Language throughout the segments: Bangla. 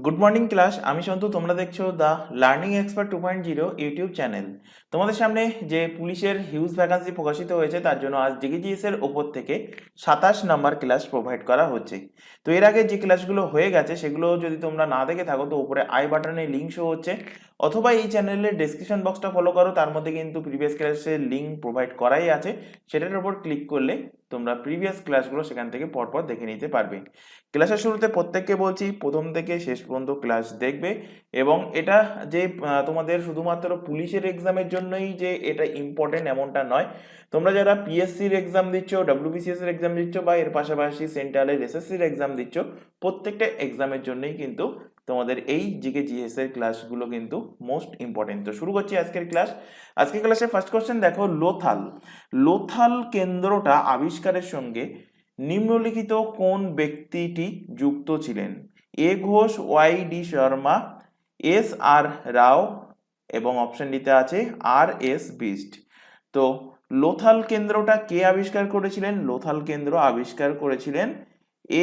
Good morning class. আমি সন্তু, তোমরা দেখছো the learning expert 2.0 YouTube channel. তোমাদের সামনে যে পুলিশের হিউজ ভ্যাকান্সি প্রকাশিত হয়েছে তার জন্য আজ ডিগিজিএস এর ওপর থেকে 27 নাম্বার ক্লাস প্রোভাইড করা হচ্ছে। তো এর আগে যে ক্লাসগুলো হয়ে গেছে সেগুলো যদি তোমরা না দেখে থাকো তো উপরে আই বাটনে লিঙ্ক শো হচ্ছে, অথবা এই চ্যানেলের ডেসক্রিপশন বক্সটা ফলো করো, তার মধ্যে কিন্তু প্রিভিয়াস ক্লাসের লিঙ্ক প্রোভাইড করাই আছে। সেটার উপর ক্লিক করলে তোমরা প্রিভিয়াস ক্লাসগুলো সেখান থেকে পরপর দেখে নিতে পারবে। ক্লাসের শুরুতে প্রত্যেককে বলছি প্রথম থেকে শেষ পর্যন্ত ক্লাস দেখবে, এবং এটা যে তোমাদের শুধুমাত্র পুলিশের এক্সামের জন্যই যে এটা ইম্পর্টেন্ট এমনটা নয়। তোমরা যারা পিএসসির এক্সাম দিচ্ছ, ডব্লিউবিসিএস এর এক্সাম দিচ্ছ, বা এর পাশাপাশি সেন্ট্রালের এসএসসির এক্সাম দিচ্ছ, প্রত্যেকটা এক্সামের জন্যই কিন্তু তোমাদের এই জিকে জিএস এর ক্লাসগুলো কিন্তু মোস্ট ইম্পর্টেন্ট। তো শুরু করছি আজকের ক্লাস। আজকের ক্লাসে ফার্স্ট কোশ্চেন দেখো, লোথাল লোথাল কেন্দ্রটা আবিষ্কারের সঙ্গে নিম্নলিখিত কোন ব্যক্তিটি যুক্ত ছিলেন? A Ghosh, Y D Sharma, S R Rao, এবং অপশন ডিতে আছে আর এস বিস্ট। তো লোথাল কেন্দ্রটা কে আবিষ্কার করেছিলেন? লোথাল কেন্দ্র আবিষ্কার করেছিলেন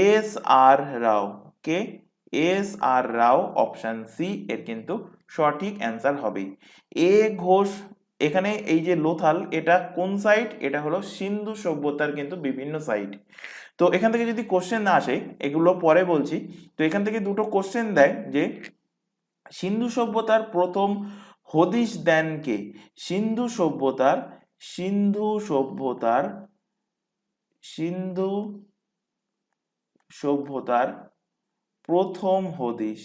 এস আর রাও। কে? এস আর রাও। অপশন সি এর কিন্তু সঠিক অ্যান্সার হবে। এ ঘোষ, এখানে এই যে লোথাল, এটা কোন সাইট? এটা হলো সিন্ধু সভ্যতার কিন্তু বিভিন্ন সাইট। তো এখান থেকে যদি কোশ্চেন না আসে, এগুলো পরে বলছি। তো এখান থেকে দুটো কোশ্চেন দেয় যে সিন্ধু সভ্যতার প্রথম হদিশ দেন কে? সিন্ধু সভ্যতার সিন্ধু সভ্যতার সিন্ধু সভ্যতার প্রথম হদিশ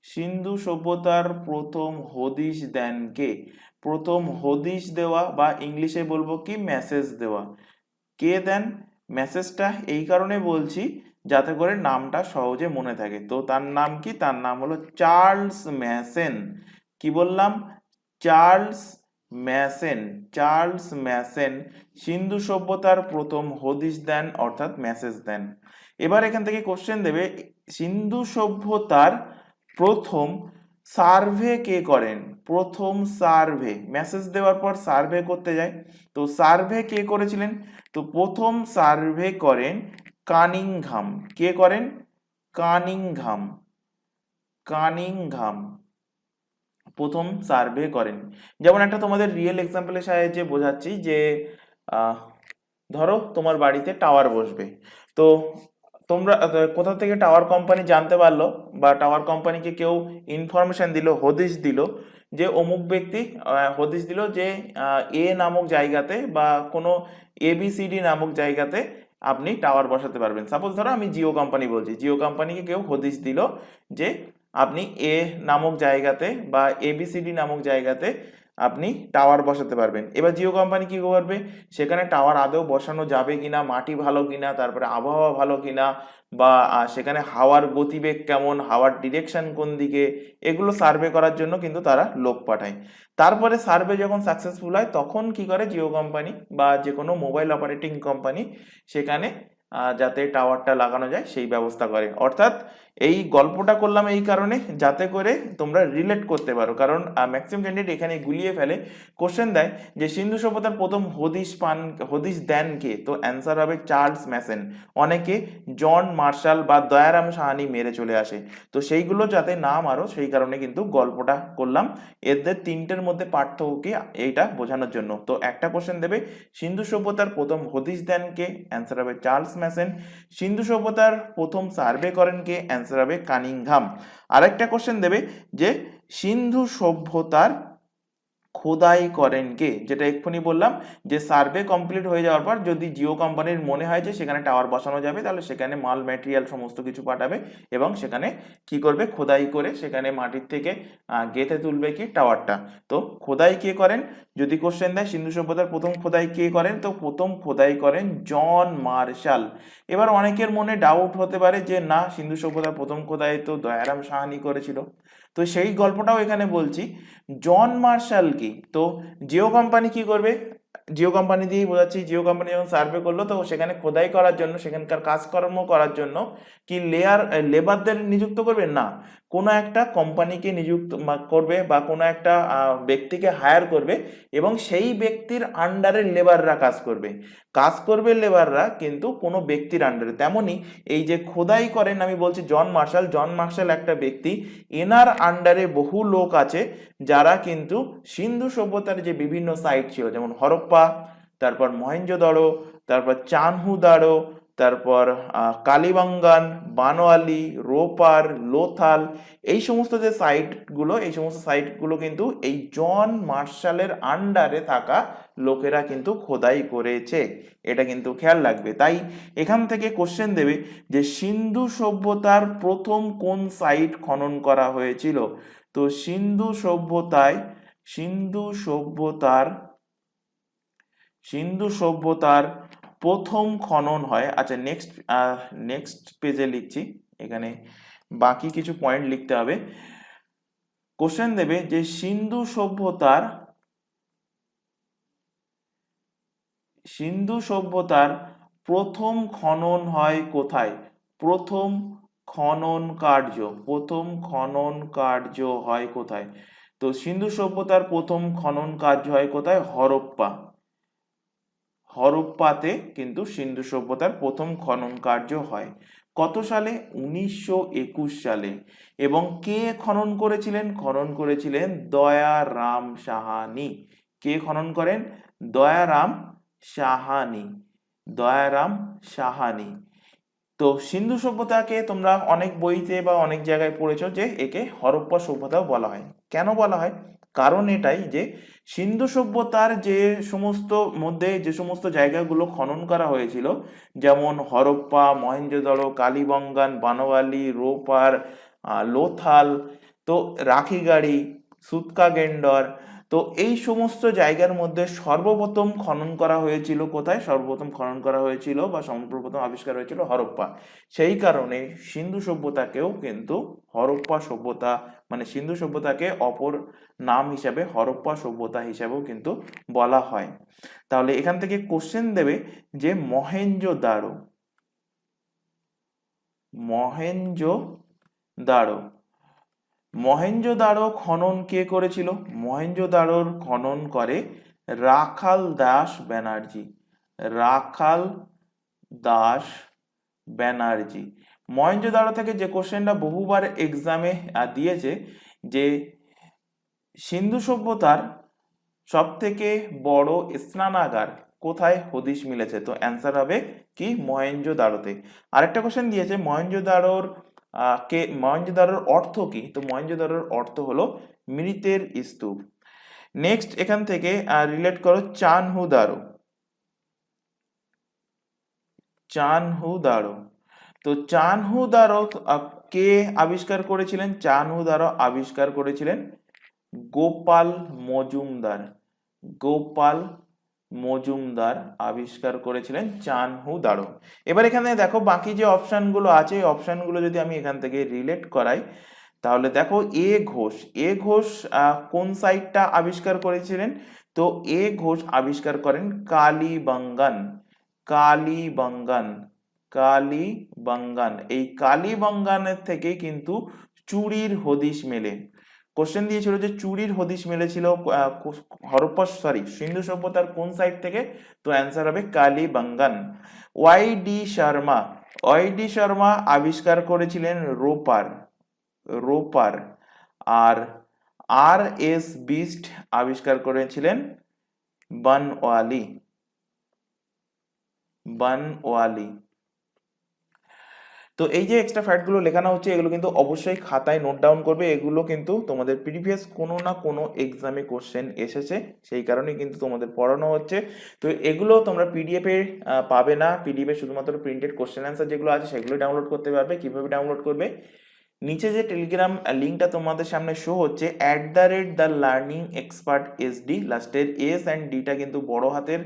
সিন্ধু সভ্যতার প্রথম হদিশ দেন কে? প্রথম হদিশ দেওয়া, বা ইংলিশে বলবো কি মেসেজ দেওয়া, কে দেন? মেসেজটা এই কারণে বলছি যাতে করে নামটা সহজে মনে থাকে। তো তার নাম কি? তার নাম হলো চার্লস ম্যাসন। কি বললাম? Charles Mason. চার্লস ম্যাসন সিন্ধু সভ্যতার প্রথম হদিশ দেন, অর্থাৎ মেসেজ দেন। এবার এখান থেকে কোশ্চেন দেবে, সিন্ধু সভ্যতার প্রথম সার্ভে কে করেন? প্রথম সার্ভে, মেসেজ দেওয়ার পর সার্ভে করতে যায়, তো সার্ভে কে করেছিলেন? তো প্রথম সার্ভে করেন কানিংহাম। কে করেন? কানিংহাম। কানিংহাম প্রথম সার্ভে করেন। যেমন একটা তোমাদের রিয়েল এক্সাম্পলের সাহায্যে বোঝাচ্ছি যে আহ, ধরো তোমার বাড়িতে টাওয়ার বসবে। তো তোমরা কোথা থেকে টাওয়ার কোম্পানি জানতে পারলো, বা টাওয়ার কোম্পানিকে কেউ ইনফরমেশন দিল, হদিশ দিল যে অমুক ব্যক্তি হদিশ দিল যে এ নামক জায়গাতে বা কোনো এবিসিডি নামক জায়গাতে আপনি টাওয়ার বসাতে পারবেন। সাপোজ ধরো আমি জিও কোম্পানি বলছি, জিও কোম্পানিকে কেউ হদিশ দিল যে আপনি এ নামক জায়গাতে বা এবিসিডি নামক জায়গাতে আপনি টাওয়ার বসাতে পারবেন। এবার জিও কোম্পানি কি করবে? সেখানে টাওয়ার আদৌ বসানো যাবে কিনা, মাটি ভালো কিনা, তারপরে আবহাওয়া ভালো কিনা, বা সেখানে হাওয়ার গতিবেগ কেমন, হাওয়ার ডিরেকশন কোন দিকে, এগুলো সার্ভে করার জন্য কিন্তু তারা লোক পাঠায়। তারপরে সার্ভে যখন সাকসেসফুল হয় তখন কি করে জিও কোম্পানি বা যে কোনো মোবাইল অপারেটিং কোম্পানি সেখানে যাতে টাওয়ারটা লাগানো যায় সেই ব্যবস্থা করে। অর্থাৎ এই গল্পটা করলাম এই কারণে যাতে করে তোমরা রিলেট করতে পারো, কারণ ম্যাক্সিমাম ক্যান্ডিডেট এখানে গুলিয়ে ফেলে। কোশ্চেন দেয় যে সিন্ধু সভ্যতার প্রথম হদিশ দেন কে? তো অ্যান্সার হবে চার্লস ম্যাসন। অনেকে জন মার্শাল বা দয়ারাম সাহানি মেরে চলে আসে, তো সেইগুলো যাতে না মারো সেই কারণে কিন্তু গল্পটা করলাম। এদের তিনটের মধ্যে পার্থক্য কি এইটা বোঝানোর জন্য। তো একটা কোশ্চেন দেবে সিন্ধু সভ্যতার প্রথম হদিশ দেন কে? অ্যান্সার হবে চার্লস ম্যাসন। সিন্ধু সভ্যতার প্রথম সার্ভে করেন কে? অ্যান্সার হবে কানিংহাম। আরেকটা কোশ্চেন দেবে যে সিন্ধু সভ্যতার খোদাই করেন কে? যেটা এক্ষুনি বললাম যে সার্ভে কমপ্লিট হয়ে যাওয়ার পর যদি জিও কোম্পানির মনে হয় যে সেখানে টাওয়ার বসানো যাবে তাহলে সেখানে মাল ম্যাটেরিয়াল সমস্ত কিছু পাঠাবে এবং সেখানে কি করবে? খোদাই করে সেখানে মাটির থেকে গেঁথে তুলবে কি টাওয়ারটা। তো খোদাই কে করেন? যদি কোশ্চেন দেয় সিন্ধু সভ্যতার প্রথম খোদাই কে করেন, তো প্রথম খোদাই করেন জন মার্শাল। এবার অনেকের মনে ডাউট হতে পারে যে না, সিন্ধু সভ্যতার প্রথম খোদাই তো দয়ারাম সাহানি করেছিল। তো সেই গল্পটাও এখানে বলছি। জন মার্শাল কি? তো জিও কোম্পানি কি করবে? জিও কোম্পানি দিয়েই বোঝাচ্ছি। জিও কোম্পানি যখন সার্ভে করলো তো সেখানে খোদাই করার জন্য, সেখানকার কাজকর্ম করার জন্য কি লেবারদের নিযুক্ত করবে? না, কোনো একটা কোম্পানিকে নিযুক্ত করবে বা কোনো একটা ব্যক্তিকে হায়ার করবে এবং সেই ব্যক্তির আন্ডারে লেবাররা কাজ করবে লেবাররা কিন্তু কোনো ব্যক্তির আন্ডারে। তেমনি এই যে খোদাই করেন, আমি বলছি জন মার্শাল একটা ব্যক্তি, এনার আন্ডারে বহু লোক আছে যারা কিন্তু সিন্ধু সভ্যতার যে বিভিন্ন সাইট ছিল, যেমন হরপ্পা, তারপর মহেঞ্জোদাড়ো, তারপর চানহুদাড়ো, তারপর কালিবাঙ্গান, বানোয়ালি, রোপার, লোথাল, এই সমস্ত যে সাইটগুলো, এই সমস্ত সাইটগুলো কিন্তু এই জন মার্শালের আন্ডারে থাকা লোকেরা কিন্তু খোদাই করেছে। এটা কিন্তু খেয়াল রাখবে। তাই এখান থেকে কোশ্চেন দেবে যে সিন্ধু সভ্যতার প্রথম কোন সাইট খনন করা হয়েছিল। তো সিন্ধু সভ্যতার প্রথম খনন হয়। আচ্ছা, নেক্সট পেজে লিখছি, এখানে বাকি কিছু পয়েন্ট লিখতে হবে। কোশ্চেন দেবে যে সিন্ধু সভ্যতার প্রথম খনন হয় কোথায়। প্রথম খনন কার্য হয় কোথায়। তো সিন্ধু সভ্যতার প্রথম খনন কার্য হয় কোথায়? হরপ্পাতে কিন্তু সিন্ধু সভ্যতার প্রথম খনন কার্য হয়। কত সালে? 1921 সালে। এবং কে খনন করেছিলেন? খনন করেছিলেন দয়ারাম সাহানি। কে খনন করেন? দয়ারাম সাহানি। তো সিন্ধু সভ্যতাকে তোমরা অনেক বইতে বা অনেক জায়গায় পড়েছো যে একে হরপ্পা সভ্যতাও বলা হয়। কেন বলা হয়? কারণ এটাই যে সিন্ধু সভ্যতার যে সমস্ত জায়গাগুলো খনন করা হয়েছিল, যেমন হরপ্পা, মহেঞ্জোদাড়ো, কালিবঙ্গান, বানোয়ালি, রোপার, লোথাল, তো রাখিগাড়ি, সুতকাগেন্ডর, তো এই সমস্ত জায়গার মধ্যে সর্বপ্রথম খনন করা হয়েছিল কোথায়? সর্বপ্রথম খনন করা হয়েছিল বা সর্বপ্রথম আবিষ্কার হয়েছিল হরপ্পা। সেই কারণে সিন্ধু সভ্যতাকেও কিন্তু হরপ্পা সভ্যতা, মানে সিন্ধু সভ্যতাকে অপর নাম হিসাবে হরপ্পা সভ্যতা হিসাবেও কিন্তু বলা হয়। তাহলে এখান থেকে কোশ্চেন দেবে যে মহেঞ্জোদাড়ো খনন কে করেছিল? মহেঞ্জোদাড়োর খনন করে রাখাল দাস ব্যানার্জি। মহেঞ্জোদাড়ো থেকে যে কোশ্চেনটা বহুবার এক্সামে দিয়েছে যে সিন্ধু সভ্যতার সব থেকে বড় স্নানাগার কোথায় হদিশ মিলেছে। তো অ্যান্সার হবে কি? মহেঞ্জোদাড়োতে। আরেকটা কোশ্চেন দিয়েছে মহেঞ্জোদাড়োর অর্থ কি। তো মহেঞ্জোদাড়োর অর্থ হলো মৃতের স্তূপ। নেক্সট এখান থেকে রিলেট করো চানহুদাড়ো। তো চানহুদাড়ো কে আবিষ্কার করেছিলেন? চানহুদাড়ো আবিষ্কার করেছিলেন গোপাল মজুমদার আবিষ্কার করেছিলেন চানহুদাড়ো। এবার এখানে দেখো বাকি যে অপশনগুলো আছে, এই অপশনগুলো যদি আমি এখান থেকে রিলেট করাই, তাহলে দেখো এ ঘোষ কোন সাইটটা আবিষ্কার করেছিলেন। তো এ ঘোষ আবিষ্কার করেন কালীবাঙ্গান। এই কালীবাঙ্গানের থেকে কিন্তু চুরির হদিশ মেলে। কোশ্চেন দিয়েছিল যে চুরির হদিশ মেলেছিল সিন্ধু সভ্যতার কোন সাইট থেকে। তো অ্যান্সার হবে কালীবাঙ্গান। ওয়াই ডি শর্মা আবিষ্কার করেছিলেন রোপার। আর আর.এস. বিস্ট আবিষ্কার করেছিলেন বানওয়ালি। তো এই যে এক্সট্রা ফ্যাক্ট গুলো লেখানো হচ্ছে, এগুলো কিন্তু অবশ্যই খাতায় নোট ডাউন করবে। এগুলো কিন্তু তোমাদের প্রিভিয়াস কোনো না কোনো এক্সামে কোশ্চেন এসেছে, সেই কারণেই কিন্তু তোমাদের পড়ানো হচ্ছে। তো এগুলো তোমরা পিডিএফ এ পাবে না। পিডিএফ এ শুধুমাত্র প্রিন্টেড কোশ্চেন অ্যান্সার যেগুলো আছে সেগুলো ডাউনলোড করতে পারবে। কিভাবে ডাউনলোড করবে? নিচে যে টেলিগ্রাম লিঙ্কটা তোমাদের সামনে শো হচ্ছে @TheLearningExpertSD, লাস্টের এস অ্যান্ড ডিটা কিন্তু বড় হাতের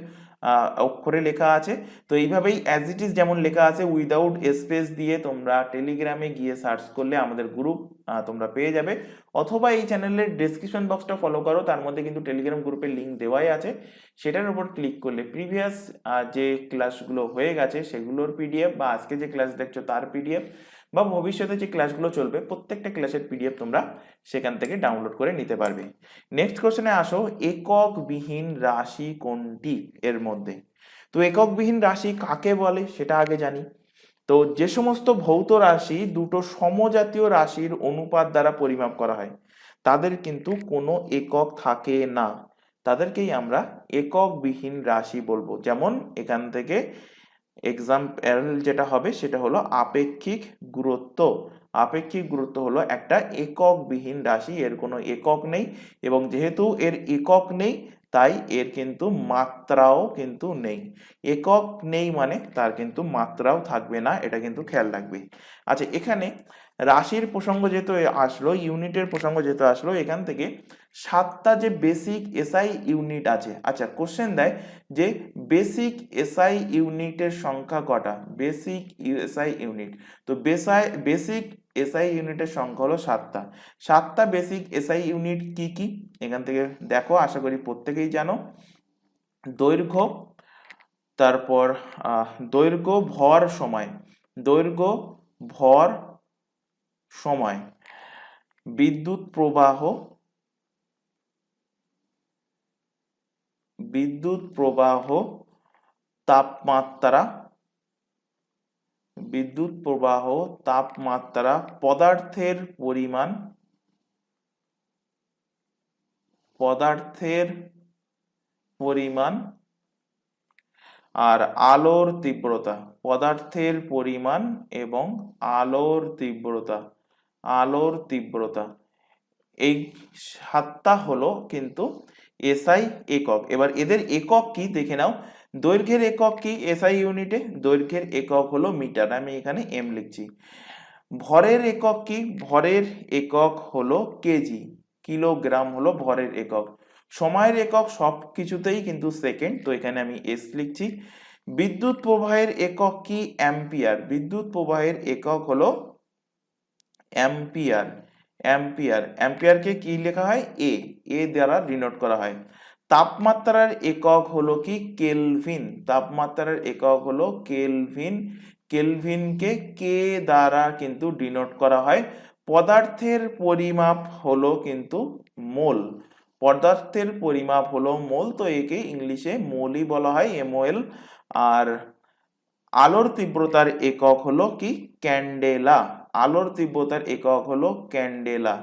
অক্ষরে লেখা আছে। তো এইভাবেই অ্যাজ ইট ইজ যেমন লেখা আছে উইদাউট স্পেস দিয়ে তোমরা টেলিগ্রামে গিয়ে সার্চ করলে আমাদের গ্রুপ তোমরা পেয়ে যাবে, অথবা এই চ্যানেলের ডেসক্রিপশন বক্সটা ফলো করো, তার মধ্যে কিন্তু টেলিগ্রাম গ্রুপের লিঙ্ক দেওয়াই আছে। সেটার উপর ক্লিক করলে প্রিভিয়াস যে ক্লাসগুলো হয়ে গেছে সেগুলোর পিডিএফ বা আজকে যে ক্লাস দেখছো তার পিডিএফ, বা ভবিষ্যতে যে ক্লাসগুলো চলবে প্রত্যেকটা ক্লাসের পিডিএফ তোমরা সেখান থেকে ডাউনলোড করে নিতে পারবে। নেক্সট কোশ্চেনে আসো, এককবিহীন রাশি কোনটি এর মধ্যে? তো এককবিহীন রাশি কাকে বলে সেটা আগে জানি। তো যে সমস্ত ভৌত রাশি দুটো সমজাতীয় রাশির অনুপাত দ্বারা পরিমাপ করা হয় তাদের কিন্তু কোনো একক থাকে না, তাদেরকেই আমরা এককবিহীন রাশি বলবো। যেমন এখান থেকে এক্সাম্পল যেটা হবে সেটা হলো আপেক্ষিক গুরুত্ব। আপেক্ষিক গুরুত্ব হলো একটা এককবিহীন রাশি, এর কোনো একক নেই, এবং যেহেতু এর একক নেই তাই এর কিন্তু মাত্রাও কিন্তু নেই। একক নেই মানে তার কিন্তু মাত্রাও থাকবে না, এটা কিন্তু খেয়াল রাখবে। আচ্ছা, এখানে রাশির প্রসঙ্গ যেহেতু আসলো, ইউনিটের প্রসঙ্গ যেহেতু আসলো, এখান থেকে 7টা যে বেসিক এসআই ইউনিট আছে। আচ্ছা, কোশ্চেন দেয় যে বেসিক এসআই ইউনিটের সংখ্যা কটা? বেসিক এসআই ইউনিট, তো বেসিক এসআই ইউনিটের সংখ্যা হলো 7টা। 7টা বেসিক এসআই ইউনিট কি কি এখান থেকে দেখো, আশা করি প্রত্যেকেই জানো। দৈর্ঘ্য, তারপর দৈর্ঘ্য ভর সময়, দৈর্ঘ্য ভর সময়, বিদ্যুৎ প্রবাহ, বিদ্যুৎ প্রবাহ, তাপমাত্রা, বিদ্যুৎ প্রবাহ, তাপমাত্রা, পদার্থের পরিমাণ, পদার্থের পরিমাণ, আর আলোর তীব্রতা। পদার্থের পরিমাণ এবং আলোর তীব্রতা, আলোর তীব্রতা, এই 7টা হলো কিন্তু এসআই একক। এবার এদের একক কি দেখে নাও। দৈর্ঘ্যের একক কি এসআই ইউনিটে? দৈর্ঘ্যের একক হলো মিটার, আমি এখানে এম লিখছি। ভরের একক কি? ভরের একক হলো কেজি, কিলোগ্রাম হলো ভরের একক। সময়ের একক সব কিছুতেই কিন্তু সেকেন্ড, তো এখানে আমি এস লিখছি। বিদ্যুৎ প্রবাহের একক কি? অ্যাম্পিয়ার, বিদ্যুৎ প্রবাহের একক হলো অ্যাম্পিয়ার, অ্যাম্পিয়ার। অ্যাম্পিয়ারকে কি লেখা হয়? এ দ্বারা ডিনোট করা হয়। তাপমাত্রার একক হলো কি? কেলভিন, তাপমাত্রার একক হলো কেলভিন, কেলভিনকে কে দ্বারা কিন্তু ডিনোট করা হয়। পদার্থের পরিমাপ হলো কিন্তু মোল, পদার্থের পরিমাপ হলো মোল, তো একে ইংলিশে মোলই বলা হয়, MOL। আর আলোর তীব্রতার একক হলো কি? ক্যান্ডেলা, আলোর তীব্রতার একক হলো ক্যান্ডেলা।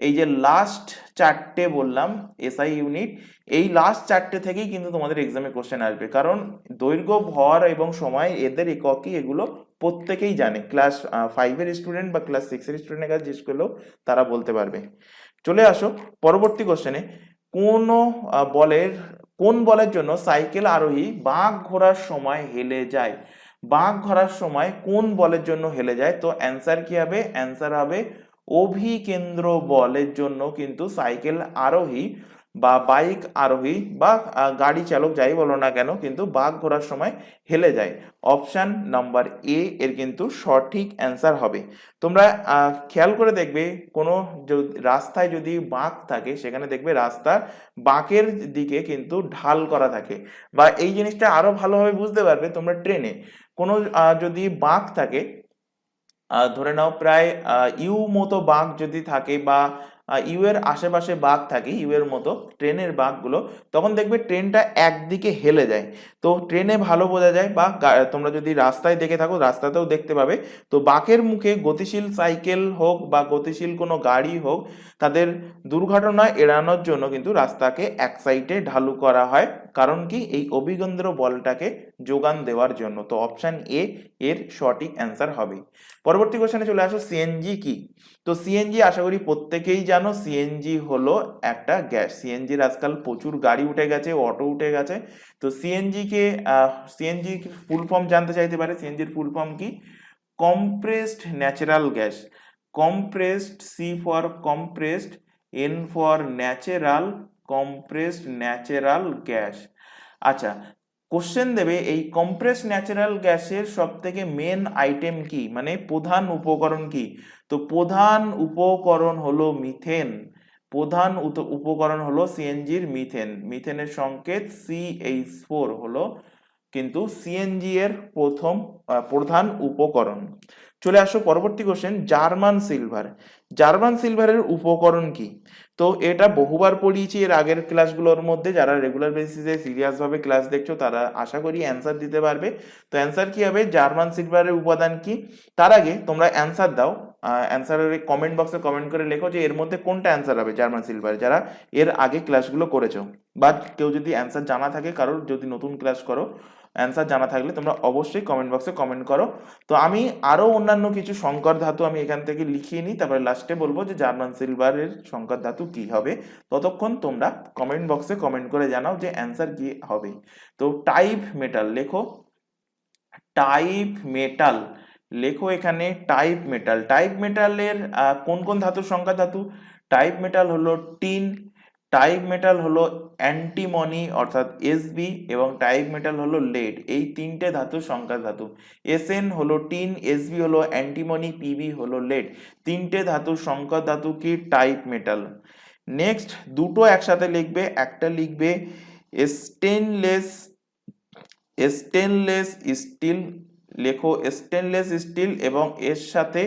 এই যে লাস্ট 4টে বললাম এসআই ইউনিট, এই লাস্ট 4টে থেকেই কিন্তু তোমাদের এক্সামে কোশ্চেন আসবে, কারণ দৈর্ঘ্য ভর এবং সময় এদের একক কি এগুলো প্রত্যেকেই জানে। ক্লাস 5-এর স্টুডেন্ট বা ক্লাস 6-এর স্টুডেন্টের কাছে জিজ্ঞেস করলেও তারা বলতে পারবে। চলে আসো পরবর্তী কোশ্চেনে। কোন কোন বলের জন্য সাইকেল আরোহী বাঁক ঘোরার সময় হেলে যায়? বাঁক ঘোরার সময় কোন বলের জন্য হেলে যায়? তো অ্যান্সার কি হবে? অ্যান্সার হবে অভিকেন্দ্র বলের জন্য কিন্তু সাইকেল আরোহী বা বাইক আরোহী বা গাড়ি চালক যাই বলো না কেন কিন্তু বাঁক ঘোরার সময় হেলে যায়। অপশন নাম্বার এ এর কিন্তু সঠিক অ্যান্সার হবে। তোমরা খেয়াল করে দেখবে কোনো রাস্তায় যদি বাঁক থাকে সেখানে দেখবে রাস্তার বাঁকের দিকে কিন্তু ঢাল করা থাকে, বা এই জিনিসটা আরো ভালোভাবে বুঝতে পারবে তোমরা ট্রেনে কোনো যদি বাঁক থাকে, ধরে নাও প্রায় ইউ মতো বাঁক যদি থাকে বা ইউ এর আশেপাশে বাঁক থাকে ইউ এর মতো ট্রেনের বাঁকগুলো, তখন দেখবে ট্রেনটা একদিকে হেলে যায়। তো ট্রেনে ভালো বোঝা যায়, বা তোমরা যদি রাস্তায় দেখে থাকো রাস্তাতেও দেখতে পাবে। তো বাঁকের মুখে গতিশীল সাইকেল হোক বা গতিশীল কোনো গাড়ি হোক, তাদের দুর্ঘটনা এড়ানোর জন্য কিন্তু রাস্তাকে এক সাইডে ঢালু করা হয়, কারণ কি? এই অভিকেন্দ্র বলটাকে যোগান দেওয়ার জন্য। তো অপশন এ এর সঠিক অ্যান্সার হবে। পরবর্তী কোশ্চেনে চলে আসো, সিএনজি কি? তো সিএনজি আশা করি প্রত্যেকেই জানো, সিএনজি হলো একটা গ্যাস। সিএনজির আজকাল প্রচুর গাড়ি উঠে গেছে, অটো উঠে গেছে। তো সিএনজি ফুল ফর্ম জানতে চাইতে পারে। সিএনজির ফুল ফর্ম কি? Compressed natural gas. Compressed, C for compressed, N for natural, compressed natural gas. আচ্ছা, কোশ্চেন দেবে এই কম্প্রেস ন্যাচারাল গ্যাসের সব থেকে মেন আইটেম কি, মানে প্রধান উপকরণ কি? তো প্রধান উপকরণ হলো মিথেন। প্রধান উপকরণ হলো সিএনজির মিথেন। মিথেনের সংকেত CH4 হলো কিন্তু সিএনজি এর প্রধান উপকরণ। চলে আসো পরবর্তী কোশ্চেন, জার্মান সিলভার। জার্মান সিলভারের উপকরণ কি? তো এটা বহুবার পড়িয়েছি এর আগের ক্লাসগুলোর মধ্যে, যারা রেগুলার বেসিসে সিরিয়াসভাবে ক্লাস দেখছো তারা আশা করি অ্যান্সার দিতে পারবে। তো অ্যান্সার কি হবে, জার্মান সিলভারের উপাদান কি? তার আগে তোমরা অ্যান্সার দাও, অ্যান্সারের কমেন্ট বক্সে কমেন্ট করে লেখো যে এর মধ্যে কোনটা অ্যান্সার হবে জার্মান সিলভার, যারা এর আগে ক্লাসগুলো করেছো। বা কেউ যদি অ্যান্সার জানা থাকে, কারোর যদি নতুন ক্লাস করো, অ্যান্সার জানা থাকলে তোমরা অবশ্যই কমেন্ট বক্সে কমেন্ট করো। তো আমি আরো অন্যান্য কিছু সংকর ধাতু আমি এখান থেকে লিখিয়ে নিই, তারপরে লাস্টে বলবো যে জার্মান সিলভারের সংকর ধাতু কি হবে। ততক্ষণ তোমরা কমেন্ট বক্সে কমেন্ট করে জানাও যে অ্যান্সার কি হবে। তো টাইপ মেটাল লেখো, টাইপ মেটাল লেখো এখানে, টাইপ মেটাল। টাইপ মেটালের কোন কোন ধাতুর সংকর ধাতু? টাইপ মেটাল হলো টিন, টাইপ মেটাল হলো অ্যান্টিমনি অর্থাৎ এসবি, এবং টাইপ মেটাল হলো লেড। এই তিনটে ধাতুর সংকর ধাতু। এসএন হলো টিন, এসবি হলো অ্যান্টিমনি, পিবি হলো লেড। তিনটে ধাতুর সংকর ধাতু কি? Type metal. নেক্সট দুটো একসাথে লিখবে, একটা লিখবে স্টেনলেস, স্টেনলেস স্টিল লেখো, স্টেনলেস স্টিল, এবং এর সাথে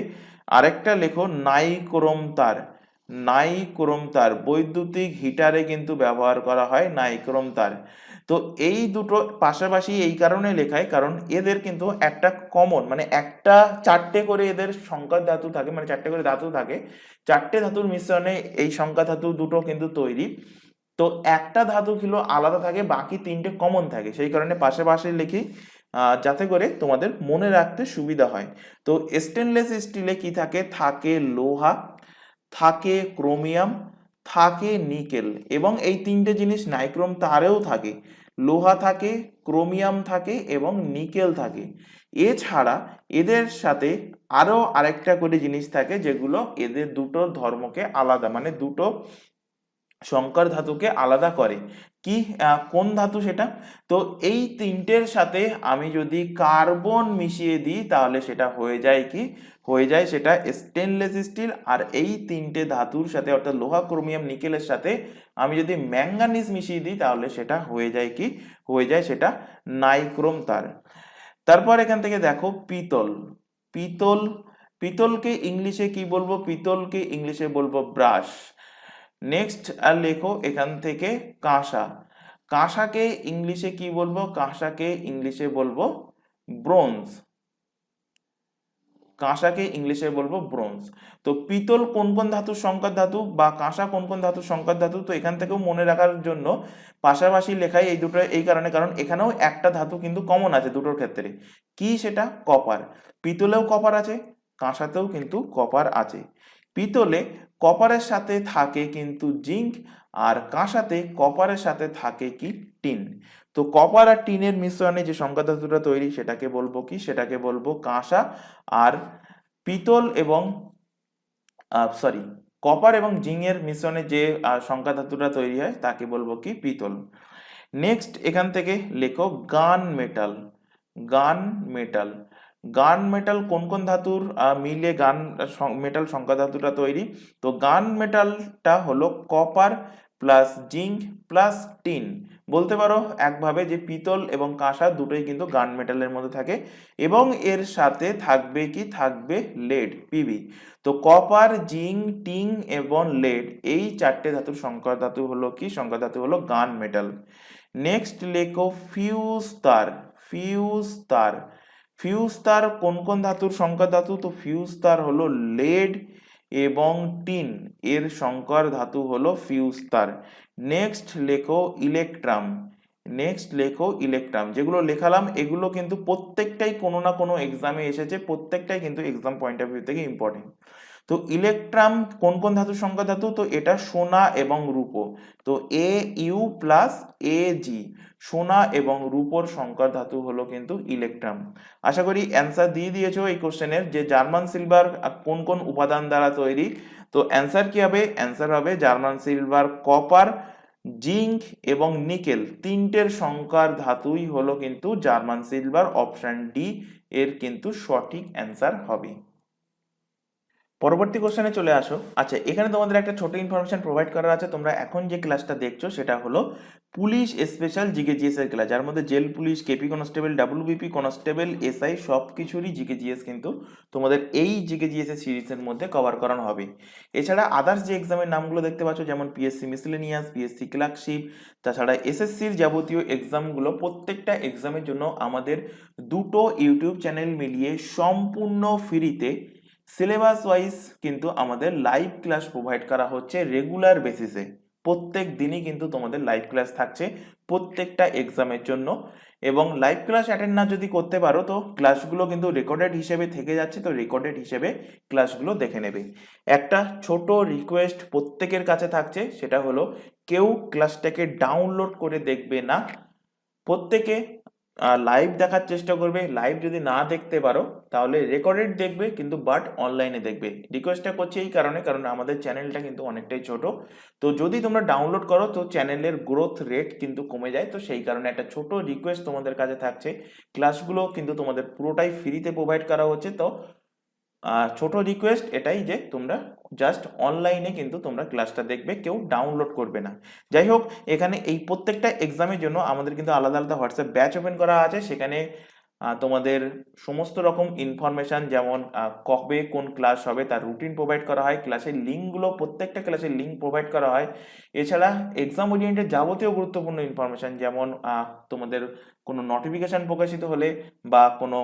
আরেকটা লেখো নাইক্রোম তার। নাইক্রোম তার বৈদ্যুতিক হিটারে কিন্তু ব্যবহার করা হয় নাইক্রোম তার। তো এই দুটো পাশাপাশি এই কারণে লেখায়, কারণ এদের কিন্তু একটা কমন, মানে একটা চারটে করে এদের সংকর ধাতু থাকে, মানে চারটে করে ধাতু থাকে, চারটে ধাতুর মিশ্রণে এই সংকর ধাতু দুটো কিন্তু তৈরি। তো একটা ধাতু কিলো আলাদা থাকে, বাকি তিনটে কমন থাকে, সেই কারণে পাশে পাশে লিখি যাতে করে তোমাদের মনে রাখতে সুবিধা হয়। তো স্টেনলেস স্টিলে কি থাকে? থাকে লোহা, থাকে ক্রোমিয়াম, থাকে নিকেল, এবং এই তিনটে জিনিস নাইক্রোম তারেও থাকে। লোহা থাকে, ক্রোমিয়াম থাকে এবং নিকেল থাকে। এছাড়া এদের সাথে আরো আরেকটা করে জিনিস থাকে যেগুলো এদের দুটো ধর্মকে আলাদা, মানে দুটো সংকর ধাতুকে আলাদা করে। কি কোন ধাতু সেটা? তো এই তিনটের সাথে আমি যদি কার্বন মিশিয়ে দিই তাহলে সেটা হয়ে যায় কি? হয়ে যায় সেটা স্টেনলেস স্টিল। আর এই তিনটে ধাতুর সাথে অর্থাৎ লোহা, ক্রোমিয়াম, নিকেলের সাথে আমি যদি ম্যাঙ্গানিজ মিশিয়ে দিই তাহলে সেটা হয়ে যায় কি? হয়ে যায় সেটা নাইক্রোম তার। তারপর এখান থেকে দেখো পিতল। পিতল, পিতলকে ইংলিশে কি বলবো? পিতলকে ইংলিশে বলবো ব্রাশ। নেক্সট আর লেখো এখান থেকে কাঁসা। কাঁসাকে ইংলিশে কি বলবো? কাঁসাকে ইংলিশে বলবো ব্রোঞ্জ। কাঁসাকে ইংলিশে বলবো ব্রোঞ্জ। তো পিতল কোন কোন ধাতুর সংকর ধাতু, বা কাঁসা কোন কোন ধাতুর সংকর ধাতু? তো এখান থেকেও মনে রাখার জন্য পাশাপাশি লেখাই এই দুটো, এই কারণে কারণ এখানেও একটা ধাতু কিন্তু কমন আছে দুটোর ক্ষেত্রে। কি সেটা? কপার। পিতলেও কপার আছে, কাঁসাতেও কিন্তু কপার আছে। পিতলে কপারের সাথে থাকে কিন্তু জিঙ্ক, আর কাঁসাতে কপারের সাথে থাকে কি? টিন। তো কপার আর টিনের মিশ্রণে যে সংকর ধাতুটা তৈরি সেটাকে বলবো কি? সেটাকে বলবো কাঁসা। আর পিতল এবং সরি, কপার এবং জিংয়ের মিশ্রণে যে সংকর ধাতুটা তৈরি হয় তাকে বলবো কি? পিতল। নেক্সট এখান থেকে লেখো গান মেটাল। গান মেটাল। গান মেটাল কোন কোন ধাতুর মিলে গান মেটাল সংকর ধাতুটা তৈরি? তো গান মেটালটা হলো copper plus zinc plus tin. বলতে পারো একভাবে যে পিতল এবং কাঁসা দুটোই কিন্তু গান মেটালের মধ্যে থাকে, এবং এর সাথে থাকবে কি? থাকবে লেড, পিবি। তো কপার, জিঙ্ক, টিন এবং লেড, এই চারটে ধাতুর সংকর ধাতু হলো কি? সংকর ধাতু হলো গান মেটাল। নেক্সট লেখো ফিউজ তার। ফিউজ তার। ফিউজ তার কোন কোন ধাতুর সংকর ধাতু? তো ফিউজ তার হলো লেড এবং টিন, এর সংকর ধাতু হলো ফিউজ তার। নেক্সট লেখো ইলেকট্রাম। নেক্সট লেখো ইলেকট্রাম। যেগুলো লেখালাম এগুলো কিন্তু প্রত্যেকটাই কোনো না কোনো এক্সামে এসেছে, প্রত্যেকটাই কিন্তু এক্সাম পয়েন্ট অফ ভিউ থেকে ইম্পর্টেন্ট। তো ইলেকট্রাম কোন কোন ধাতুর সংকর ধাতু? তো এটা সোনা এবং রূপো। তো এ ইউ প্লাস এ জি, সোনা এবং রূপোর সংকর ধাতু হলো কিন্তু ইলেকট্রাম। আশা করি অ্যান্সার দিয়ে দিয়েছো এই কোশ্চেনের, যে জার্মান সিলভার কোন কোন উপাদান দ্বারা তৈরি। তো অ্যান্সার কি হবে? অ্যান্সার হবে জার্মান সিলভার কপার, জিঙ্ক এবং নিকেল, তিনটের সংকর ধাতুই হলো কিন্তু জার্মান সিলভার। অপশন ডি এর কিন্তু সঠিক অ্যান্সার হবে। পরবর্তী কোশ্চেনে চলে আসো। আচ্ছা, এখানে তোমাদের একটা ছোট ইনফরমেশন প্রোভাইড করা আছে। তোমরা এখন যে ক্লাসটা দেখছো সেটা হলো পুলিশ স্পেশাল জিকে জিএস এর ক্লাস, যার মধ্যে jail police, KP constable, WBP constable, SI সব কিছুরই জিকে জিএস কিন্তু তোমাদের এই জিকে জিএস এর সিরিজের মধ্যে কভার করানো হবে। এছাড়া আদার্স যে এক্সামের নামগুলো দেখতে পাচ্ছ, যেমন পিএসসি মিসলেনিয়াস, পিএসসি ক্লার্কশিপ, তাছাড়া এসএসসির যাবতীয় এক্সামগুলো, প্রত্যেকটা এক্সামের জন্য আমাদের দুটো ইউটিউব চ্যানেল মিলিয়ে সম্পূর্ণ ফ্রিতে সিলেবাস ওয়াইজ কিন্তু আমাদের লাইভ ক্লাস প্রোভাইড করা হচ্ছে রেগুলার বেসিসে। প্রত্যেক দিনই কিন্তু তোমাদের লাইভ ক্লাস থাকছে প্রত্যেকটা এক্সামের জন্য। এবং লাইভ ক্লাস অ্যাটেন্ড না যদি করতে পারো তো ক্লাসগুলো কিন্তু রেকর্ডেড হিসেবে থেকে যাচ্ছে, তো রেকর্ডেড হিসেবে ক্লাসগুলো দেখে নেবে। একটা ছোট রিকোয়েস্ট প্রত্যেকের কাছে থাকছে, সেটা হলো কেউ ক্লাসটাকে ডাউনলোড করে দেখবে না, প্রত্যেকে লাইভ দেখার চেষ্টা করবে। লাইভ যদি না দেখতে পারো তাহলে রেকর্ডেড দেখবে, কিন্তু বাট অনলাইনে দেখবে। রিকোয়েস্টটা করছি এই কারণে, কারণ আমাদের চ্যানেলটা কিন্তু অনেকটাই ছোট, তো যদি তোমরা ডাউনলোড করো তো চ্যানেলের গ্রোথ রেট কিন্তু কমে যায়। তো সেই কারণে একটা ছোট রিকোয়েস্ট তোমাদের কাছে থাকছে, ক্লাসগুলো কিন্তু তোমাদের পুরোটাই ফ্রিতে প্রোভাইড করা হচ্ছে। তো ছোট রিকোয়েস্ট এটাই যে তোমরা জাস্ট অনলাইনে কিন্তু তোমরা ক্লাসটা দেখবে, কেউ ডাউনলোড করবে না। যাই হোক, এখানে এই প্রত্যেকটা এক্সামের জন্য আমাদের কিন্তু আলাদা আলাদা হোয়াটসঅ্যাপ ব্যাচ ওপেন করা আছে। সেখানে তোমাদের সমস্ত রকম ইনফরমেশন, যেমন কবে কোন ক্লাস হবে তার রুটিন প্রোভাইড করা হয়, ক্লাসের লিঙ্কগুলো, প্রত্যেকটা ক্লাসের লিঙ্ক প্রোভাইড করা হয়। এছাড়া এক্সাম ওরিয়েন্টেড যাবতীয় গুরুত্বপূর্ণ ইনফরমেশন, যেমন তোমাদের কোনো নোটিফিকেশন প্রকাশিত হলে বা কোনো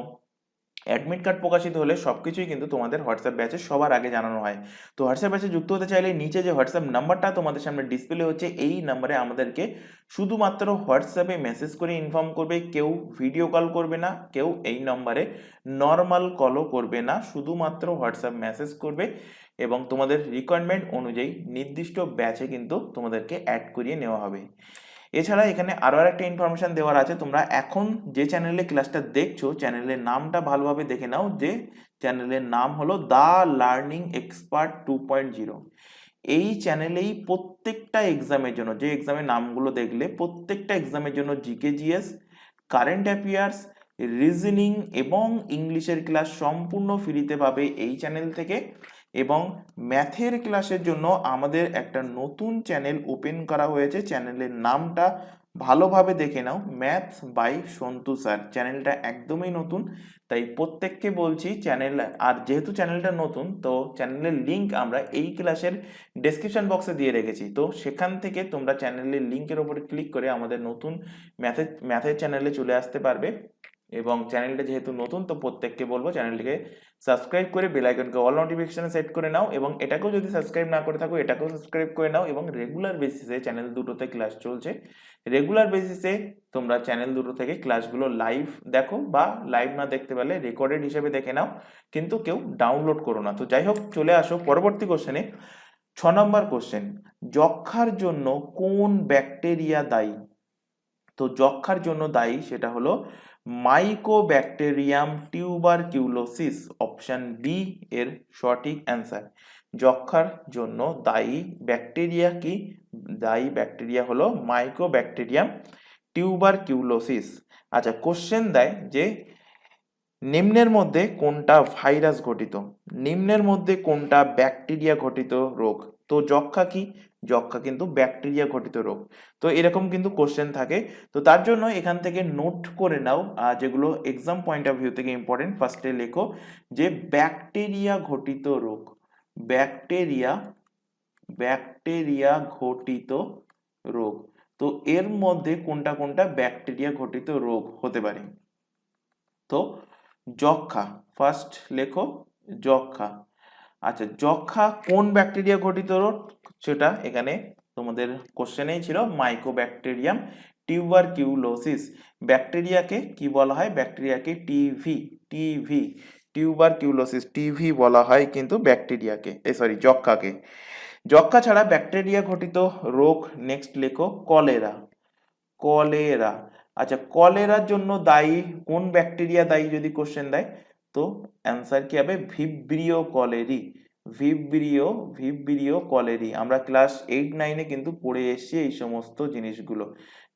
অ্যাডমিট কার্ড প্রকাশিত হলে সবকিছুই কিন্তু তোমাদের হোয়াটসঅ্যাপ ব্যাচে সবার আগে জানানো হয়। তো হোয়াটসঅ্যাপ ব্যাচে যুক্ত হতে চাইলে নিচে যে হোয়াটসঅ্যাপ নাম্বারটা তোমাদের সামনে ডিসপ্লে হচ্ছে, এই নাম্বারে আমাদেরকে শুধুমাত্র হোয়াটসঅ্যাপে মেসেজ করে ইনফর্ম করবে। কেউ ভিডিও কল করবে না, কেউ এই নম্বরে নর্মাল কলও করবে না, শুধুমাত্র হোয়াটসঅ্যাপ মেসেজ করবে এবং তোমাদের রিকোয়ারমেন্ট অনুযায়ী নির্দিষ্ট ব্যাচে কিন্তু তোমাদেরকে অ্যাড করিয়ে নেওয়া হবে। এছাড়া এখানে আরো একটা ইনফরমেশন দেওয়ার আছে, তোমরা এখন যে চ্যানেলে ক্লাসটা দেখছো চ্যানেলের নামটা ভালোভাবে দেখে নাও, যে চ্যানেলের নাম হলো দ্য লার্নিং এক্সপার্ট 2.0। এই চ্যানেলেই প্রত্যেকটা এক্সামের জন্য, যে এক্সামের নামগুলো দেখলে প্রত্যেকটা এক্সামের জন্য GK GS, current affairs, reasoning এবং ইংলিশের ক্লাস সম্পূর্ণ ফ্রিতে পাবে এই চ্যানেল থেকে। এবং ম্যাথের ক্লাসের জন্য আমাদের একটা নতুন চ্যানেল ওপেন করা হয়েছে, চ্যানেলের নামটা ভালোভাবে দেখে নাও, ম্যাথস বাই সন্তু স্যার। চ্যানেলটা একদমই নতুন, তাই প্রত্যেককে বলছি চ্যানেল, আর যেহেতু চ্যানেলটা নতুন তো চ্যানেলের লিঙ্ক আমরা এই ক্লাসের ডেসক্রিপশন বক্সে দিয়ে রেখেছি, তো সেখান থেকে তোমরা চ্যানেলের লিঙ্কের উপরে ক্লিক করে আমাদের নতুন ম্যাথের চ্যানেলে চলে আসতে পারবে। এবং চ্যানেলটা যেহেতু নতুন তো প্রত্যেককে বলবো চ্যানেলটিকে সাবস্ক্রাইব করে বেল আইকনকে অল নোটিফিকেশনে সেট করে নাও, এবং এটাকেও যদি সাবস্ক্রাইব না করে থাকো এটাকেও সাবস্ক্রাইব করে নাও। এবং রেগুলার বেসিসে চ্যানেল দুটোতে ক্লাস চলছে, রেগুলার বেসিসে তোমরা চ্যানেল দুটো থেকে ক্লাসগুলো লাইভ দেখো, বা লাইভ না দেখতে পারলে রেকর্ডেড হিসেবে দেখে নাও, কিন্তু কেউ ডাউনলোড করো না। তো যাই হোক, চলে আসো পরবর্তী কোশ্চেনে। 6 নম্বর কোশ্চেন, যক্ষার জন্য কোন ব্যাকটেরিয়া দায়ী? তো যক্ষার জন্য দায়ী সেটা হলো মাইকোব্যাকটেরিয়াম টিউবারকিউলোসিস, অপশন বি এর সঠিক অ্যান্সার। যক্ষার জন্য দায়ী ব্যাকটেরিয়া কি? দায়ী ব্যাকটেরিয়া হলো মাইকোব্যাকটেরিয়াম টিউবারকিউলোসিস। আচ্ছা, কোশ্চেন দেয় যে নিম্নের মধ্যে কোনটা ভাইরাস ঘটিত, নিম্নের মধ্যে কোনটা ব্যাকটেরিয়া ঘটিত রোগ? তো যক্ষা কি? যক্ষা কিন্তু ব্যাকটেরিয়া ঘটিত রোগ। তো এরকম কিন্তু কোশ্চেন থাকে, তো তার জন্য এখান থেকে নোট করে নাও যেগুলো এক্সাম পয়েন্ট অফ ভিউ থেকে ইম্পর্টেন্ট। ফার্স্টে লেখো যে ব্যাকটেরিয়া ঘটিত রোগ, ব্যাকটেরিয়া, ব্যাকটেরিয়া ঘটিত রোগ। তো এর মধ্যে কোনটা কোনটা ব্যাকটেরিয়া ঘটিত রোগ হতে পারে? তো যক্ষা, ফার্স্ট লেখো যক্ষা। আচ্ছা, যক্ষা কোন ব্যাকটেরিয়া ঘটিত রোগ সেটা এখানে তোমাদের কোশ্চেনেই ছিল, মাইকোব্যাকটেরিয়াম টিউবারকিউলোসিস। ব্যাকটেরিয়াকে কি বলা হয়? ব্যাকটেরিয়াকে টিভি, টিভি, টিউবারকিউলোসিস, টিভি বলা হয় কিন্তু ব্যাকটেরিয়াকে, সরি যক্ষাকে। যক্ষা ছাড়া ব্যাকটেরিয়া ঘটিত রোগ নেক্সট লেখো কলেরা, কলেরা। আচ্ছা, কলেরার জন্য দায়ী কোন ব্যাকটেরিয়া দায়ী যদি কোশ্চেন দেয়, তো অ্যান্সার কি হবে? Vibrio colliery, Vibrio colliery. আমরা ক্লাস 8-9-এ কিন্তু পড়ে এসেছি এই সমস্ত জিনিসগুলো।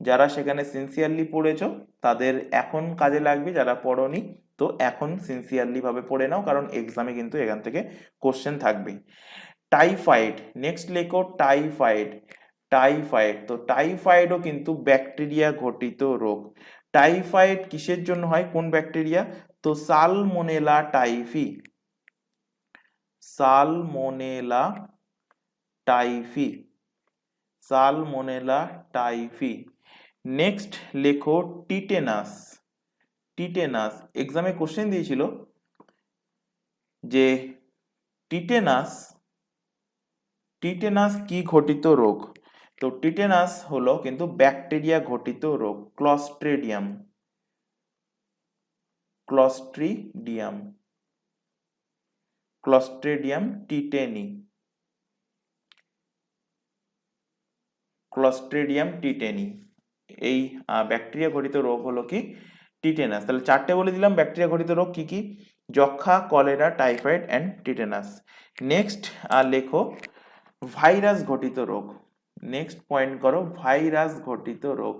যারা সেখানে সিনসিয়ারলি পড়েছো তাদের এখন কাজে লাগবে, যারা পড়োনি তো এখন সিনসিয়ারলি ভাবে পড়ে নাও, কারণ এক্সামে কিন্তু এখান থেকে কোশ্চেন থাকবে। টাইফয়েড, নেক্সট লেখো টাইফয়েড। টাইফয়েড, তো টাইফয়েডও কিন্তু ব্যাকটেরিয়া ঘটিত রোগ। টাইফয়েড কিসের জন্য হয়, কোন ব্যাকটেরিয়া, তো salmonella typhi. Salmonella typhi, salmonella typhi. Next লেখো টিটেনাস। টিটেনাস, এক্সামে কোশ্চেন দিয়েছিল যে টিটেনাস, টিটেনাস কি ঘটিত রোগ, তো টিটেনাস হলো কিন্তু ব্যাকটেরিয়া ঘটিত রোগ। Clostridium, Clostridium, Clostridium tetany, Clostridium tetany, এই ব্যাকটেরিয়া ঘটিত রোগ হলো কি টিটেনাস। তাহলে চারটে বলে দিলাম ব্যাকটেরিয়া ঘটিত রোগ কি কি, যক্ষা, কলেরা, টাইফয়েড অ্যান্ড টিটেনাস। নেক্সট লেখো ভাইরাস ঘটিত রোগ। নেক্সট পয়েন্ট করো ভাইরাস ঘটিত রোগ।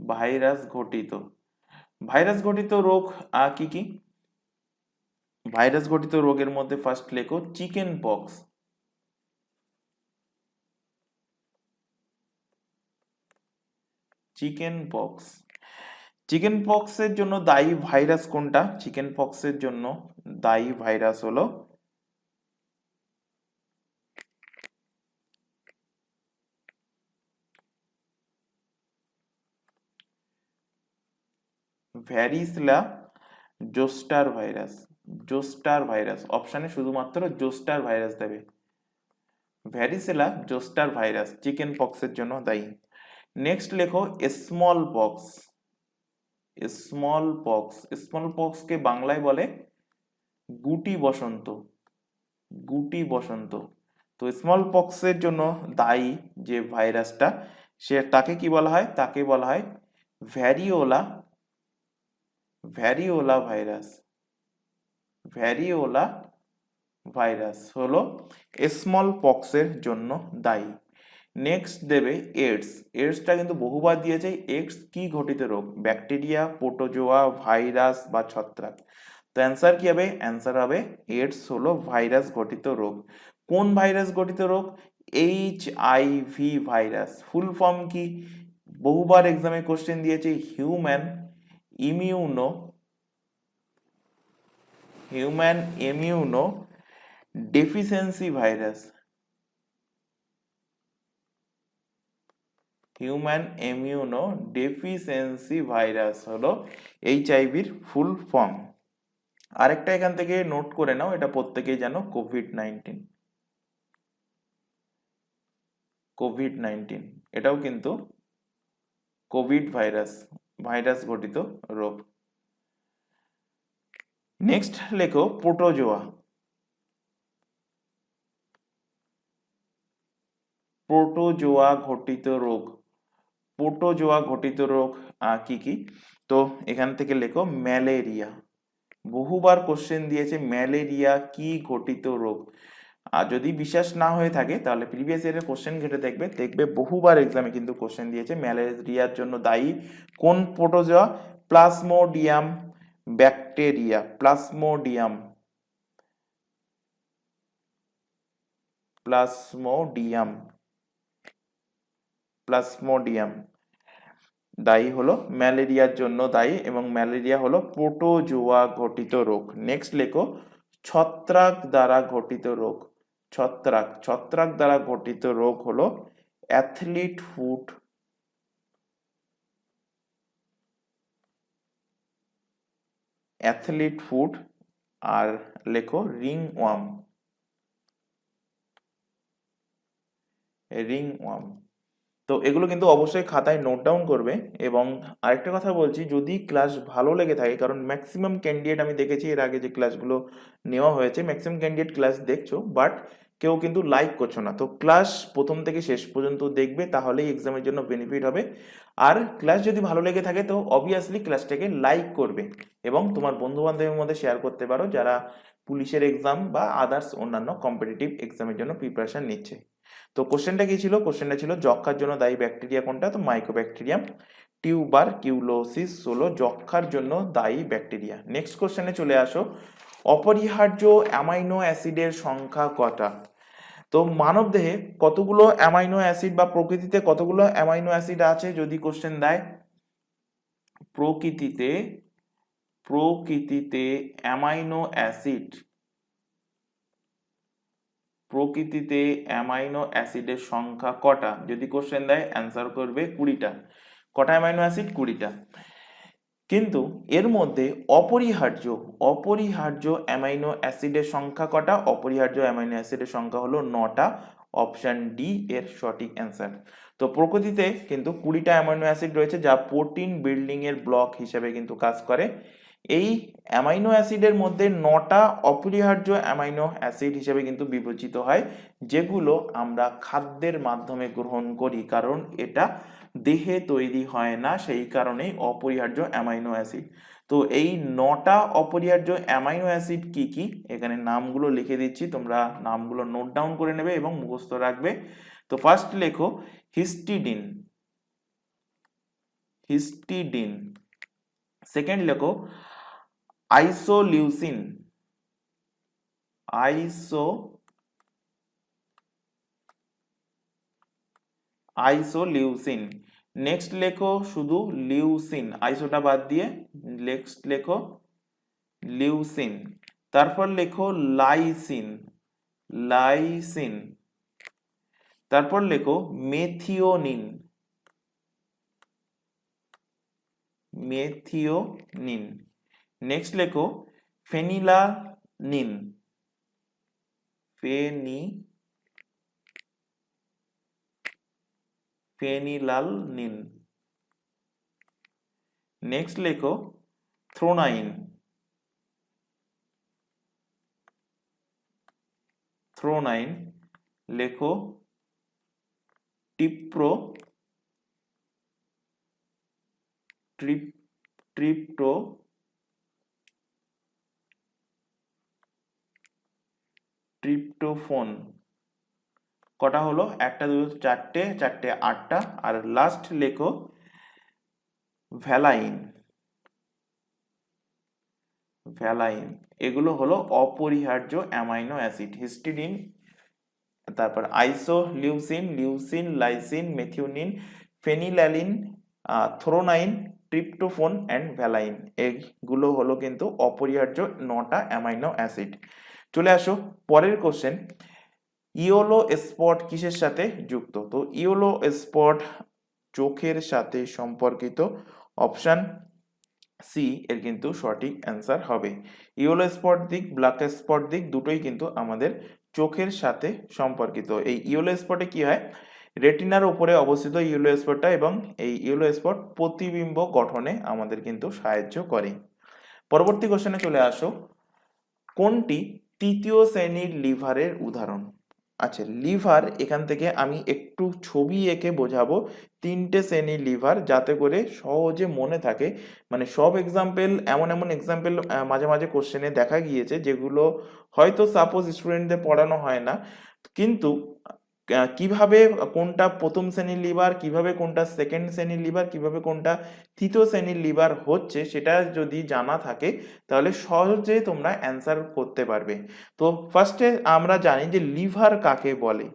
ভাইরাস ঘটিত, ভাইরাস ঘটিত রোগ কি কি, ভাইরাস ঘটিত রোগের মধ্যে ফার্স্ট লেখো chicken pox. Chicken pox, chicken পক্সের জন্য দায়ী ভাইরাস কোনটা, চিকেন পক্সের জন্য দায়ী ভাইরাস হলো varicella zoster virus. Zoster virus, অপশানে শুধুমাত্র জোস্টার ভাইরাস দেবে। ভ্যারিসেলা জোস্টার ভাইরাস চিকেন পক্সের জন্য দায়ী। নেক্সট লেখো small pox. Small pox, small পক্সকে বাংলায় বলে গুটি বসন্ত। গুটি বসন্ত, তো স্মল পক্সের জন্য দায়ী যে ভাইরাসটা সে তাকে কি বলা হয়, তাকে বলা হয় variola, variola virus. Variola virus হলো স্মল পক্সের জন্য দায়ী। নেক্সট দেবে এডস। এডসটা কিন্তু বহুবার দিয়েছে। এডস কি ঘটিত রোগ, ব্যাকটেরিয়া, প্রোটোজোয়া, ভাইরাস বা ছত্রাক, তো অ্যান্সার কি হবে, অ্যান্সার হবে এডস হলো ভাইরাস ঘটিত রোগ। কোন ভাইরাস ঘটিত রোগ, HIV ভাইরাস। ফুল ফর্ম কি, বহুবার এক্সামে কোশ্চেন দিয়েছে human immuno, human immuno deficiency virus. Human immuno deficiency virus হলো HIV-র ফুল ফর্ম। আরেকটা এখান থেকে নোট করে নাও, এটা প্রত্যেকেই জানো, কোভিড-19। কোভিড-19 এটাও কিন্তু কোভিড ভাইরাস, ভাইরাস ঘটিত রোগ। নেক্সট লেখো প্রোটোজোয়া। প্রোটোজোয়া ঘটিত রোগ, প্রোটোজোয়া ঘটিত রোগ কি কি, তো এখান থেকে লেখো ম্যালেরিয়া। বহুবার কোশ্চেন দিয়েছে ম্যালেরিয়া কি ঘটিত রোগ। আর যদি বিশ্বাস না হয়ে থাকে তাহলে প্রিভিয়াস ইয়ারের কোশ্চেন ঘেটে দেখবে, দেখবে বহুবার এক্সামে কিন্তু কোশ্চেন দিয়েছে ম্যালেরিয়ার জন্য দায়ী কোন protozoa, plasmodium bacteria. Plasmodium, plasmodium, plasmodium দায়ী হলো ম্যালেরিয়ার জন্য দায়ী, এবং ম্যালেরিয়া হলো প্রোটোজোয়া ঘটিত রোগ। নেক্সট লেখো ছত্রাক দ্বারা ঘটিত রোগ। ছত্রাক, ছত্রাক দ্বারা ঘটিত রোগ হলো অ্যাথলিট ফুট, অ্যাথলিট ফুট, আর লেখো রিংওয়ার্ম, রিংওয়ার্ম। তো এগুলো কিন্তু অবশ্যই খাতায় নোট ডাউন করবে। এবং আরেকটা কথা বলছি, যদি ক্লাস ভালো লেগে থাকে, কারণ ম্যাক্সিমাম ক্যান্ডিডেট আমি দেখেছি এর আগে যে ক্লাসগুলো নেওয়া হয়েছে ম্যাক্সিমাম ক্যান্ডিডেট ক্লাস দেখছো, বাট কেউ কিন্তু লাইক করছো না। তো ক্লাস প্রথম থেকে শেষ পর্যন্ত দেখবে, তাহলেই এক্সামের জন্য বেনিফিট হবে। আর ক্লাস যদি ভালো লেগে থাকে তো অবভিয়াসলি ক্লাসটাকে লাইক করবে এবং তোমার বন্ধু বান্ধবের মধ্যে শেয়ার করতে পারো যারা পুলিশের এক্সাম বা আদার্স অন্যান্য কম্পিটিটিভ এক্সামের জন্য প্রিপারেশন নিচ্ছে। তো কোশ্চেনটা কি ছিল? কোশ্চেনটা ছিল যক্ষার জন্য দায়ী ব্যাকটেরিয়া কোনটা? তো মাইকোব্যাকটেরিয়াম টিউবারকিউলোসিস হলো যক্ষার জন্য দায়ী ব্যাকটেরিয়া। নেক্সট কোশ্চেনে চলে আসো, অপরিহার্য অ্যামাইনো অ্যাসিডের সংখ্যা কটা? তো মানবদেহে কতগুলো অ্যামাইনো অ্যাসিড বা প্রকৃতিতে কতগুলো অ্যামাইনো অ্যাসিড আছে যদি কোশ্চেন দেয়? প্রকৃতিতে প্রকৃতিতে অ্যামাইনো অ্যাসিড প্রকৃতিতে অ্যামাইনো অ্যাসিডের সংখ্যা কটা যদি কোশ্চেন দেয়? অ্যান্সার করবে 20টা। কটা অ্যামাইনো অ্যাসিড? 20টা। কিন্তু এর মধ্যে অপরিহার্য অপরিহার্য অ্যামাইনো অ্যাসিডের সংখ্যা কটা? অপরিহার্য অ্যামাইনো অ্যাসিডের সংখ্যা হলো 9টা। অপশন ডি এর সঠিক অ্যান্সার। তো প্রকৃতিতে কিন্তু 20টা অ্যামাইনো অ্যাসিড রয়েছে যা প্রোটিন বিল্ডিং এর ব্লক হিসেবে কিন্তু কাজ করে। এই অ্যামাইনো অ্যাসিডের মধ্যে 9টা অপরিহার্য অ্যামাইনো অ্যাসিড হিসেবে কিন্তু বিবেচিত হয়, যেগুলো আমরা খাদ্যের মাধ্যমে গ্রহণ করি, কারণ এটা দেহে তৈরি হয় না, সেই কারণেই অপরিহার্য অ্যামাইনো অ্যাসিড। তো এই 9টা অপরিহার্য অ্যামাইনো অ্যাসিড কি কি, এখানে নামগুলো লিখে দিচ্ছি, তোমরা নামগুলো নোট ডাউন করে নেবে এবং মুখস্থ রাখবে। তো ফার্স্ট লেখো হিস্টিডিন হিস্টিডিন সেকেন্ড লেখো আইসোলিউসিন আইসোলিউসিন নেক্সট লেখো শুধু লিউসিন, আইসোটা বাদ দিয়ে। নেক্সট লেখো লিউসিন। তারপর লেখো লাইসিন লাইসিন তারপর লেখো মেথিওনিন মেথিওনিন নেক্সট লেখো ফেনিলানিন ফেনিলালনিন নেক্সট লেখো থ্রোনাইন লেখো টিপ্রো ট্রিপ্টোফোন। কটা হলো? একটা, দুটো, চারটে, 8টা। আর লাস্ট লেখো ভ্যালাইন এগুলো হলো অপরিহার্য অ্যামাইনো অ্যাসিড। হিস্টিডিন, তারপর লিউসিন, লাইসিন, মেথিওনিন, ফেনিল্যালিন, থ্রোনাইন, ট্রিপ্টোফোন অ্যান্ড ভ্যালাইন, এইগুলো হলো কিন্তু অপরিহার্য 9টা অ্যামাইনো অ্যাসিড। চলে আসো পরের কোশ্চেন, ইয়েলো স্পট কিসের সাথে যুক্ত? তো ইয়েলো স্পট চোখের সাথে সম্পর্কিত। অপশন সি এর কিন্তু সঠিক অ্যান্সার হবে। ইয়েলো স্পট দিক, ব্ল্যাক স্পট দিক দুটোই কিন্তু আমাদের চোখের সাথে সম্পর্কিত। এই ইয়েলো স্পটে কি হয়? রেটিনার উপরে অবস্থিত ইয়েলো স্পটটা, এবং এই ইয়েলো স্পট প্রতিবিম্ব গঠনে আমাদের কিন্তু সাহায্য করে। পরবর্তী কোশ্চেনে চলে আসো, কোনটি তৃতীয় শ্রেণীর লিভারের উদাহরণ? আচ্ছা, লিভার, এখান থেকে আমি একটু ছবি এঁকে বোঝাবো 3টে শ্রেণীর লিভার, যাতে করে সহজে মনে থাকে। মানে সব এক্সাম্পল, এমন এক্সাম্পল মাঝে মাঝে কোশ্চেনে দেখা গিয়েছে যেগুলো হয়তো সাপোজ স্টুডেন্টদের পড়ানো হয় না, কিন্তু কিভাবে কোনটা প্রথম শ্রেণীর লিভার, কিভাবে কোনটা সেকেন্ড শ্রেণীর লিভার, কিভাবে কোনটা তৃতীয় শ্রেণীর লিভার হচ্ছে, সেটা যদি জানা থাকে তাহলে সহজে তোমরা অ্যান্সার করতে পারবে। তো ফার্স্টে আমরা জানি যে লিভার কাকে বলে।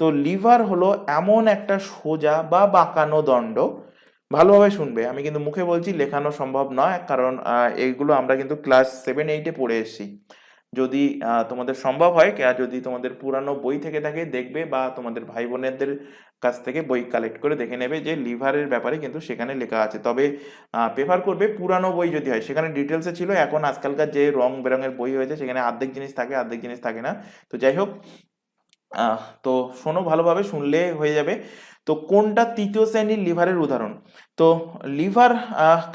তো লিভার হলো এমন একটা সোজা বা বাঁকানো দণ্ড, ভালোভাবে শুনবে, আমি কিন্তু মুখে বলছি, লেখানো সম্ভব নয়, কারণ এইগুলো আমরা কিন্তু ক্লাস 7-8-এ পড়ে এসেছি। যদি তোমাদের সম্ভব হয়, যদি তোমাদের পুরানো বই থেকে থাকে দেখবে, বা তোমাদের ভাই বোনেদের কাছ থেকে বই কালেক্ট করে দেখে নেবে যে লিভারের ব্যাপারে কিন্তু সেখানে লেখা আছে। তবে প্রেফার করবে পুরানো বই যদি হয়, সেখানে ডিটেলসে ছিল। এখন আজকালকার যে রং বেরঙের বই হয়েছে সেখানে অর্ধেক জিনিস থাকে, অর্ধেক জিনিস থাকে না। তো যাই হোক, তো শোনো, ভালোভাবে শুনলে হয়ে যাবে। তো কোনটা তৃতীয় শ্রেণীর লিভারের উদাহরণ? তো লিভার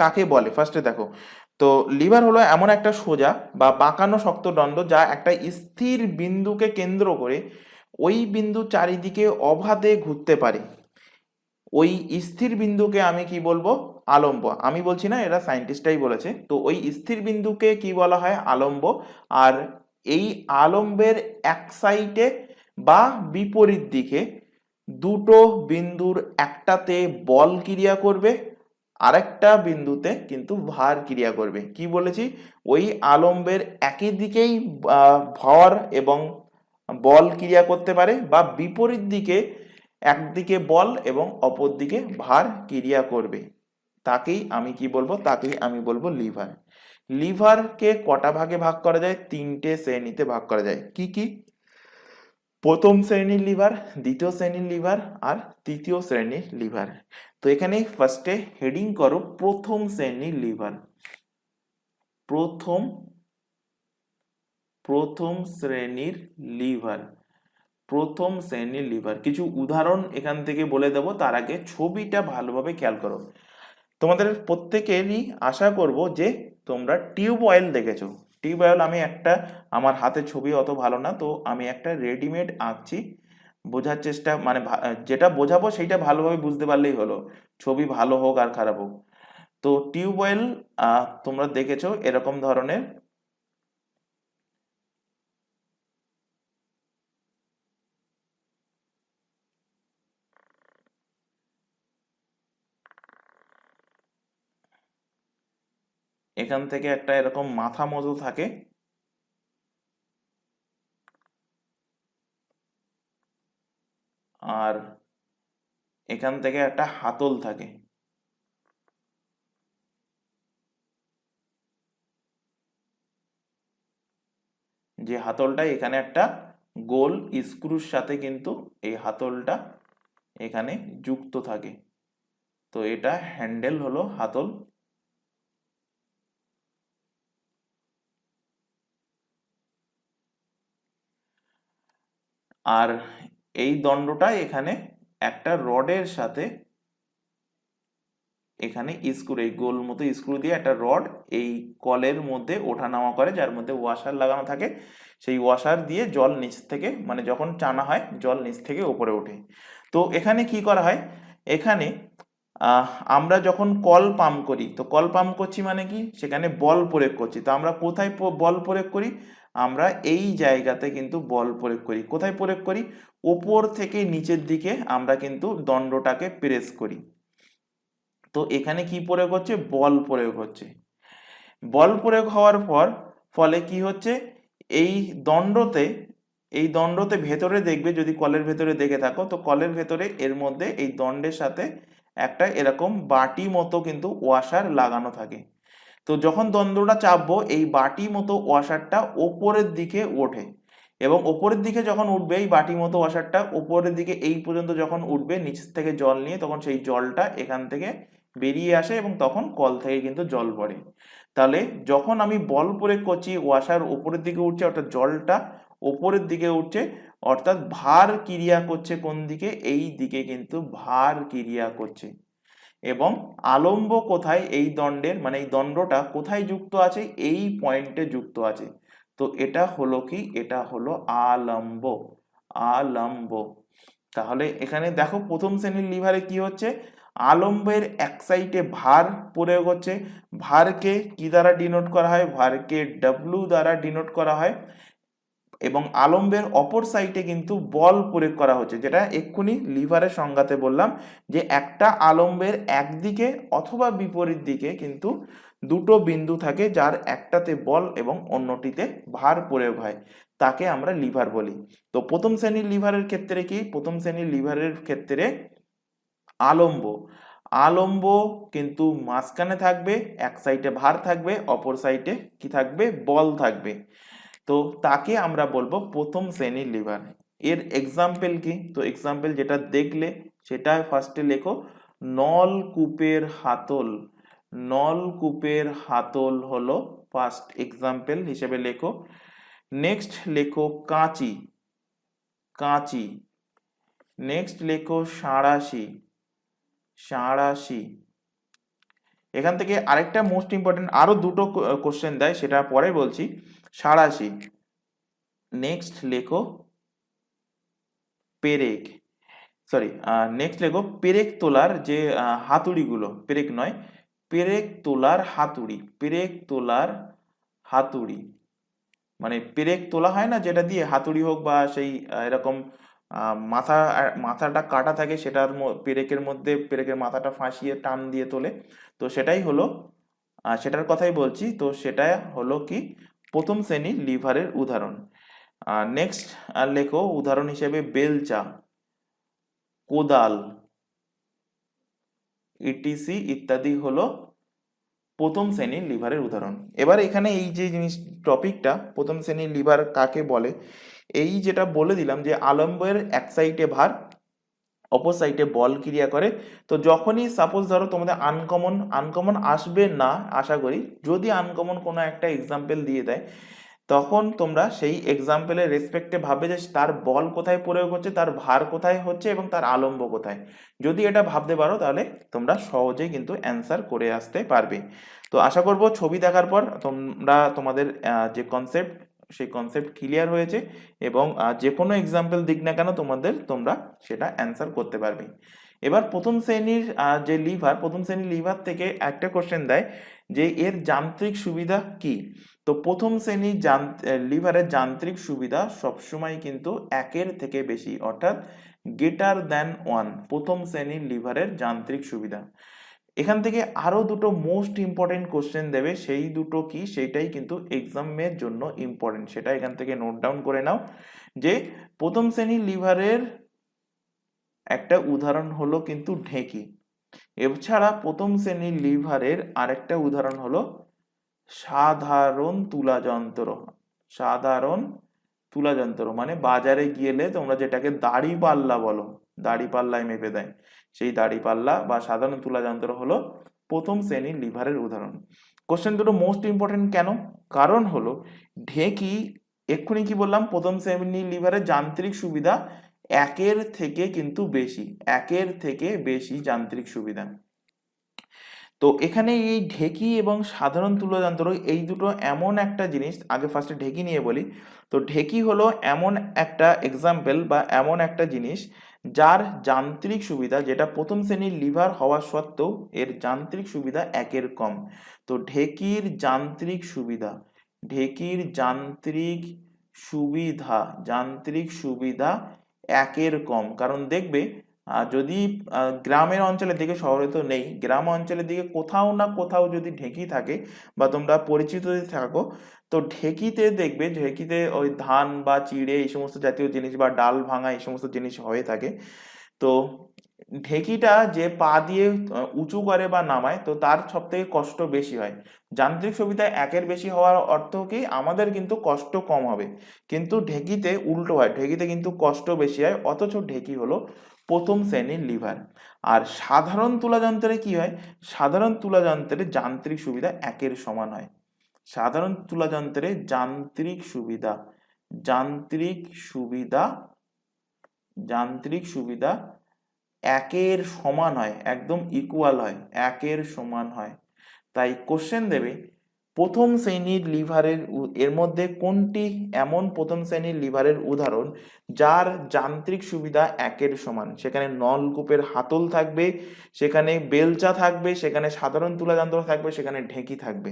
কাকে বলে ফার্স্টে দেখো। তো তো লিভার হলো এমন একটা সোজা বা বাঁকানো শক্ত দণ্ড যা একটা স্থির বিন্দুকে কেন্দ্র করে ওই বিন্দু চারিদিকে অবাধে ঘুরতে পারে। ওই স্থির বিন্দুকে আমি কি বলবো? আলম্ব। আমি বলছি না, এরা সায়েন্টিস্টরাই বলেছে। তো ওই স্থির বিন্দুকে কি বলা হয়? আলম্ব। আর এই আলম্বের এক সাইডে বা বিপরীত দিকে দুটো বিন্দুর একটাতে বল ক্রিয়া করবে, আরেকটা বিন্দুতে কিন্তু ভার ক্রিয়া করবে। কি বলেছি? ওই আলম্বের একই দিকেই ভর এবং বল ক্রিয়া করতে পারে, বা বিপরীত দিকে একদিকে বল এবং অপর দিকে ভার ক্রিয়া করবে। তাকেই আমি কি বলবো? তাকেই আমি বলবো লিভার। লিভারকে কটা ভাগে ভাগ করা যায়? তিনটে শ্রেণীতে ভাগ করা যায়। কি কি? প্রথম শ্রেণীর লিভার, দ্বিতীয় শ্রেণীর লিভার আর তৃতীয় শ্রেণীর লিভার। তো এখানে ফার্স্টে হেডিং করো প্রথম শ্রেণীর লিভার। প্রথম প্রথম শ্রেণীর লিভার। প্রথম শ্রেণীর লিভার, কিছু উদাহরণ এখান থেকে বলে দেবো। তার আগে ছবিটা ভালোভাবে খেয়াল করো। তোমাদের প্রত্যেকেরই আশা করব যে তোমরা টিউবওয়েল দেখেছো। টিউবওয়েল, আমি একটা, আমার হাতে ছবি অত ভালো না, তো আমি একটা রেডিমেড আঁকছি, বোঝার চেষ্টা, মানে যেটা বোঝাবো সেইটা ভালোভাবে বুঝতে পারলেই হলো, ছবি ভালো হোক আর খারাপ হোক। তো টিউবওয়েল তোমরা দেখেছো এরকম ধরনের। এখান থেকে একটা এরকম মাথা মতো থাকে, আর এখান থেকে একটা হাতল থাকে। যে হাতলটা এখানে একটা গোল স্ক্রুর সাথে কিন্তু এই হাতলটা এখানে যুক্ত থাকে। তো এটা হ্যান্ডেল হলো হাতল। আর এই দণ্ডটা এখানে একটা রডের সাথে, এখানে স্ক্রু, এই গোল মতো স্ক্রু দিয়ে একটা রড এই কলের মধ্যে ওঠা নামা করে, যার মধ্যে ওয়াশার লাগানো থাকে। সেই ওয়াশার দিয়ে জল নিচ থেকে, মানে যখন টানা হয় জল নিচ থেকে উপরে ওঠে। তো এখানে কি করা হয়? এখানে আমরা যখন কল পাম্প করি, তো কল পাম্প করছি মানে কি? সেখানে বল প্রয়োগ করছি। তো আমরা কোথায় বল প্রয়োগ করি? আমরা এই জায়গাতে কিন্তু বল প্রয়োগ করি। কোথায় প্রয়োগ করি? ওপর থেকে নিচের দিকে আমরা কিন্তু দণ্ডটাকে প্রেস করি। তো এখানে কি প্রয়োগ হচ্ছে? বল প্রয়োগ হচ্ছে। বল প্রয়োগ হওয়ার ফলে কি হচ্ছে? এই দণ্ডতে, এই দণ্ডতে ভেতরে দেখবে, যদি কলের ভেতরে দেখে থাকো, তো কলের ভেতরে এর মধ্যে এই দণ্ডের সাথে একটা এরকম বাটি মতো কিন্তু ওয়াশার লাগানো থাকে। তো যখন দণ্ডটা চাপবো, এই বাটি মতো ওয়াশারটা ওপরের দিকে ওঠে, এবং ওপরের দিকে যখন উঠবে এই বাটি মতো ওয়াশারটা ওপরের দিকে এই পর্যন্ত যখন উঠবে নিচ থেকে জল নিয়ে, তখন সেই জলটা এখান থেকে বেরিয়ে আসে এবং তখন কল থেকে কিন্তু জল পড়ে। তাহলে যখন আমি বল প্রয়োগ করছি, ওয়াশার উপরের দিকে উঠছে, অর্থাৎ জলটা উপরের দিকে উঠছে, অর্থাৎ ভার ক্রিয়া করছে কোন দিকে? এই দিকে কিন্তু ভার ক্রিয়া করছে। এবং আলম্ব কোথায়? এই দণ্ডের, মানে এই দণ্ডটা কোথায় যুক্ত আছে? এই পয়েন্টে যুক্ত আছে। তো এটা হলো কি? এটা হলো আলম্ব। আলম্ব। তাহলে এখানে দেখো প্রথম শ্রেণীর লিভারে কি হচ্ছে? আলম্বের এক সাইডে ভার প্রয়োগ হচ্ছে। ভারকে কি দ্বারা ডিনোট করা হয়? ভারকে ডব্লিউ দ্বারা ডিনোট করা হয়। এবং আলম্বের অপর সাইডে কিন্তু বল প্রয়োগ করা হচ্ছে, যেটা এক্ষুনি লিভারের সংজ্ঞাতে বললাম, যে একটা আলম্বের একদিকে অথবা বিপরীত দিকে কিন্তু দুটো বিন্দু থাকে, যার একটাতে বল এবং অন্যটিতে ভার প্রয়োগ হয়, তাকে আমরা লিভার বলি। তো প্রথম শ্রেণীর লিভারের ক্ষেত্রে কি? প্রথম শ্রেণীর লিভারের ক্ষেত্রে আলম্ব, আলম্ব কিন্তু মাঝখানে থাকবে, এক সাইডে ভার থাকবে, অপর সাইডে কি থাকবে? বল থাকবে। তো তাকে আমরা বলবো প্রথম শ্রেণীর লিভার। এর এক্সাম্পল কি? তো এক্সাম্পল যেটা দেখলে সেটা ফার্স্টে লেখো, নলকূপের হাতল। নলকূপের হাতল হলো ফার্স্ট এক্সাম্পল হিসেবে লেখো। নেক্সট লেখো কাঁচি। কাঁচি। নেক্সট লেখো সাঁড়াশি। সাঁড়াশি। এখান থেকে আরেকটা মোস্ট ইম্পর্টেন্ট আরো দুটো কোশ্চেন দেয়, সেটা পরে বলছি। সাঁড়াশি। নেক্সট লেখো পেরেক, সরি, নেক্সট লেখো পেরেক তোলার যে হাতুড়িগুলো, পেরেক নয়, পেরেক তোলার হাতুড়ি, পেরেক তোলার হাতুড়ি, মানে পেরেক তোলা হয় না যেটা দিয়ে, হাতুড়ি হোক বা সেই এরকম মাথাটা কাটা থাকে, সেটার পেরেকের মধ্যে পেরেকের মাথাটা ফাঁসিয়ে টান দিয়ে তোলে, তো সেটাই হলো, সেটার কথাই বলছি। তো সেটা হলো কি প্রথম শ্রেণীর লিভারের উদাহরণ। নেক্সট লেখো উদাহরণ হিসেবে বেলচা, কোদাল, ইটিসি ইত্যাদি হলো প্রথম শ্রেণীর লিভারের উদাহরণ। এবার এখানে এই যে জিনিস টপিকটা প্রথম শ্রেণীর লিভার কাকে বলে, এই যেটা বলে দিলাম যে আলম্বের এক সাইডে ভার, অপর সাইডে বল ক্রিয়া করে। তো যখনই সাপোজ ধরো তোমাদের আনকমন আসবে না আশা করি, যদি আনকমন কোনো একটা এক্সাম্পল দিয়ে দেয়, তখন তোমরা সেই এক্সাম্পলের রেসপেক্টে ভাববে যে তার বল কোথায় প্রয়োগ হচ্ছে, তার ভার কোথায় হচ্ছে এবং তার আলম্ব কোথায়। যদি এটা ভাবতে পারো তাহলে তোমরা সহজেই কিন্তু অ্যান্সার করে আসতে পারবে। তো আশা করব ছবি দেখার পর তোমরা তোমাদের যে কনসেপ্ট, সেই কনসেপ্ট ক্লিয়ার হয়েছে এবং যে কোনো এক্সাম্পল দিক না কেন তোমরা সেটা অ্যান্সার করতে পারবে। এবার প্রথম শ্রেণীর যে লিভার, প্রথম শ্রেণীর লিভার থেকে একটা কোশ্চেন দেয় যে এর যান্ত্রিক সুবিধা কি। তো প্রথম শ্রেণীর লিভারের যান্ত্রিক সুবিধা সবসময় কিন্তু একের থেকে বেশি, অর্থাৎ গ্রেটার দ্যান ওয়ান, প্রথম শ্রেণীর লিভারের যান্ত্রিক সুবিধা। এখান থেকে আরো দুটো মোস্ট ইম্পর্টেন্ট কোশ্চেন দেবে, সেই দুটো কি সেটাই কিন্তু এক্সামের জন্য ইম্পর্টেন্ট, সেটা এখান থেকে নোট ডাউন করে নাও। যে প্রথম শ্রেণীর লিভারের একটা উদাহরণ হলো কিন্তু ঢেঁকি। এছাড়া প্রথম শ্রেণীর লিভারের আরেকটা উদাহরণ হলো সাধারণ তুলা যন্ত্র। সাধারণ তুলা যন্ত্র মানে বাজারে গেলে তোমরা যেটাকে দাড়ি পাল্লা বলো, দাড়ি পাল্লায় মেপে দেয়, সেই দাড়ি পাল্লা বা সাধারণ তুলা যন্ত্র হলো প্রথম শ্রেণীর লিভারের উদাহরণ। কোশ্চেন দুটো মোস্ট ইম্পর্টেন্ট কেন? কারণ হলো ঢেঁকি, এক্ষুনি কি বললাম, প্রথম শ্রেণীর লিভারের যান্ত্রিক সুবিধা একের থেকে কিন্তু বেশি, একের থেকে বেশি যান্ত্রিক সুবিধা। তো এখানে এই ঢেঁকি এবং সাধারণ তুলাযন্ত্র এই দুটো এমন একটা জিনিস, আগে ফার্স্টে ঢেঁকি নিয়ে বলি। তো ঢেঁকি হলো এমন একটা এক্সাম্পল বা এমন একটা জিনিস যার যান্ত্রিক সুবিধা, যেটা প্রথম শ্রেণীর লিভার হওয়া সত্ত্বেও এর যান্ত্রিক সুবিধা একের কম। তো ঢেঁকির যান্ত্রিক সুবিধা, ঢেঁকির যান্ত্রিক সুবিধা একের কম। কারণ দেখবে যদি গ্রামের অঞ্চলের দিকে, শহরে তো নেই, গ্রাম অঞ্চলের দিকে কোথাও না কোথাও যদি ঢেঁকি থাকে বা তোমরা পরিচিত যদি থাকো, তো ঢেঁকিতে দেখবে, ঢেঁকিতে ওই ধান বা চিড়ে এই সমস্ত জাতীয় জিনিস বা ডাল ভাঙা এই সমস্ত জিনিস হয়ে থাকে। তো ঢেঁকিটা যে পা দিয়ে উঁচু করে বা নামায়, তো তার সব থেকে কষ্ট বেশি হয়। যান্ত্রিক সুবিধা একের বেশি হওয়ার অর্থ কি আমাদের কিন্তু কষ্ট কম হবে, কিন্তু ঢেঁকিতে উল্টো হয়, ঢেঁকিতে কিন্তু কষ্ট বেশি হয়, অথচ ঢেঁকি হলো প্রথম শ্রেণীর লিভার। আর সাধারণ তুলাযন্ত্রে কি হয়, সাধারণ তুলাযন্ত্রে যান্ত্রিক সুবিধা একের সমান হয়। সাধারণ তুলাযন্ত্রে যান্ত্রিক সুবিধা যান্ত্রিক সুবিধা একের সমান হয়, একদম ইকুয়াল হয়, একের সমান হয়। তাই কোশ্চেন দেবে প্রথম শ্রেণীর লিভারের এর মধ্যে কোনটি এমন প্রথম শ্রেণীর লিভারের উদাহরণ যার যান্ত্রিক সুবিধা একের সমান। সেখানে নলকূপের হাতল থাকবে, সেখানে বেলচা থাকবে, সেখানে সাধারণ তুলা যন্ত্র থাকবে, সেখানে ঢেঁকি থাকবে।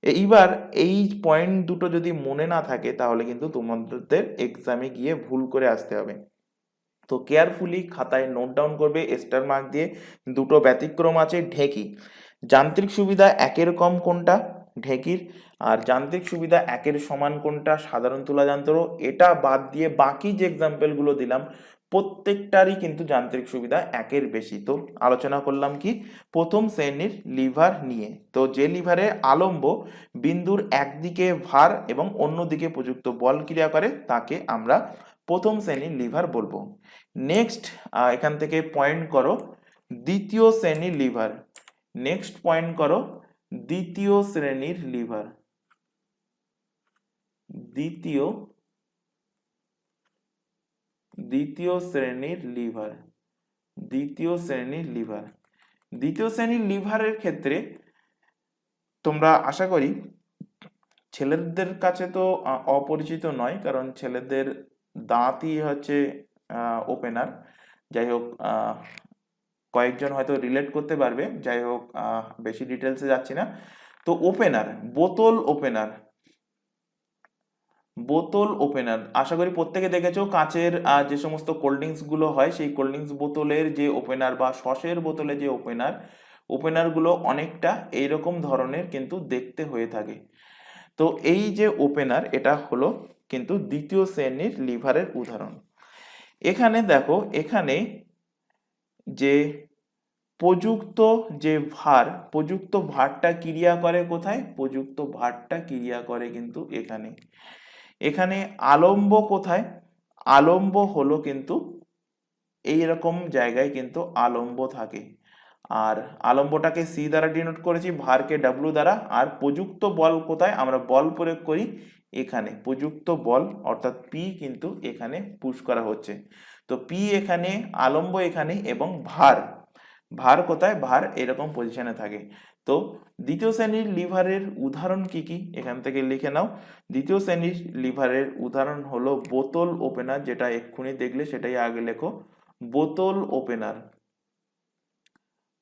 এইবার এই পয়েন্ট দুটো যদি মনে না থাকে তাহলে কিন্তু তোমাদের এক্সামে গিয়ে ভুল করে আসতে হবে। তো কেয়ারফুলি খাতায় নোট ডাউন করবে স্টার মার্ক দিয়ে। দুটো ব্যতিক্রম আছে, ঢেঁকি যান্ত্রিক সুবিধা একের কম কোনটা ঢেঁকির, আর যান্ত্রিক সুবিধা একের সমান কোনটা সাধারণ তুলা যন্ত্র। এটা বাদ দিয়ে বাকি যে এক্সাম্পল গুলো দিলাম প্রত্যেকটারই কিন্তু যান্ত্রিক সুবিধা একের বেশি। তো আলোচনা করলাম কি প্রথম শ্রেণীর লিভার নিয়ে। তো যে লিভারে আলম্ব বিন্দুর একদিকে ভার এবং অন্যদিকে প্রযুক্ত বল ক্রিয়া করে তাকে আমরা প্রথম শ্রেণীর লিভার বলবো। নেক্সট এখান থেকে পয়েন্ট করো দ্বিতীয় শ্রেণীর লিভার। নেক্সট পয়েন্ট করো দ্বিতীয় শ্রেণীর লিভার। দ্বিতীয় শ্রেণীর লিভার। দ্বিতীয় শ্রেণীর লিভারের ক্ষেত্রে তোমরা আশা করি ছেলেদের কাছে তো অপরিচিত নয়, কারণ ছেলেদের দাঁতই হচ্ছে ওপেনার। যাই হোক, কয়েকজন হয়তো রিলেট করতে পারবে, যাই হোক বেশি ডিটেলসে যাচ্ছি না। তো ওপেনার, বোতল ওপেনার, বোতল ওপেনার আশা করি প্রত্যেকে দেখেছো, কাঁচের যে সমস্ত কোল্ড ড্রিঙ্কস গুলো হয়, সেই কোল্ড ড্রিঙ্কস বোতলের যে ওপেনার বা সসের বোতলে যে ওপেনার গুলো অনেকটা এইরকম ধরনের কিন্তু দেখতে হয়ে থাকে। তো এই যে ওপেনার, এটা হলো কিন্তু দ্বিতীয় শ্রেণীর লিভারের উদাহরণ। এখানে দেখো, এখানে যে প্রযুক্ত যে ভার, প্রযুক্ত ভারটা ক্রিয়া করে কোথায়? প্রযুক্ত ভারটা ক্রিয়া করে কিন্তু এখানে। এখানে আলম্ব কোথায়? আলম্ব হলো কিন্তু এইরকম জায়গায় কিন্তু আলম্ব থাকে। আর আলম্বটাকে সি দ্বারা ডিনোট করেছি, ভারকে ডাব্লু দ্বারা। আর প্রযুক্ত বল কোথায়? আমরা বল প্রয়োগ করি এখানে, প্রযুক্ত বল অর্থাৎ পি কিন্তু এখানে পুশ করা হচ্ছে। তো পি এখানে, আলম্ব এখানে, এবং ভার, ভার কোথায়? ভার এরকম পজিশনে থাকে। তো দ্বিতীয় শ্রেণীর লিভারের উদাহরণ কি কি এখান থেকে লিখে নাও। দ্বিতীয় শ্রেণীর লিভারের উদাহরণ হলো বোতল ওপেনার, যেটা এক্ষুনি দেখলে সেটাই আগে লেখো, বোতল ওপেনার,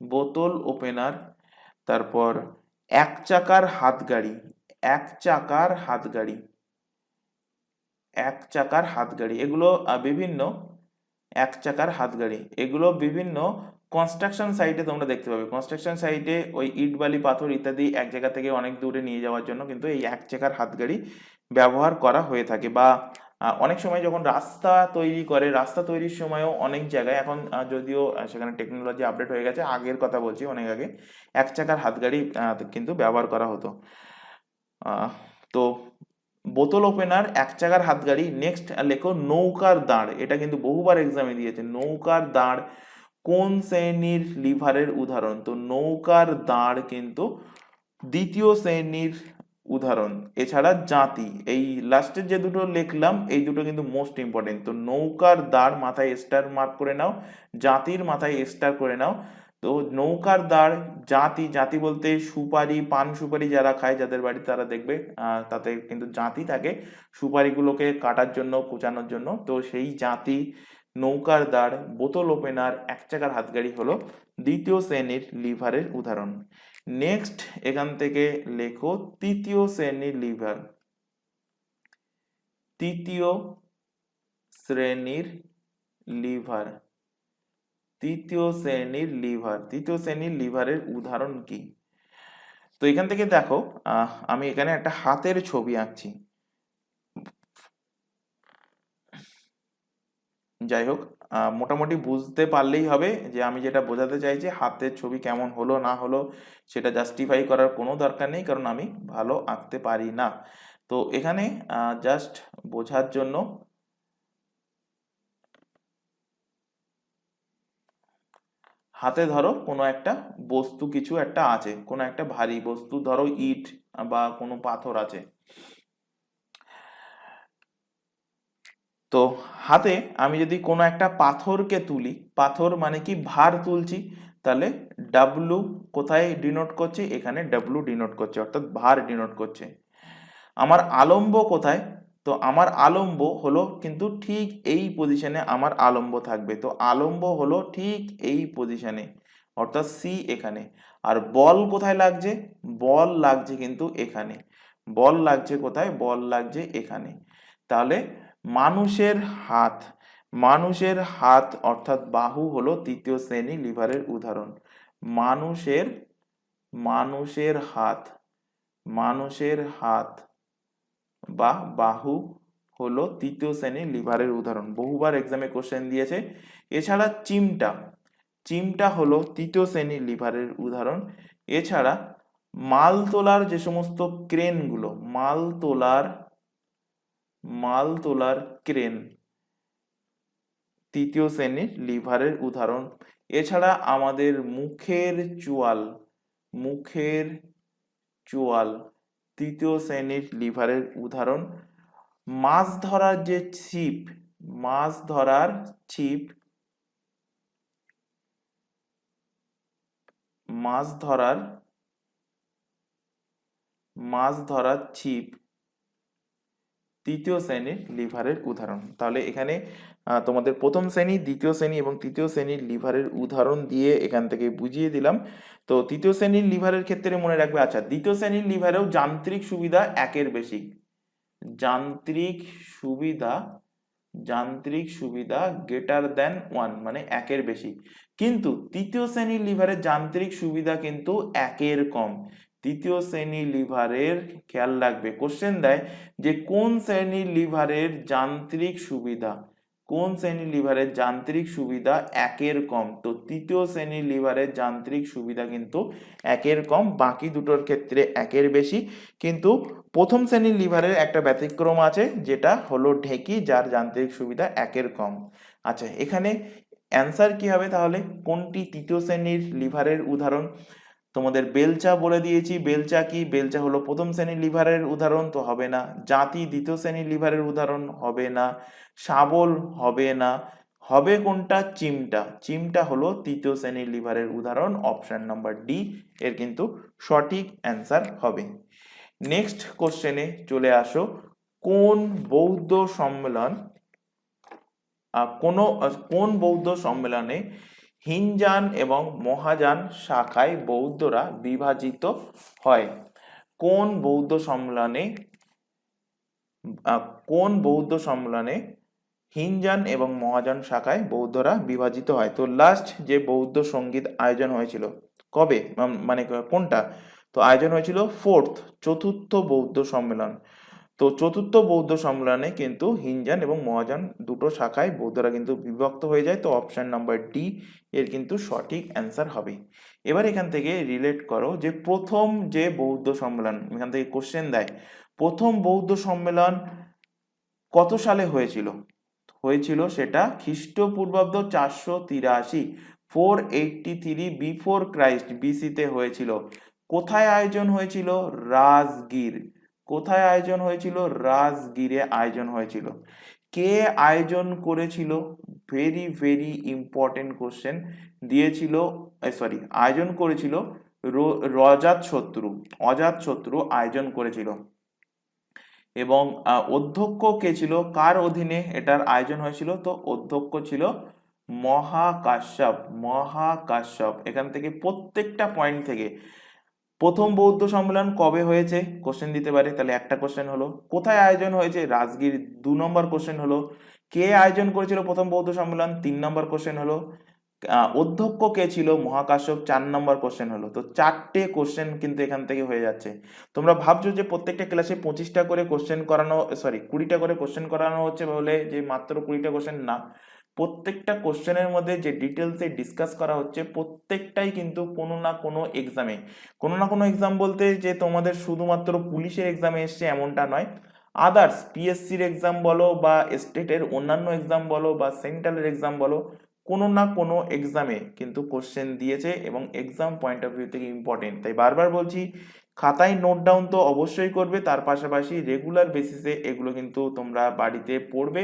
বোতল ওপেনার। তারপর এক চাকার হাতগাড়ি, এক চাকার হাতগাড়ি, এক চাকার হাতগাড়ি, এগুলো বিভিন্ন, এক চাকার হাতগাড়ি এগুলো বিভিন্ন কনস্ট্রাকশন সাইটে তোমরা দেখতে পাবে। কনস্ট্রাকশন সাইটে ওই ইট বালি পাথর ইত্যাদি এক জায়গা থেকে অনেক দূরে নিয়ে যাওয়ার জন্য কিন্তু এই এক চাকার হাতগাড়ি ব্যবহার করা হয়ে থাকে। বা অনেক সময় যখন রাস্তা তৈরি করে, রাস্তা তৈরির সময়ও অনেক জায়গায় এখন যদিও সেখানে টেকনোলজি আপডেট হয়ে গেছে, আগের কথা বলছি, অনেক আগে এক চাকার হাতগাড়ি কিন্তু ব্যবহার করা হতো। তো বোতল ওপেনার, এক চাকার হাতগাড়ি। নেক্সট লেখো নৌকার দাঁড়, এটা কিন্তু বহুবার এক্সামে দিয়েছে। নৌকার দাঁড় কোন শ্রেণীর লিভারের উদাহরণ? তো নৌকার দাঁড় কিন্তু দ্বিতীয় শ্রেণীর উদাহরণ। এছাড়া জাতি, এই লাস্টের যে দুটো লিখলাম এই দুটো কিন্তু মোস্ট ইম্পর্টেন্ট। তো নৌকার দাঁড় মাথায় স্টার মার্ক করে নাও, জাতির মাথায় স্টার করে নাও। তো নৌকার দাঁড়, জাতি, জাতি বলতে সুপারি, পান সুপারি যারা খায় যাদের বাড়ি, তারা দেখবে তাতে কিন্তু জাতি থাকে সুপারিগুলোকে কাটার জন্য, কুচানোর জন্য। তো সেই জাতি, নৌকার দাঁড়, বোতল ওপেনার, এক চাকার হাতগাড়ি হলো দ্বিতীয় শ্রেণীর লিভারের উদাহরণ। নেক্সট এখান থেকে লেখো তৃতীয় শ্রেণীর লিভার, তৃতীয় শ্রেণীর লিভার, তৃতীয় শ্রেণীর লিভার, তৃতীয় শ্রেণীর লিভারের উদাহরণ কি? তো এখান থেকে দেখো, আমি এখানে একটা হাতের ছবি আঁকছি। যাই হোক, মোটামুটি বুঝতে পারলেই হবে যে আমি যেটা বোঝাতে চাইছি, হাতের ছবি কেমন হলো না হলো সেটা জাস্টিফাই করার কোনো দরকার নেই, কারণ আমি ভালো আঁকতে পারি না। তো এখানে জাস্ট বোঝার জন্য, হাতে ধরো কোনো একটা বস্তু, কিছু একটা আছে, কোনো একটা ভারী বস্তু, ধরো ইট বা কোনো পাথর আছে। তো হাতে আমি যদি কোনো একটা পাথরকে তুলি, পাথর মানে কি ভার তুলছি, তাহলে ডাব্লু কোথায় ডিনোট করছে? এখানে ডাব্লু ডিনোট করছে, অর্থাৎ ভার ডিনোট করছে। আমার আলম্ব কোথায়? তো আমার আলম্ব হলো কিন্তু ঠিক এই পজিশনে আমার আলম্ব থাকবে। তো আলম্ব হলো ঠিক এই পজিশনে, অর্থাৎ সি এখানে। আর বল কোথায় লাগছে? বল লাগছে কিন্তু এখানে। বল লাগছে কোথায়? বল লাগছে এখানে। তাহলে মানুষের হাত, মানুষের হাত অর্থাৎ বাহু হলো তৃতীয় শ্রেণী লিভারের উদাহরণ। মানুষের, মানুষের হাত, মানুষের হাত বা বাহু হলো তৃতীয় শ্রেণীর লিভারের উদাহরণ, বহুবার এক্সামে কোশ্চেন দিয়েছে। এছাড়া চিমটা, চিমটা হলো তৃতীয় শ্রেণীর লিভারের উদাহরণ। এছাড়া মাল তোলার যে সমস্ত ক্রেনগুলো, মাল তোলার, মাল তোলার ক্রেন তৃতীয় শ্রেণীর লিভারের উদাহরণ। এছাড়া আমাদের মুখের চোয়াল, মুখের চোয়াল তৃতীয় শ্রেণীর লিভারের উদাহরণ। মাছ ধরার যে ছিপ, মাছ ধরার ছিপ, মাছ ধরার মাছ ধরার ছিপ তৃতীয় শ্রেণীর লিভারের উদাহরণ। তাহলে এখানে তোমাদের প্রথম শ্রেণী, দ্বিতীয় শ্রেণী এবং তৃতীয় শ্রেণীর লিভারের উদাহরণ দিয়ে এখান থেকে বুঝিয়ে দিলাম। তো তৃতীয় শ্রেণীর লিভারের ক্ষেত্রে মনে রাখবে, আচ্ছা দ্বিতীয় শ্রেণীর লিভারেও যান্ত্রিক সুবিধা একের বেশি, যান্ত্রিক সুবিধা যান্ত্রিক সুবিধা গ্রেটার দেন 1 মানে একের বেশি, কিন্তু তৃতীয় শ্রেণীর লিভারের যান্ত্রিক সুবিধা কিন্তু একের কম। তৃতীয় শ্রেণীর লিভারের খেয়াল রাখবে, কোশ্চেন দেয় যে কোন শ্রেণীর লিভারের যান্ত্রিক সুবিধা, কোন শ্রেণীর লিভারের যান্ত্রিক সুবিধা একের কম, তো তৃতীয় শ্রেণীর লিভারের যান্ত্রিক সুবিধা কিন্তু একের কম, বাকি দুটোর ক্ষেত্রে একের বেশি। কিন্তু প্রথম শ্রেণীর লিভারের একটা ব্যতিক্রম আছে, যেটা হলো ঢেঁকি, যার যান্ত্রিক সুবিধা একের কম। আচ্ছা এখানে অ্যান্সার কি হবে তাহলে, কোনটি তৃতীয় শ্রেণীর লিভারের উদাহরণ? তোমাদের বেলচা বলে দিয়েছি, বেলচা কি, বেলচা হলো প্রথম শ্রেণীর লিভারের উদাহরণ, তো হবে না। জাতি দ্বিতীয় শ্রেণীর লিভারের উদাহরণ, হবে না। শাবল হবে না। হবে কোনটা, চিমটা, চিমটা হলো তৃতীয় শ্রেণীর লিভারের উদাহরণ, অপশন নাম্বার ডি এর কিন্তু সঠিক অ্যান্সার হবে। নেক্সট কোশ্চেনে চলে আসো, কোন বৌদ্ধ সম্মেলন কোন বৌদ্ধ সম্মেলনে হিনজান এবং মহাযান শাখায় বৌদ্ধরা বিভাজিত হয়? কোন বৌদ্ধ সম্মেলনে কোন বৌদ্ধ সম্মেলনে হিনজান এবং মহাযান শাখায় বৌদ্ধরা বিভাজিত হয়? তো লাস্ট যে বৌদ্ধ সঙ্গীত আয়োজন হয়েছিল কবে, মানে কোনটা? তো আয়োজন হয়েছিল চতুর্থ বৌদ্ধ সম্মেলন। তো চতুর্থ বৌদ্ধ সম্মেলনে কিন্তু হিনজান এবং মহাযান দুটো শাখায় বৌদ্ধরা কিন্তু বিভক্ত হয়ে যায়, তো অপশন নাম্বার ডি এর কিন্তু সঠিক অ্যান্সার হবে। এবার এখান থেকে রিলেট করো যে প্রথম যে বৌদ্ধ সম্মেলন, এখান থেকে কোশ্চেন দেয় প্রথম বৌদ্ধ সম্মেলন কত সালে হয়েছিল? হয়েছিল সেটা খ্রিস্টপূর্বাব্দ 483, 483 বিফোর ক্রাইস্ট বিসিতে হয়েছিল। কোথায় আয়োজন হয়েছিল? রাজগীর। কোথায় আয়োজন হয়েছিল? রাজগীরে আয়োজন হয়েছিল। কে আয়োজন করেছিল? ভেরি ভেরি ইম্পর্টেন্ট কোশ্চেন দিয়েছিল, সরি আয়োজন করেছিল অজাতশত্রু আয়োজন করেছিল। এবং অধ্যক্ষ কে ছিল, কার অধীনে এটার আয়োজন হয়েছিল? তো অধ্যক্ষ ছিল মহাকাশ্যপ। এখান থেকে প্রত্যেকটা পয়েন্ট থেকে প্রথম বৌদ্ধ সম্মেলন কবে হয়েছে কোশ্চেন দিতে পারে, তাহলে একটা কোশ্চেন হলো। কোথায় আয়োজন হয়েছে? রাজগীর, 2 নম্বর কোশ্চেন হলো। কে আয়োজন করেছিল প্রথম বৌদ্ধ সম্মেলন? 3 নম্বর কোশ্চেন হলো। অধ্যক্ষ কে ছিল? মহাকাশ্যপ, 4 নম্বর কোশ্চেন হলো। তো 4টে কোশ্চেন কিন্তু এখান থেকে হয়ে যাচ্ছে। তোমরা ভাবছো যে প্রত্যেকটা ক্লাসে 25টা করে কোশ্চেন করানো, সরি 20টা করে কোশ্চেন করানো হচ্ছে বলে যে মাত্র 20টা কোশ্চেন না, প্রত্যেকটা কোশ্চেনের মধ্যে যে ডিটেলসে ডিসকাস করা হচ্ছে প্রত্যেকটাই কিন্তু কোনো না কোনো এক্সামে, কোনো না কোনো এক্সাম বলতে যে তোমাদের শুধুমাত্র পুলিশের এক্সামে এসছে এমনটা নয়, আদার্স পিএসসির এক্সাম বলো বা স্টেটের অন্যান্য এক্সাম বলো বা সেন্ট্রালের এক্সাম বলো, কোনো না কোনো এক্সামে কিন্তু কোশ্চেন দিয়েছে এবং এক্সাম পয়েন্ট অফ ভিউ থেকে ইম্পর্টেন্ট। তাই বারবার বলছি, খাতায় নোট ডাউন তো অবশ্যই করবে, তার পাশাপাশি রেগুলার বেসিসে এগুলো কিন্তু তোমরা বাড়িতে পড়বে,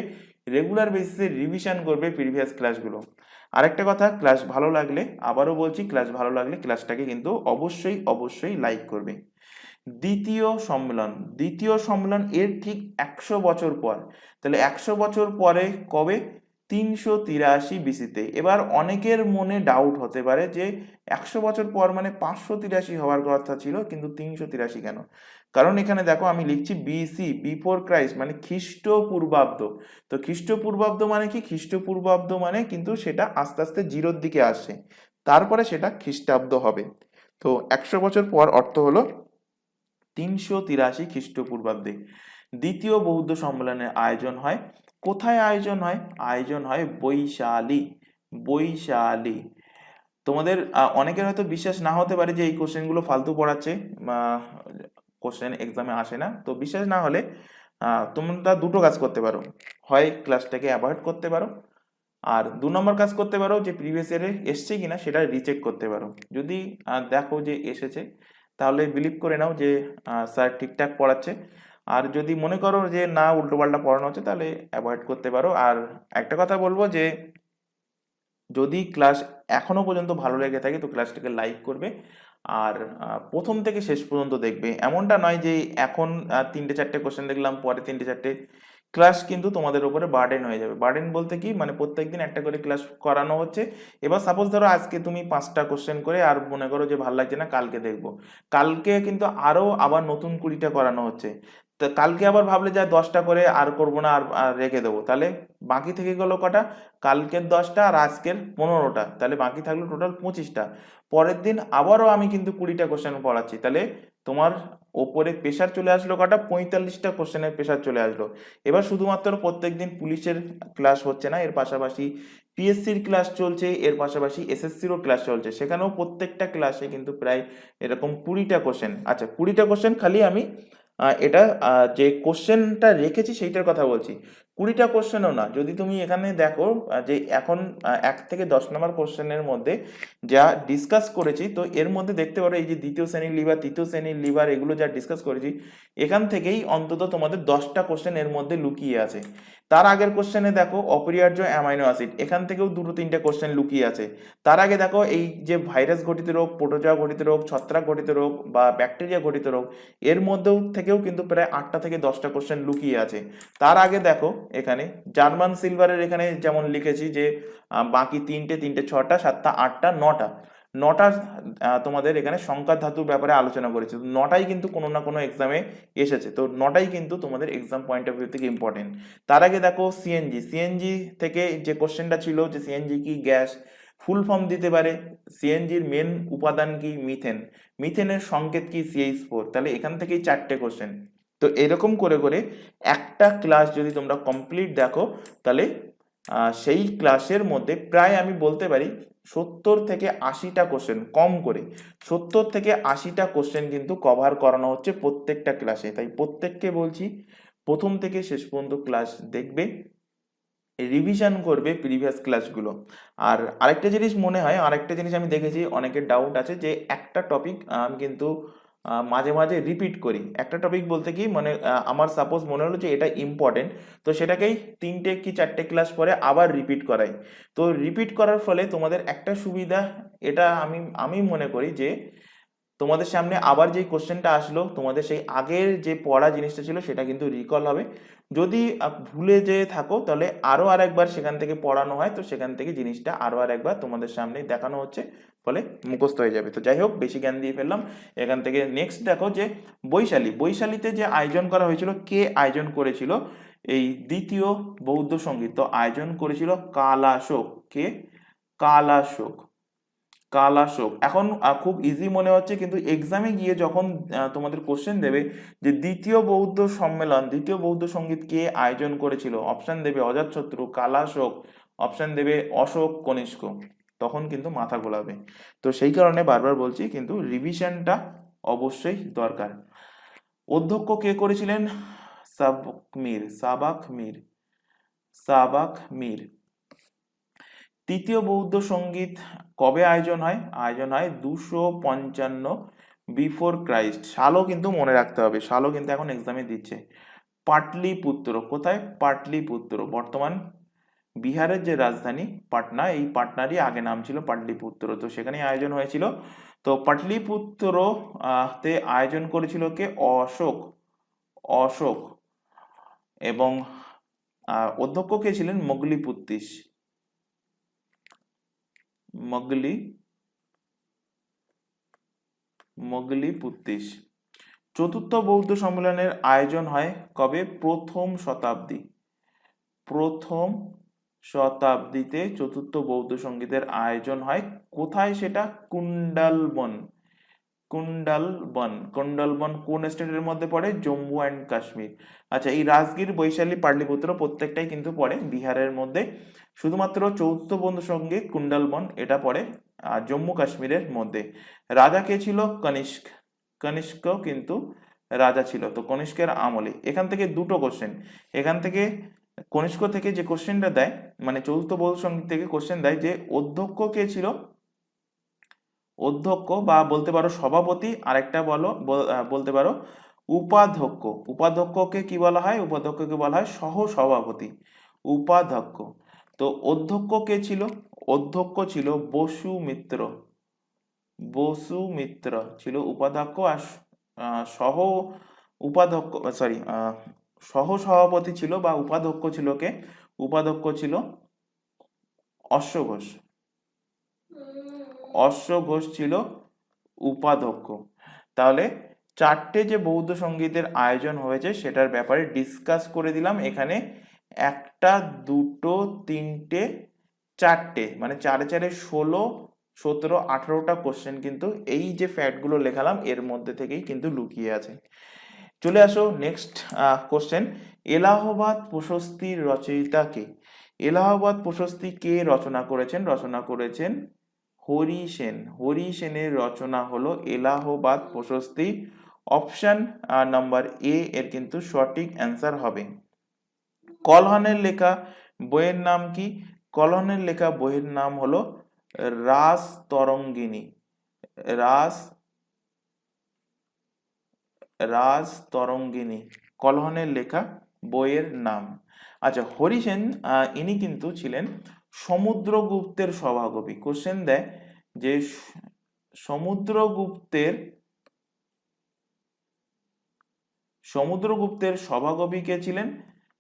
রেগুলার বেসিসে রিভিশন করবে প্রিভিয়াস ক্লাসগুলো। আরেকটা কথা, ক্লাস ভালো লাগলে, আবারও বলছি, ক্লাস ভালো লাগলে ক্লাসটাকে কিন্তু অবশ্যই অবশ্যই লাইক করবে। দ্বিতীয় সম্মেলন এর ঠিক 100 বছর পর, তাহলে 100 বছর পরে কবে? 383 বিসিতে। এবার অনেকের মনে ডাউট হতে পারে যে 100 বছর পর মানে 583 হওয়ার কথা ছিল, কিন্তু 383 কেন? কারণ এখানে দেখো আমি লিখছি বিসি, বিফোর ক্রাইস্ট, মানে খ্রিস্টপূর্বাব্দ। তো খ্রিস্টপূর্বাব্দ মানে কি? খ্রিস্টপূর্বাব্দ মানে কিন্তু সেটা আস্তে আস্তে জিরোর দিকে আসে, তারপরে সেটা খ্রিস্টাব্দ হবে। তো 100 বছর পর অর্থ হলো 383 খ্রিস্টপূর্বাব্দে দ্বিতীয় বৌদ্ধ সম্মেলনের আয়োজন হয়। কোথায় আয়োজন হয়? আয়োজন হয় বৈশালী। তোমাদের অনেকের হয়তো বিশ্বাস না হতে পারে যে এই কোশ্চেনগুলো ফালতু পড়াচ্ছে, কোশ্চেন এক্সামে আসে না, তো বিশ্বাস না হলে তোমরা দুটো কাজ করতে পারো, হয় ক্লাসটাকে অ্যাভয়েড করতে পারো, আর 2 নম্বর কাজ করতে পারো যে প্রিভিয়াস ইয়ারে এসছে কিনা সেটা রিচেক করতে পারো। যদি দেখো যে এসেছে তাহলে বিলিভ করে নাও যে স্যার ঠিকঠাক পড়াচ্ছে, আর যদি মনে করো যে না উল্টোপাল্টা পড়ানো হচ্ছে তাহলে অ্যাভয়েড করতে পারো। আর একটা কথা বলবো যে যদি ক্লাস এখনো পর্যন্ত ভালো লেগে থাকে তো ক্লাসটাকে লাইক করবে, আর প্রথম থেকে শেষ পর্যন্ত দেখবে। এমনটা নয় যে এখন 3টে 4টে কোশ্চেন দেখলাম, পরে 3টে 4টে। ক্লাস কিন্তু তোমাদের উপরে বার্ডেন হয়ে যাবে। বার্ডেন বলতে কি, মানে প্রত্যেকদিন একটা করে ক্লাস করানো হচ্ছে। এবার সাপোজ ধরো আজকে তুমি 5টা কোশ্চেন করে, আর মনে করো যে ভালো লাগছে না, কালকে দেখবো। কালকে কিন্তু আরো আবার নতুন 20টা করানো হচ্ছে। তো কালকে আবার ভাবলে যে 10টা করে আর করবো না, আর রেখে দেবো, তাহলে বাকি থেকে গেলো কটা? কালকের 10টা আর আজকের 15টা, তাহলে বাকি থাকলো টোটাল 25টা। পরের দিন আবারও আমি কিন্তু 20টা কোশ্চেন পড়াচ্ছি, তাহলে তোমার ওপরে প্রেশার চলে আসলো কটা? 45টা কোশ্চেনের প্রেশার চলে আসলো। এবার শুধুমাত্র প্রত্যেকদিন পুলিশের ক্লাস হচ্ছে না, এর পাশাপাশি পিএসসির ক্লাস চলছে, এর পাশাপাশি এসএসসিরও ক্লাস চলছে। সেখানেও প্রত্যেকটা ক্লাসে কিন্তু প্রায় এরকম 20টা কোশ্চেন। আচ্ছা, 20টা কোশ্চেন খালি আমি এটা যে কোশ্চেনটা রেখেছি সেইটার কথা বলছি। 20টা কোশ্চেনও না, যদি তুমি এখানে দেখো যে এখন 1 থেকে 10 নম্বর কোশ্চেনের মধ্যে যা ডিসকাস করেছি, তো এর মধ্যে দেখতে পারো এই যে দ্বিতীয় শ্রেণীর লিভার, তৃতীয় শ্রেণীর লিভার, এগুলো যা ডিসকাস করেছি, এখান থেকেই অন্তত তোমাদের 10টা কোশ্চেন এর মধ্যে লুকিয়ে আছে। তার আগের কোশ্চেনে দেখো অপরিহার্য অ্যামাইনো অ্যাসিড, এখান থেকেও 2-3টে কোশ্চেন লুকিয়ে আছে। তার আগে দেখো এই যে ভাইরাস ঘটিত রোগ, প্রোটোজোয়া ঘটিত রোগ, ছত্রাক ঘটিত রোগ বা ব্যাকটেরিয়া ঘটিত রোগ, এর মধ্যেও থেকেও কিন্তু প্রায় 8টা থেকে 10টা কোশ্চেন লুকিয়ে আছে। তার আগে দেখো এখানে জার্মান সিলভারের, এখানে যেমন লিখেছি যে বাকি 3টে 6টা 7টা 8টা 9টা 9টা তোমাদের এখানে সংখ্যার ধাতুর ব্যাপারে আলোচনা করেছে। 9টাই কিন্তু কোনো না কোনো এক্সামে এসেছে, তো 9টাই কিন্তু তোমাদের এক্সাম পয়েন্ট অফ ভিউ থেকে ইম্পর্টেন্ট। তার আগে দেখো সিএনজি, সিএনজি থেকে যে কোশ্চেনটা ছিল যে সিএনজি কি গ্যাস, ফুল ফর্ম দিতে পারে। সিএনজির মেন উপাদান কি? মিথেন। মিথেনের সংকেত কি? CH4। তাহলে এখান থেকেই 4টে কোশ্চেন। তো এরকম করে করে একটা ক্লাস যদি তোমরা কমপ্লিট দেখো, তাহলে সেই ক্লাসের মধ্যে প্রায় আমি বলতে পারি 70 থেকে 80টা কোশ্চেন, কম করে 70 থেকে 80টা কোশ্চেন কিন্তু কভার করানো হচ্ছে প্রত্যেকটা ক্লাসে। তাই প্রত্যেককে বলছি প্রথম থেকে শেষ পর্যন্ত ক্লাস দেখবে, রিভিশন করবে প্রিভিয়াস ক্লাসগুলো। আর আরেকটা জিনিস মনে হয়, আরেকটা জিনিস আমি দেখেছি অনেকের ডাউট আছে যে একটা টপিক আমি কিন্তু মাঝে মাঝে রিপিট করি। একটা টপিক বলতে কি, মানে আমার সাপোজ মনে হলো যে এটা ইম্পর্টেন্ট, তো সেটাকেই 3টে কি 4টে ক্লাস পরে আবার রিপিট করাই। তো রিপিট করার ফলে তোমাদের একটা সুবিধা, এটা আমি মনে করি যে তোমাদের সামনে আবার যেই কোশ্চেনটা আসলো, তোমাদের সেই আগের যে পড়া জিনিসটা ছিল সেটা কিন্তু রিকল হবে। যদি ভুলে যেয়ে থাকো, তাহলে আরো আরেকবার সেখান থেকে পড়ানো হয়, তো সেখান থেকে জিনিসটা আরো আরেকবার তোমাদের সামনে দেখানো হচ্ছে, ফলে মুখস্থ হয়ে যাবে। তো যাই হোক, বেশি জ্ঞান দিয়ে ফেললাম। এখান থেকে নেক্সট দেখো যে বৈশালী, বৈশালীতে যে আয়োজন করা হয়েছিল, কে আয়োজন করেছিল? এই দ্বিতীয় বৌদ্ধ সঙ্গীত। তো আয়োজন করেছিল কালাশোক। কে? কালাশোক। কালাশোক। এখন খুব ইজি মনে হচ্ছে, কিন্তু এক্সামে গিয়ে যখন তোমাদের কোশ্চেন দেবে যে দ্বিতীয় বৌদ্ধ সম্মেলন, দ্বিতীয় বৌদ্ধ সঙ্গীত কে আয়োজন করেছিল, অপশন দেবে অজাতশত্রু, কালাশোক, অপশন দেবে অশোক কনিষ্ক, তখন কিন্তু মাথা গোলাবে। তো সেই কারণে বারবার বলছি, কিন্তু রিভিশনটা অবশ্যই দরকার। অধ্যক্ষ কে করেছিলেন? সাবাক মীর, সাবাক মীর, সাবাক মীর। তৃতীয় বৌদ্ধ সঙ্গীত কবে আয়োজন হয়? আয়োজন হয় 255 বিফোর ক্রাইস্ট। সালও কিন্তু মনে রাখতে হবে, সালও কিন্তু এখন এক্সামে দিচ্ছে। পাটলিপুত্র, কোথায়? পাটলিপুত্র বর্তমান বিহারের যে রাজধানী পাটনা, এই পাটনারই আগে নাম ছিল পাটলিপুত্র, তো সেখানেই আয়োজন হয়েছিল। তো পাটলিপুত্র তে আয়োজন করেছিল কে? অশোক। অশোক। এবং অধ্যক্ষ কে ছিলেন? মোগলিপুত্তিস। মোগলি মোগলিপুত্তিস। চতুর্থ বৌদ্ধ সম্মেলনের আয়োজন হয় কবে? প্রথম শতাব্দী। প্রথম শতাব্দীতে চতুর্থ বৌদ্ধ সঙ্গীতের আয়োজন হয়। কোথায় সেটা? কুন্ডালবন। কুন্ডালবন। কুন্ডালবন কোন স্টেটের মধ্যে পড়ে? জম্মু অ্যান্ড কাশ্মীর। আচ্ছা, এই রাজগীর, বৈশালী, পাটলিপুত্র প্রত্যেকটাই কিন্তু পড়ে বিহারের মধ্যে। শুধুমাত্র চতুর্থ বৌদ্ধ সঙ্গীত কুন্ডালবন এটা পড়ে জম্মু কাশ্মীরের মধ্যে। রাজা কে ছিল? কনিষ্ক। কনিষ্ক কিন্তু রাজা ছিল, তো কনিষ্কের আমলে। এখান থেকে দুটো কোশ্চেন, এখান থেকে কনিষ্ক থেকে যে কোশ্চেনটা দেয়, মানে চতুর্থ বৌদ্ধ সঙ্গীত থেকে কোশ্চেন দেয় যে অধ্যক্ষ কে ছিল? অধ্যক্ষ বা বলতে পারো সভাপতি, আরেকটা বলতে পারো উপাধ্যক্ষ। উপাধ্যক্ষকে কি বলা হয়? উপাধ্যক্ষকে বলা হয় সহ সভাপতি, উপাধ্যক্ষ। তো অধ্যক্ষ কে ছিল? অধ্যক্ষ ছিল বসুমিত্র। বসুমিত্র ছিল উপাধ্যক্ষ, আর সহ উপাধ্যক্ষ, সরি, সহ সভাপতি ছিল বা উপাধ্যক্ষ ছিল কে? উপাধ্যক্ষ ছিল অশ্ব ঘোষ। অশ্ব ঘোষ ছিল উপাধ্যক্ষ। তাহলে চারটে যে বৌদ্ধ সঙ্গীতের আয়োজন হয়েছে সেটার ব্যাপারে ডিসকাস করে দিলাম এখানে। একটা, দুটো, তিনটে, চারটে, মানে চারে চারে 16, 17, 18টা কোশ্চেন কিন্তু এই যে ফ্যাক্টগুলো লেখালাম এর মধ্যে থেকেই কিন্তু লুকিয়ে আছে। চলে আসো নেক্সট কোশ্চেন। এলাহাবাদ প্রশস্তির রচয়িতা কে? এলাহাবাদ প্রশস্তি কে রচনা করেছেন? রচনা করেছেন হরি সেন। হরি সেনের রচনা হলো এলাহাবাদ প্রশস্তি। অপশন নাম্বার এ এর কিন্তু সঠিক অ্যান্সার হবে। কলহনের লেখা বইয়ের নাম কি? কলহনের লেখা বইয়ের নাম হলো রাস তরঙ্গিনী। রাস রাজ তরঙ্গিনী কলহনের লেখা বইয়ের নাম। আচ্ছা, হরিসেন ইনি কিন্তু ছিলেন সমুদ্রগুপ্তের সভাকবি। কোশ্চেন দেয় যে সমুদ্রগুপ্তের সমুদ্রগুপ্তের সভাকবি কে ছিলেন?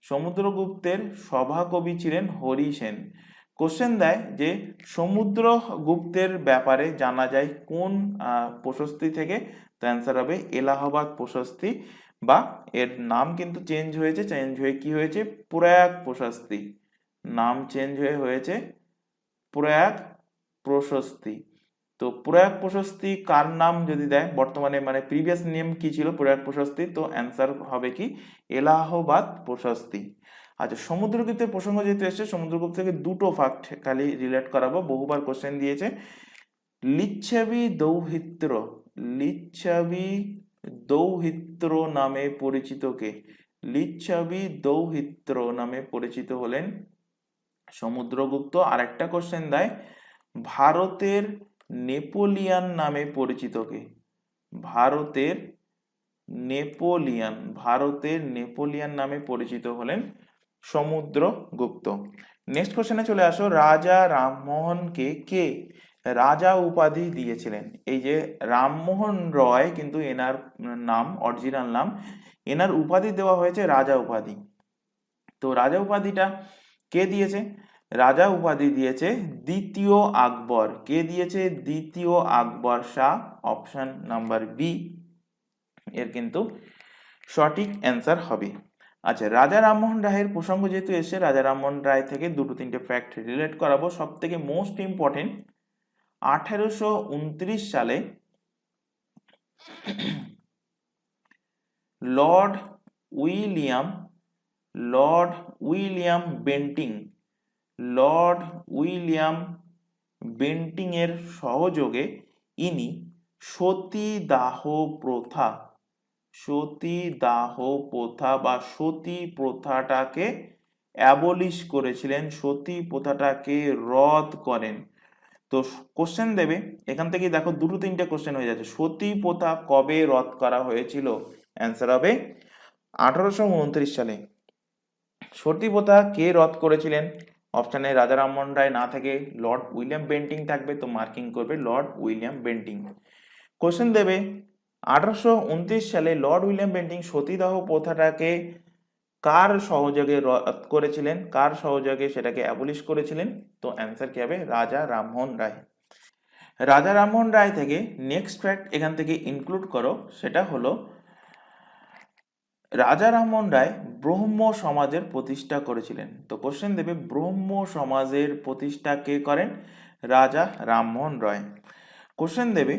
সমুদ্রগুপ্তের সভাকবি ছিলেন হরিসেন। কোশ্চেন দেয় যে সমুদ্রগুপ্তের ব্যাপারে জানা যায় কোন প্রশস্তি থেকে? তো অ্যান্সার হবে এলাহাবাদ প্রশস্তি, বা এর নাম কিন্তু চেঞ্জ হয়েছে, চেঞ্জ হয়ে কি হয়েছে? প্রয়াগ প্রশস্তি। নাম চেঞ্জ হয়ে হয়েছে প্রয়াগ প্রশস্তি। তো প্রয়াগ প্রশস্তি কার নাম যদি দেয় বর্তমানে, মানে প্রিভিয়াস নেম কি ছিল প্রয়াগ প্রশস্তি? তো অ্যান্সার হবে কি? এলাহাবাদ প্রশস্তি। আচ্ছা, সমুদ্রগুপ্তের প্রসঙ্গ যেহেতু এসছে, সমুদ্রগুপ্ত থেকে দুটো ফ্যাক্ট খালি রিলেট করাবো, বহুবার কোশ্চেন দিয়েছে। লিচ্ছাবি দৌহিত্র, লিচ্ছাবি দৌহিত্র নামে পরিচিত কে? লিচ্ছাবি দৌহিত্র নামে পরিচিত হলেন সমুদ্রগুপ্ত। আর একটা কোশ্চেন দেয় ভারতের নেপোলিয়ান নামে পরিচিত কে? ভারতের নেপোলিয়ান, ভারতের নেপোলিয়ান নামে পরিচিত হলেন সমুদ্রগুপ্ত। নেক্সট কোশ্চেনে চলে আসো। রাজা রামমোহনকে কে রাজা উপাধি দিয়েছিলেন? এই যে রামমোহন রয় কিন্তু এনার নাম, অরিজিনাল নাম, এনার উপাধি দেওয়া হয়েছে রাজা উপাধি। তো রাজা উপাধিটা কে দিয়েছে? রাজা উপাধি দিয়েছে দ্বিতীয় আকবর। কে দিয়েছে? দ্বিতীয় আকবর শাহ। অপশন নাম্বার বি এর কিন্তু সঠিক অ্যান্সার হবে। আচ্ছা, রাজা রামমোহন রায়ের প্রসঙ্গ যেহেতু এসে, রাজা রামমোহন রায় থেকে দুটো তিনটে ফ্যাক্ট রিলেট করাবো। সব থেকে মোস্ট ইম্পর্টেন্ট, 1829 সালে Lord William Lord William Bentinck Lord William Bentinck এর সহযোগে ইনি সতীদাহ প্রথা সতীদাহ প্রথা বা সতী প্রথাটাকে অ্যাবলিশ করেছিলেন, সতী প্রথাটাকে রদ করেন। তো কোশ্চেন দেবে এখান থেকে, দেখো দুটো তিনটে কোশ্চেন হয়ে যাচ্ছে। সতী প্রথা কবে রদ করা হয়েছিল? অ্যান্সার হবে 1829 সালে। সতী প্রথা কে রদ করেছিলেন? অপশানে রাজা রামমোহন রায় না থেকে লর্ড উইলিয়াম বেন্টিং থাকবে, তো মার্কিং করবে লর্ড উইলিয়াম বেন্টিং। কোশ্চেন দেবে 1829 সালে লর্ড উইলিয়াম বেন্টিং সতীদাহ প্রথাটাকে কার সহযোগে রদ করেছিলেন? কার সহযোগে সেটাকে অ্যাবলিশ করেছিলেন? তো অ্যান্সার কি হবে? রাজা রামমোহন রায়। রাজা রামমোহন রায় থেকে নেক্সট ফ্যাক্ট এখান থেকে ইনক্লুড করো, সেটা হলো রাজা রামমোহন রায় ব্রহ্ম সমাজের প্রতিষ্ঠা করেছিলেন। তো কোশ্চেন দেবে ব্রহ্ম সমাজের প্রতিষ্ঠা কে করেন? রাজা রামমোহন রায়। কোশ্চেন দেবে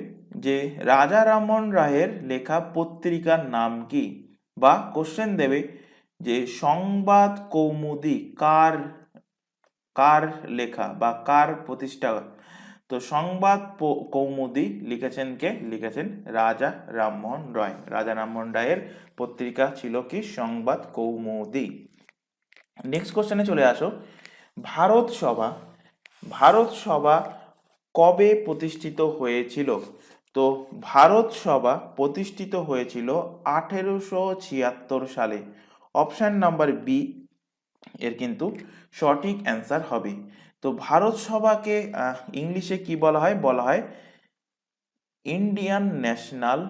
যে রাজা রামমোহন রায়ের লেখা পত্রিকার নাম কি? বা কোশ্চেন দেবে যে সংবাদ কৌমুদি কার কার লেখা বা কার প্রতিষ্ঠা? তো সংবাদ কৌমুদি লিখেছেন কে? লিখেছেন রাজা রামমোহন রায়। রাজা রামমোহন রায়ের পত্রিকা ছিল কি? সংবাদ কৌমুদি। নেক্সট কোশ্চেনে চলে আসো। ভারত সভা ভারত সভা কবে প্রতিষ্ঠিত হয়েছিল? তো ভারত সভা প্রতিষ্ঠিত হয়েছিল 1876 সালে। অপশন নাম্বার বি এর কিন্তু সঠিক অ্যান্সার হবে। তো ভারত সভাকে ইংলিশে কি বলা হয়? বলা হয় Indian national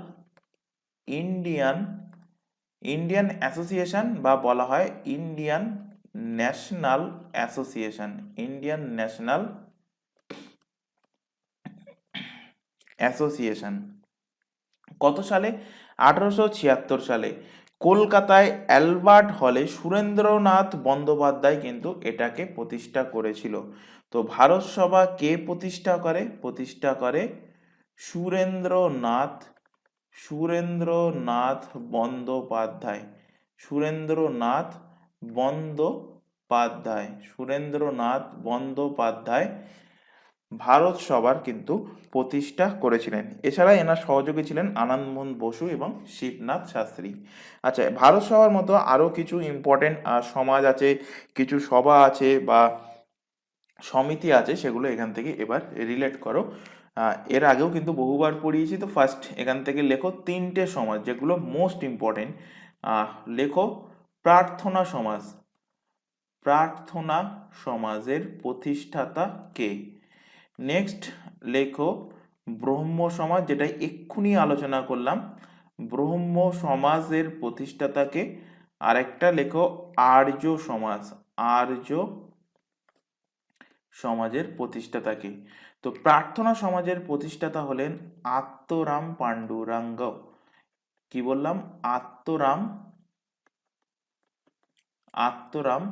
Indian Indian association বা বলা হয় Indian national association, Indian national association কত সালে? 1876 সালে কলকাতায় অ্যালবার্ট হলে সুরেন্দ্রনাথ বন্দ্যোপাধ্যায় কিন্তু এটাকে প্রতিষ্ঠা করেছিল। তো ভারত সভা কে প্রতিষ্ঠা করে? প্রতিষ্ঠা করে সুরেন্দ্রনাথ সুরেন্দ্রনাথ বন্দ্যোপাধ্যায়, সুরেন্দ্রনাথ বন্দ্যোপাধ্যায়, সুরেন্দ্রনাথ বন্দ্যোপাধ্যায় ভারত সভার কিন্তু প্রতিষ্ঠা করেছিলেন। এছাড়া এনার সহযোগী ছিলেন আনন্দমোহন বসু এবং শিবনাথ শাস্ত্রী। আচ্ছা, ভারত সভার মতো আরও কিছু ইম্পর্টেন্ট সমাজ আছে, কিছু সভা আছে বা সমিতি আছে, সেগুলো এখান থেকে এবার রিলেট করো। এর আগেও কিন্তু বহুবার পড়িয়েছি, তো ফার্স্ট এখান থেকে লেখো তিনটে সমাজ যেগুলো মোস্ট ইম্পর্টেন্ট। লেখো প্রার্থনা সমাজ, প্রার্থনা সমাজের প্রতিষ্ঠাতা কে? নেক্সট লেখো ব্রহ্ম সমাজ, যেটা এক্ষুনি আলোচনা করলাম, ব্রহ্ম সমাজের প্রতিষ্ঠাতাকে। আরেকটা লেখো আর্য সমাজ, আর্য সমাজের প্রতিষ্ঠাতাকে। তো প্রার্থনা সমাজের প্রতিষ্ঠাতা হলেন আত্মারাম পাণ্ডুরাঙ্গ। কি বললাম? আত্মারাম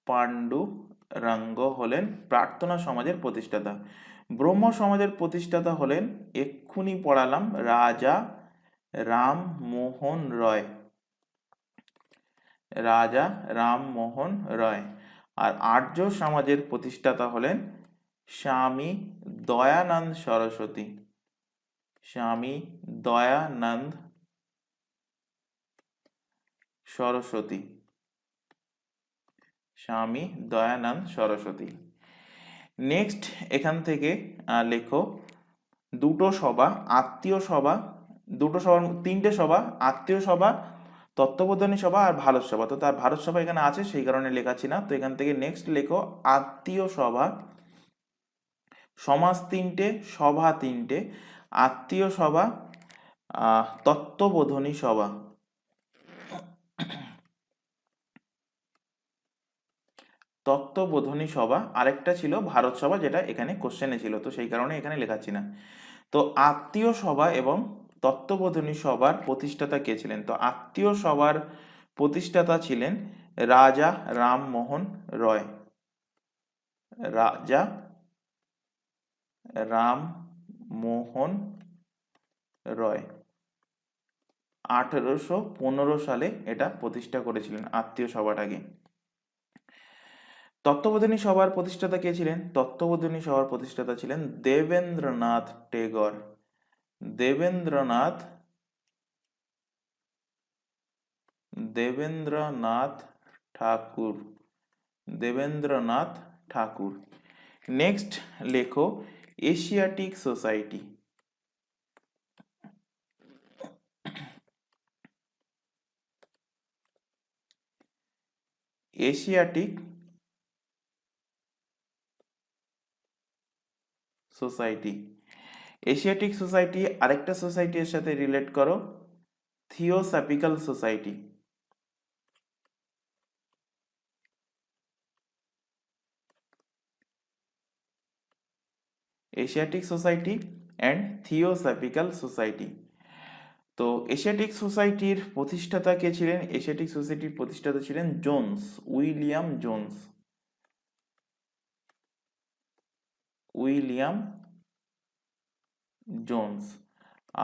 পাণ্ডুরাঙ্গ হলেন প্রার্থনা সমাজের প্রতিষ্ঠাতা। ব্রহ্ম সমাজের প্রতিষ্ঠাতা হলেন, এক্ষুনি পড়ালাম, রাজা রামমোহন রয়, রাজা রামমোহন রয়। আর আর্য সমাজের প্রতিষ্ঠাতা হলেন স্বামী দয়ানন্দ সরস্বতী, স্বামী দয়ানন্দ সরস্বতী, স্বামী দয়ানন্দ সরস্বতী। নেক্সট এখান থেকে লেখো দুটো সভা, আত্মীয় সভা, দুটো সভা, তিনটে সভা, আত্মীয় সভা, তত্ত্ববোধনী সভা আর ভারত সভা। তো তার ভারত সভা এখানে আছে, সেই কারণে লেখাচ্ছি না। তো এখান থেকে নেক্সট লেখো আত্মীয় সভা, সমাজ তিনটে, সভা তিনটে, আত্মীয় সভা, তত্ত্ববোধনী সভা। তত্ত্ববোধনী সভা আরেকটা ছিল ভারত সভা, যেটা এখানে কোশ্চেনে ছিল, তো সেই কারণে এখানে লেখাচ্ছি না। তো আত্মীয় সভা এবং তত্ত্ববোধনী সভার প্রতিষ্ঠাতা কে ছিলেন? তো আত্মীয় সভার প্রতিষ্ঠাতা ছিলেন রাজা রামমোহন রয়, রাজা রামমোহন রয়। 1815 সালে এটা প্রতিষ্ঠা করেছিলেন আত্মীয় সভাটাকে। তত্ত্ববোধনী সভার প্রতিষ্ঠাতা কে ছিলেন? তত্ত্ববোধনী সভার প্রতিষ্ঠাতা ছিলেন দেবেন্দ্রনাথ টেগর, দেবেন্দ্রনাথ দেবেন্দ্রনাথ ঠাকুর, দেবেন্দ্রনাথ ঠাকুর। নেক্সট লেখো Asiatic society, Asiatic society. Asiatic society আরেকটা সোসাইটির সাথে রিলেট করো, theosophical society, Asiatic society and theosophical society. তো এশিয়াটিক সোসাইটির প্রতিষ্ঠাতা কে ছিলেন? এশিয়াটিক সোসাইটির প্রতিষ্ঠাতা ছিলেন Jones, William Jones, William Jones.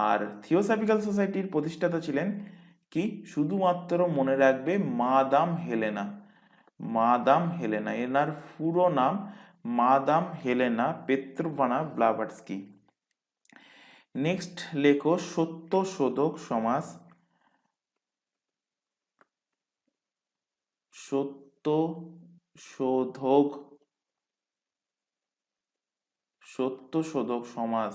আর থিওসফিক্যাল সোসাইটির প্রতিষ্ঠাতা ছিলেন কি? শুধুমাত্র মনে রাখবে মাদাম হেলেনা, মাদাম হেলেনা, এনার পুরো নাম মাদাম হেলেনা পেত্রোভানা ব্লাভাটস্কি। নেক্সট লেখো সত্যশোধক সমাজ, সত্যশোধক সত্যশোধক সমাজ।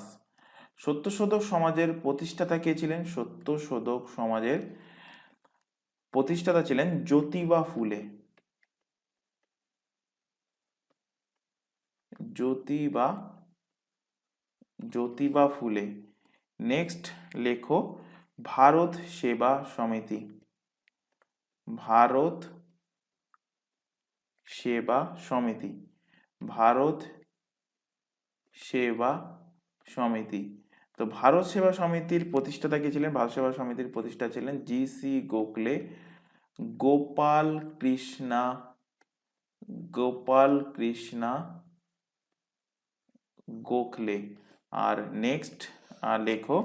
সত্যশোধক সমাজের প্রতিষ্ঠাতা কে ছিলেন? সত্যশোধক সমাজের প্রতিষ্ঠাতা ছিলেন জ্যোতিবা ফুলে, জ্যোতিবা ফুলে। নেক্সট লেখো ভারত সেবা সমিতি। ভারত সেবা সমিতি, ভারত সেবা সমিতি। তো ভারত সেবা সমিতির প্রতিষ্ঠাতা কে ছিলেন? ভারত সেবা সমিতির প্রতিষ্ঠাতা ছিলেন জি.সি. গোখলে, গোপাল কৃষ্ণা, গোপাল কৃষ্ণা গোখলে। আর নেক্সট লেখো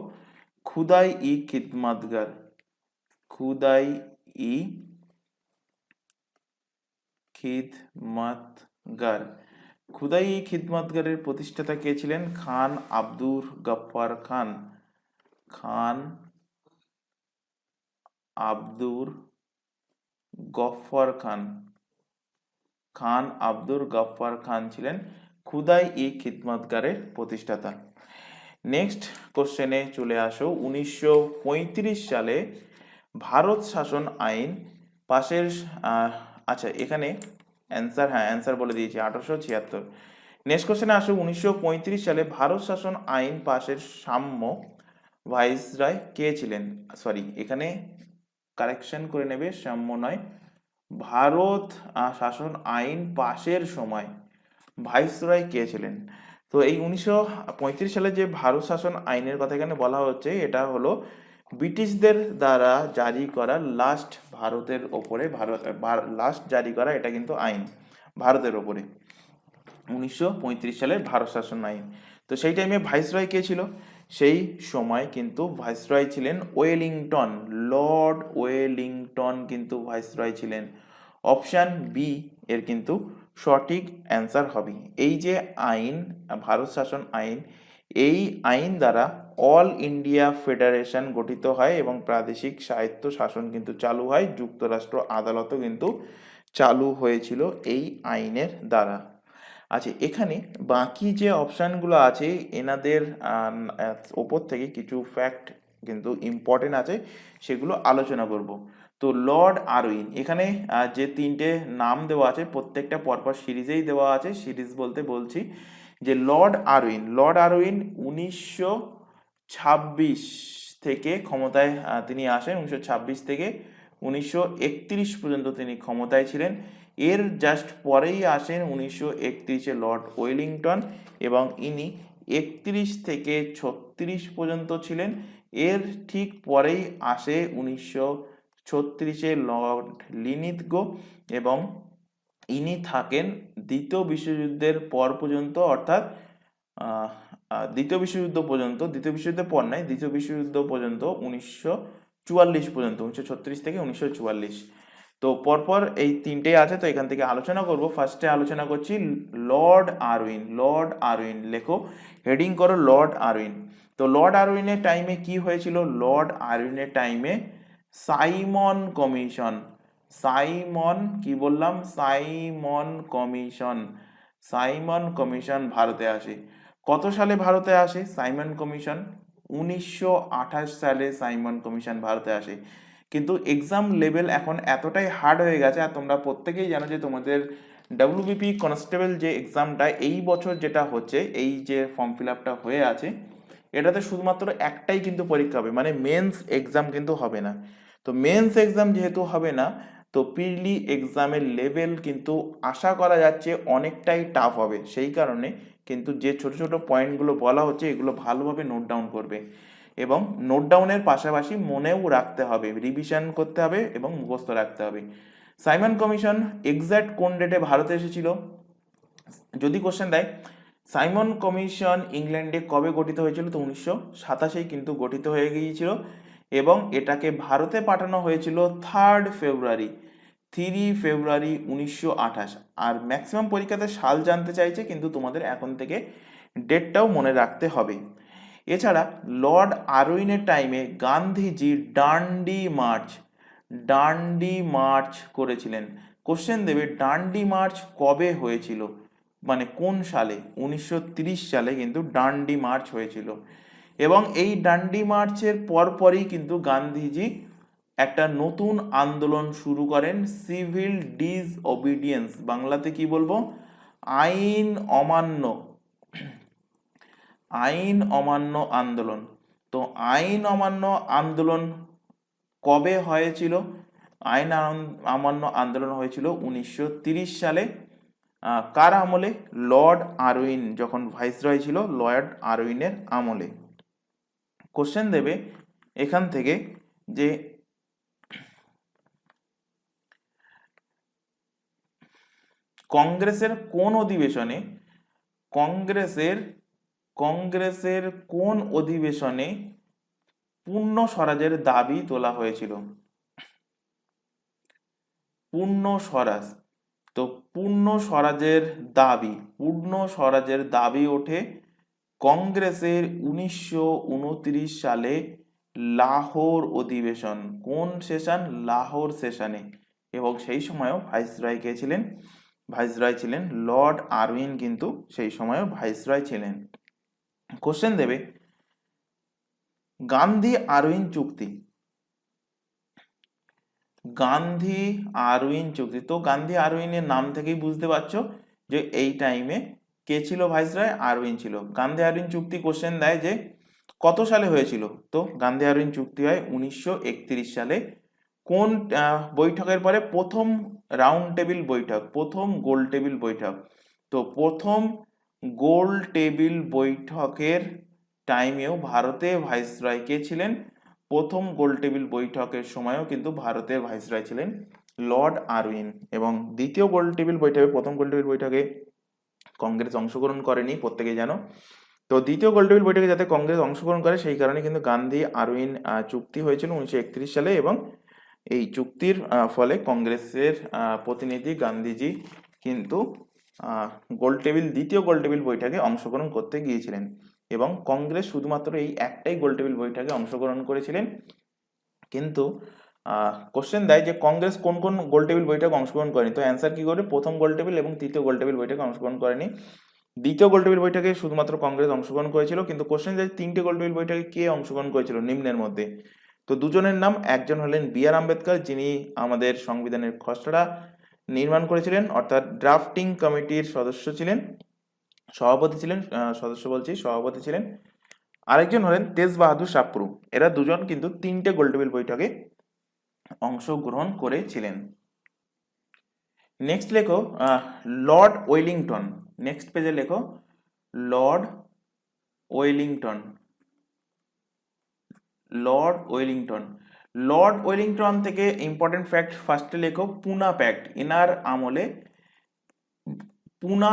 খুদাই ই খিদমতগর। খুদাই ই খিদমতগর, খুদাই ই খিদমতগরের প্রতিষ্ঠাতা কে ছিলেন? খান আব্দুর গফ্ফার খান। খান আব্দুর গফ্ফার খান, খান আব্দুর গফ্ফার খান ছিলেন খুদাই ই খিদমতগরের প্রতিষ্ঠাতা। নেক্সট কোশ্চেনে চলে আসো। 1935 সালে ভারত শাসন আইন পাশের আচ্ছা এখানে অ্যান্সার বলে দিয়েছি 1876। নেক্সট কোশ্চেনে আসো। 1935 সালে ভারত শাসন আইন পাশের সাম্য ভাইসরয় কে ছিলেন? সরি, এখানে কারেকশন করে নেবে, সাম্য নয়, ভারত শাসন আইন পাশের সময় ভাইসরয় কে ছিলেন? তো এই 1935 সালে যে ভারত শাসন আইনের কথা এখানে বলা হচ্ছে, এটা হলো ব্রিটিশদের দ্বারা জারি করা লাস্ট ভারতের ওপরে লাস্ট জারি করা এটা কিন্তু আইন ভারতের ওপরে 1935 সালের ভারত শাসন আইন। তো সেই টাইমে ভাইসরয় কে ছিল? সেই সময় কিন্তু ভাইসরয় ছিলেন ওয়েলিংটন, লর্ড ওয়েলিংটন কিন্তু ভাইসরয় ছিলেন। অপশান বি এর কিন্তু সঠিক অ্যান্সার হবে। এই যে আইন, ভারত শাসন আইন, এই আইন দ্বারা অল ইন্ডিয়া ফেডারেশন গঠিত হয় এবং প্রাদেশিক স্বায়ত্ত শাসন কিন্তু চালু হয়। যুক্তরাষ্ট্র আদালতও কিন্তু চালু হয়েছিল এই আইনের দ্বারা। আচ্ছা, এখানে বাকি যে অপশানগুলো আছে এনাদের ওপর থেকে কিছু ফ্যাক্ট কিন্তু ইম্পর্টেন্ট আছে, সেগুলো আলোচনা করব। তো লর্ড আরউইন, এখানে যে তিনটে নাম দেওয়া আছে প্রত্যেকটা পরপর সিরিজেই দেওয়া আছে। সিরিজ বলতে বলছি যে লর্ড আরউইন 1926 থেকে ক্ষমতায় তিনি আসেন। 1926 থেকে 1931 পর্যন্ত তিনি ক্ষমতায় ছিলেন। এর জাস্ট পরেই আসেন 1931-এ লর্ড ওয়েলিংটন এবং ইনি 31 থেকে 36 পর্যন্ত ছিলেন। এর ঠিক পরেই আসে 1936-এ লর্ড লিনিথগো এবং ইনি থাকেন দ্বিতীয় বিশ্বযুদ্ধের পর পর্যন্ত, অর্থাৎ দ্বিতীয় বিশ্বযুদ্ধের পর নয়, দ্বিতীয় বিশ্বযুদ্ধ পর্যন্ত 1944 পর্যন্ত, 1936 থেকে 1944। তো পরপর এই তিনটেই আছে, তো এখান থেকে আলোচনা করব। ফার্স্টে আলোচনা করছি লর্ড আরউইন। লেখো, হেডিং করো লর্ড আরউইন। তো লর্ড আরউইনের টাইমে কি হয়েছিল? লর্ড আরউইনের টাইমে সাইমন কমিশন, সাইমন কমিশন ভারতে আসে। কত সালে ভারতে আসে সাইমন কমিশন? 1928 সালে সাইমন কমিশন ভারতে আসে। কিন্তু এক্সাম লেভেল এখন এতটাই হার্ড হয়ে গেছে, আর তোমরা প্রত্যেকেই জানো যে তোমাদের ডাব্লিউবিপি কনস্টেবল যে এক্সামটা এই বছর যেটা হচ্ছে, এই যে ফর্ম ফিল আপটা হয়ে আছে, এটাতে শুধুমাত্র একটাই কিন্তু পরীক্ষা হবে, মানে মেন্স এক্সাম কিন্তু হবে না। তো মেন্স এক্সাম যেহেতু হবে না, তো প্রিলি এক্সামের লেভেল কিন্তু আশা করা যাচ্ছে অনেকটাই টাফ হবে। সেই কারণে কিন্তু যে ছোট ছোট পয়েন্টগুলো বলা হচ্ছে এগুলো ভালোভাবে নোট ডাউন করবে এবং নোট ডাউনের পাশাপাশি মনেও রাখতে হবে, রিভিশন করতে হবে এবং মুখস্থ রাখতে হবে। সাইমন কমিশন এক্স্যাক্ট কোন ডেটে ভারতে এসেছিল? যদি কোশ্চেন দেয় সাইমন কমিশন ইংল্যান্ডে কবে গঠিত হয়েছিল, তো 1927 কিন্তু গঠিত হয়ে গিয়েছিল এবং এটাকে ভারতে পাঠানো হয়েছিল 3 ফেব্রুয়ারি 1928। আর ম্যাক্সিমাম পরীক্ষাতে সাল জানতে চাইছে, কিন্তু তোমাদের এখন থেকে ডেটটাও মনে রাখতে হবে। এছাড়া লর্ড আরউইনের টাইমে গান্ধীজি ডান্ডি মার্চ করেছিলেন। কোশ্চেন দেবে ডান্ডি মার্চ কবে হয়েছিল, মানে কোন সালে? 1930 সালে কিন্তু ডান্ডি মার্চ হয়েছিল এবং এই ডান্ডি মার্চের পরপরই কিন্তু গান্ধীজি একটা নতুন আন্দোলন শুরু করেন, সিভিল ডিসওবিডিয়েন্স, বাংলাতে কি বলবো? আইন অমান্য আন্দোলন। তো আইন অমান্য আন্দোলন কবে হয়েছিল? অমান্য আন্দোলন হয়েছিল 1930 সালে। কার আমলে? লর্ড আরউইন যখন ভাইসরয় ছিল, লর্ড আরউইনের আমলে। কোশ্চেন দেবে এখান থেকে যে কংগ্রেসের কোন অধিবেশনে কংগ্রেসের কোন অধিবেশনে পূর্ণ স্বরাজের দাবি তোলা হয়েছিল? পূর্ণ স্বরাজ। তো পূর্ণ স্বরাজের দাবি ওঠে কংগ্রেসের 1929 সালে লাহোর অধিবেশন। কোন সেশন? লাহোর সেশনে। এবং সেই সময়ও ভাইসরয় কে ছিলেন? ভাইসরয় ছিলেন লর্ড আরউইন, কিন্তু সেই সময়ও ভাইসরয় ছিলেন। কোশ্চেন দেবে গান্ধী আরউইন চুক্তি। গান্ধী আরউইন চুক্তি, তো গান্ধী আরউইনের নাম থেকেই বুঝতে পারছো যে এই টাইমে কে ছিল ভাইসরয়? আরউইন ছিল। গান্ধী আরউইন চুক্তি কোশ্চেন দেয় যে কত সালে হয়েছিল? তো গান্ধী আরউইন চুক্তি হয় 1931 সালে। কোন বৈঠকের পরে? প্রথম রাউন্ড টেবিল বৈঠক, প্রথম গোল টেবিল বৈঠক। তো প্রথম গোল টেবিল বৈঠকের টাইমেও ভারতে ভাইসরয় কে ছিলেন? প্রথম গোল টেবিল বৈঠকের সময়ও কিন্তু ভারতের ভাইসরয় ছিলেন লর্ড আরউইন। এবং দ্বিতীয় গোল টেবিল বৈঠকে, প্রথম গোল টেবিল বৈঠকে কংগ্রেস অংশগ্রহণ করেনি, প্রত্যেকেই জানো। তো দ্বিতীয় গোল টেবিল বৈঠকে যাতে কংগ্রেস অংশগ্রহণ করে সেই কারণে কিন্তু গান্ধী আরউইন চুক্তি হয়েছিল 1931 সালে। এবং এই চুক্তির ফলে কংগ্রেসের প্রতিনিধি গান্ধীজি কিন্তু দ্বিতীয় গোল টেবিল বৈঠকে অংশগ্রহণ করতে গিয়েছিলেন। এবং কংগ্রেস শুধুমাত্র এই একটাই গোল টেবিল বৈঠকে অংশগ্রহণ করেছিলেন। কিন্তু কোশ্চেন দেয় যে কংগ্রেস কোন কোন গোল টেবিল বৈঠকে অংশগ্রহণ করেনি? তো অ্যান্সার কি করে? প্রথম গোল টেবিল এবং তৃতীয় গোল টেবিল বৈঠকে অংশগ্রহণ করেনি। দ্বিতীয় গোল টেবিল বৈঠকে শুধুমাত্র কংগ্রেস অংশগ্রহণ করেছিল। কিন্তু কোশ্চেন দেয় তিনটে গোল টেবিল বৈঠকে কে অংশগ্রহণ করেছিল নিম্নের মধ্যে? তো দুজনের নাম, একজন হলেন বি আর আম্বেদকর, যিনি আমাদের সংবিধানের খসড়া নির্মাণ করেছিলেন, অর্থাৎ ড্রাফটিং কমিটির সদস্য ছিলেন, সভাপতি ছিলেন। আরেকজন হলেন তেজ বাহাদুর সাপ্রু। এরা দুজন কিন্তু তিনটে গোল টেবিল বৈঠকে অংশগ্রহণ করেছিলেন। নেক্সট লেখো লর্ড ওয়েলিংটন। নেক্সট পেজে লেখো লর্ড ওয়েলিংটন। লর্ড ওয়েলিংটন থেকে ইম্পর্টেন্ট ফ্যাক্ট ফার্স্টে লেখো পুনা প্যাক্ট। এনার আমলে পুনা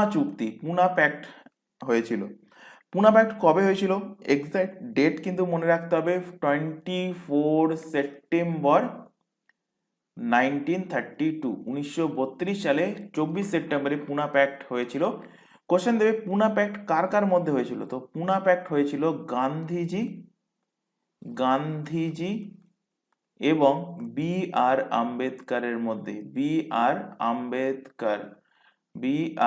প্যাক্ট হয়েছিল। পুনা প্যাক্ট কবে হয়েছিল? এক্সাক্ট ডেট কিন্তু মনে রাখতে হবে, 24 সেপ্টেম্বর 1932। 1932 সালে 24 সেপ্টেম্বরে পুনা প্যাক্ট হয়েছিল। কোশ্চেন দেবে পুনা প্যাক্ট কার কার মধ্যে হয়েছিল? তো পুনা প্যাক্ট হয়েছিল গান্ধীজি এবং বি আর আম্বেদকরের মধ্যে। বি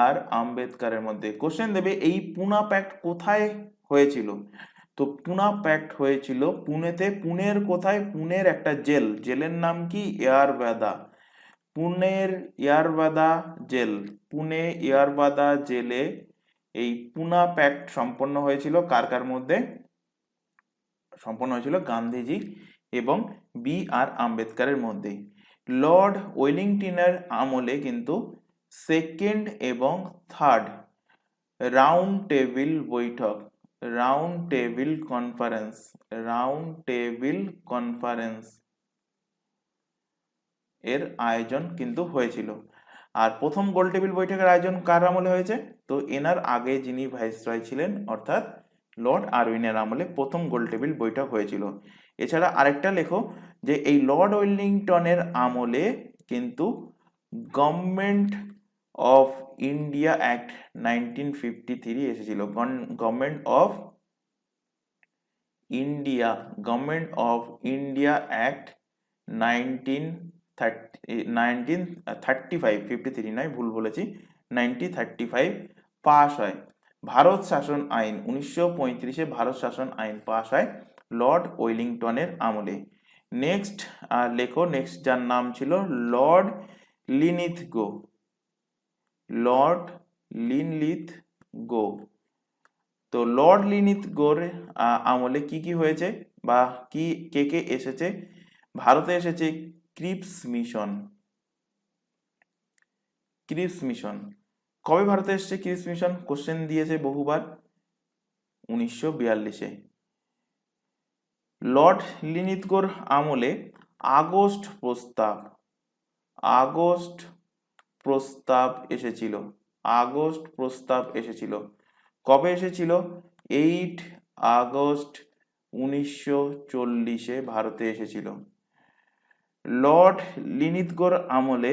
আর আম্বেদকরের মধ্যে। কোশ্চেন দেবে এই পুনা প্যাক্ট কোথায় হয়েছিল? তো পুনা প্যাক্ট হয়েছিল পুনেতে। পুনের কোথায়? পুনের একটা জেলের নাম কি? এয়ারবাদা। পুনে এয়ারবাদা জেলে এই পুনা প্যাক্ট সম্পন্ন হয়েছিল। কার কার মধ্যে সম্পন্ন হয়েছিল? গান্ধীজি এবং বি আর আম্বেদকরের মধ্যে। লর্ড ওয়েলিংটনের আমলে কিন্তু সেকেন্ড এবং থার্ড রাউন্ড টেবিল বৈঠক, রাউন্ড টেবিল কনফারেন্স এর আয়োজন কিন্তু হয়েছিল। আর প্রথম গোল টেবিল বৈঠকের আয়োজন কার আমলে হয়েছে? তো এনার আগে যিনি ভাইসরয় ছিলেন, অর্থাৎ লর্ড আরউইনের আমলে প্রথম গোল টেবিল বৈঠক হয়েছিল। এছাড়া আরেকটা লেখো যে এই লর্ড ওয়েলিংটনের আমলে কিন্তু গভর্নমেন্ট অফ ইন্ডিয়া অ্যাক্ট 1953 এসেছিল। Government of India act 1935 pass হয়। ভারত শাসন আইন 1935 ভারত শাসন আইন পাস হয় লর্ড ওয়েলিংটনের আমলে। নেক্সট লেখো, নেক্সট যার নাম ছিল লর্ড লিনলিথগো। তো লর্ড লিনিথগোর আমলে কি কি হয়েছে বা কি কে কে এসেছে? ভারতে এসেছে ক্রিপস মিশন। ক্রিপস মিশন কবে ভারতে এসেছে? ক্রিপস মিশন কোশ্চেন দিয়েছে বহুবার, 1942-এ। লর্ড লিনিথগোর আমলে আগস্ট প্রস্তাব, আগস্ট প্রস্তাব এসেছিল। আগস্ট প্রস্তাব এসেছিল কবে এসেছিল? 8 আগস্ট 1940-এ ভারতে এসেছিল। লর্ড লিনিথগোর আমলে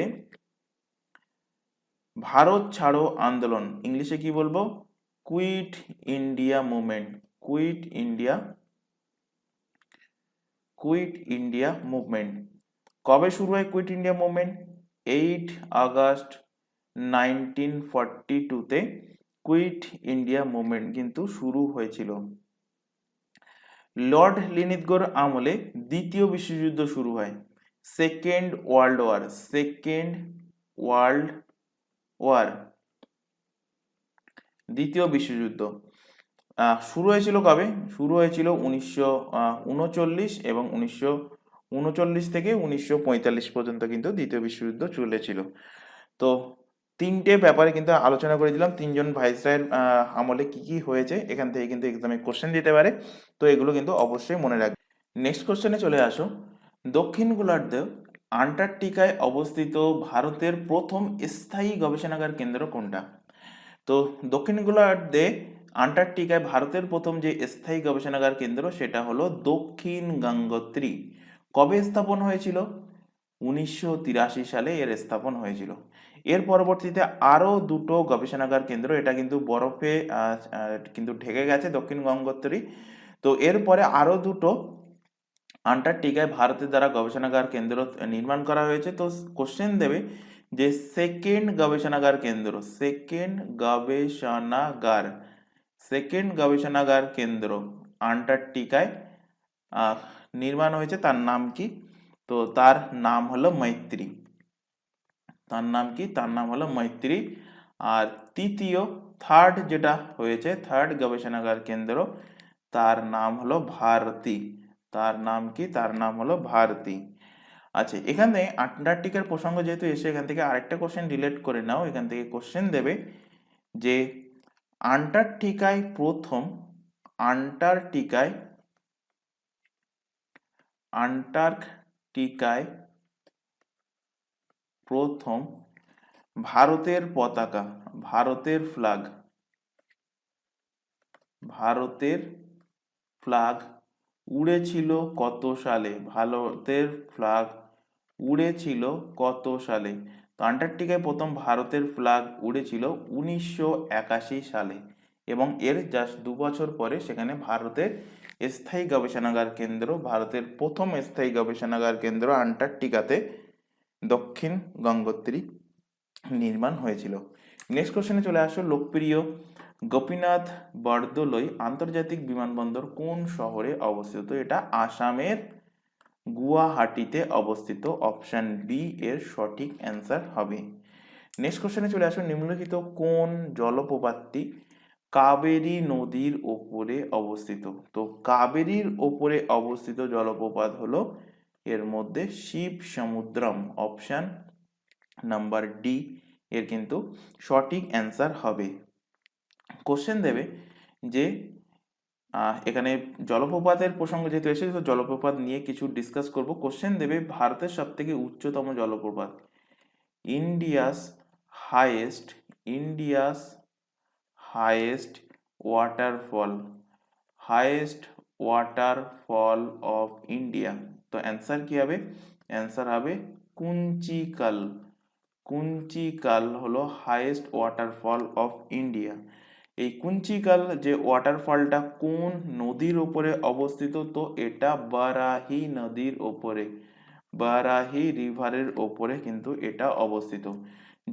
ভারত ছাড়ো আন্দোলন, ইংলিশে কি বলবো? Quit India movement. Quit India, quit India movement কবে শুরু হয়? কুইট ইন্ডিয়া মুভমেন্ট 8 আগস্ট 1942-তে কুইট ইন্ডিয়া মুভমেন্ট কিন্তু শুরু হয়েছিল। লর্ড লিনিথগোর আমলে দ্বিতীয় বিশ্বযুদ্ধ শুরু হয়, second world war. Second world war, দ্বিতীয় বিশ্বযুদ্ধ শুরু হয়েছিল কবে? শুরু হয়েছিল 1939 এবং 1939 থেকে 1945 পর্যন্ত কিন্তু দ্বিতীয় বিশ্বযুদ্ধ চলেছিল। তো তিনটে ব্যাপারে কিন্তু আলোচনা করে দিলাম, তিনজন ভাইসরয়ের আমলে কি কি হয়েছে, এখান থেকে কিন্তু এক্সামে কোশ্চেন দিতে পারে, তো এগুলো কিন্তু অবশ্যই মনে রাখবে। নেক্সট কোশ্চেনে চলে আসো। দক্ষিণ গোলার্ধে আন্টার্কটিকায় অবস্থিত ভারতের প্রথম স্থায়ী গবেষণাগার কেন্দ্র কোনটা? তো দক্ষিণ গোলার্ধে আন্টার্কটিকায় ভারতের প্রথম যে স্থায়ী গবেষণাগার কেন্দ্র সেটা হলো দক্ষিণ গঙ্গোত্রী। কবে স্থাপন হয়েছিল? 1983 সালে এর স্থাপন হয়েছিল। এর পরবর্তীতে আরো দুটো গবেষণাগার কেন্দ্র, এটা কিন্তু বরফে কিন্তু ঢেকে গেছে দক্ষিণ গঙ্গোত্রী। তো এরপরে আরো দুটো আন্টার্কটিকায় ভারতের দ্বারা গবেষণাগার কেন্দ্র নির্মাণ করা হয়েছে। তো কোশ্চেন দেবে যে সেকেন্ড গবেষণাগার কেন্দ্র, সেকেন্ড গবেষণাগার, সেকেন্ড গবেষণাগার কেন্দ্র আন্টার্কটিকায় নির্মাণ হয়েছে, তার নাম কি? তো তার নাম হলো মৈত্রী। তার নাম কি? তার নাম হলো মৈত্রী। আর তৃতীয়, থার্ড যেটা হয়েছে, থার্ড গবেষণাগার কেন্দ্র, তার নাম হলো ভারতী। তার নাম কি? তার নাম হলো ভারতী। আচ্ছা, এখানে আন্টার্কটিকার প্রসঙ্গ যেহেতু এসে, এখান থেকে আরেকটা কোশ্চেন রিলেট করে নাও। এখান থেকে কোশ্চেন দেবে যে আন্টার্কটিকায় প্রথম, আন্টার্কটিকায়, আন্টার্কটিকায় প্রথম ভারতের পতাকা, ভারতের ফ্ল্যাগ, ভারতের ফ্ল্যাগ উড়েছিল কত সালে? ভারতের ফ্ল্যাগ উড়েছিল কত সালে? তো আন্টার্কটিকায় প্রথম ভারতের ফ্ল্যাগ উড়েছিল 1981 সালে, এবং এর জাস্ট 2 বছর পরে সেখানে ভারতের স্থায়ী গবেষণাগার কেন্দ্র, ভারতের প্রথম স্থায়ী গবেষণাগার কেন্দ্র আন্টার্কটিকাতে দক্ষিণ গঙ্গোত্রী নির্মাণ হয়েছিল। নেক্সট কোশ্চেনে চলে আসো। লোকপ্রিয় গোপীনাথ বরদলৈ আন্তর্জাতিক বিমানবন্দর কোন শহরে অবস্থিত? এটা আসামের গুয়াহাটিতে অবস্থিত। অপশন বি এর সঠিক অ্যান্সার হবে। নেক্সট কোশ্চেনে চলে আসো। নিম্নলিখিত কোন জলপ্রপাতটি কাবেরী নদীর ওপরে অবস্থিত? তো কাবেরীর ওপরে অবস্থিত জলপ্রপাত হলো এর মধ্যে Shiva Samudram. Option number D এর কিন্তু সঠিক অ্যান্সার হবে। কোশ্চেন দেবে যে এখানে জলপ্রপাতের প্রসঙ্গ যেহেতু এসেছে, তো জলপ্রপাত নিয়ে কিছু ডিসকাস করব। কোশ্চেন দেবে ভারতের সব থেকে উচ্চতম জলপ্রপাত, India's highest, India's highest waterfall, highest waterfall of India. তো অ্যান্সার কি হবে? অ্যান্সার হবে কুঞ্চিকাল। কুঞ্চিকাল হলো হাইয়েস্ট ওয়াটারফল অফ ইন্ডিয়া। এই কুঞ্চিকাল যে ওয়াটারফলটা কোন নদীর উপরে অবস্থিত? তো এটা বারাহি নদীর উপরে, বারাহি রিভারের ওপরে কিন্তু এটা অবস্থিত।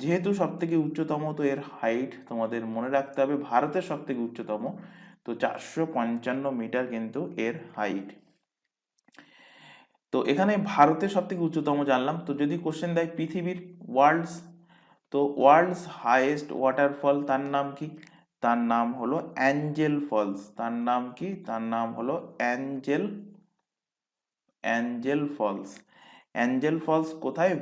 যেহেতু সব থেকে উচ্চতম, তো এর হাইট তোমাদের মনে রাখতে হবে ভারতের সব থেকে উচ্চতম, তো 455 মিটার কিন্তু এর হাইট। তো এখানে ভারতের সব থেকে উচ্চতম জানলাম। তো যদি কোশ্চেন দেয় পৃথিবীর ওয়ার্ল্ডস, তো ওয়ার্ল্ডস হাইয়েস্ট ওয়াটারফল তার নাম কি? তার নাম হলো অ্যাঞ্জেল ফলস। তার নাম কি? তার নাম হলো অ্যাঞ্জেল ফলস। অ্যাঞ্জেল ফলস কোথায়?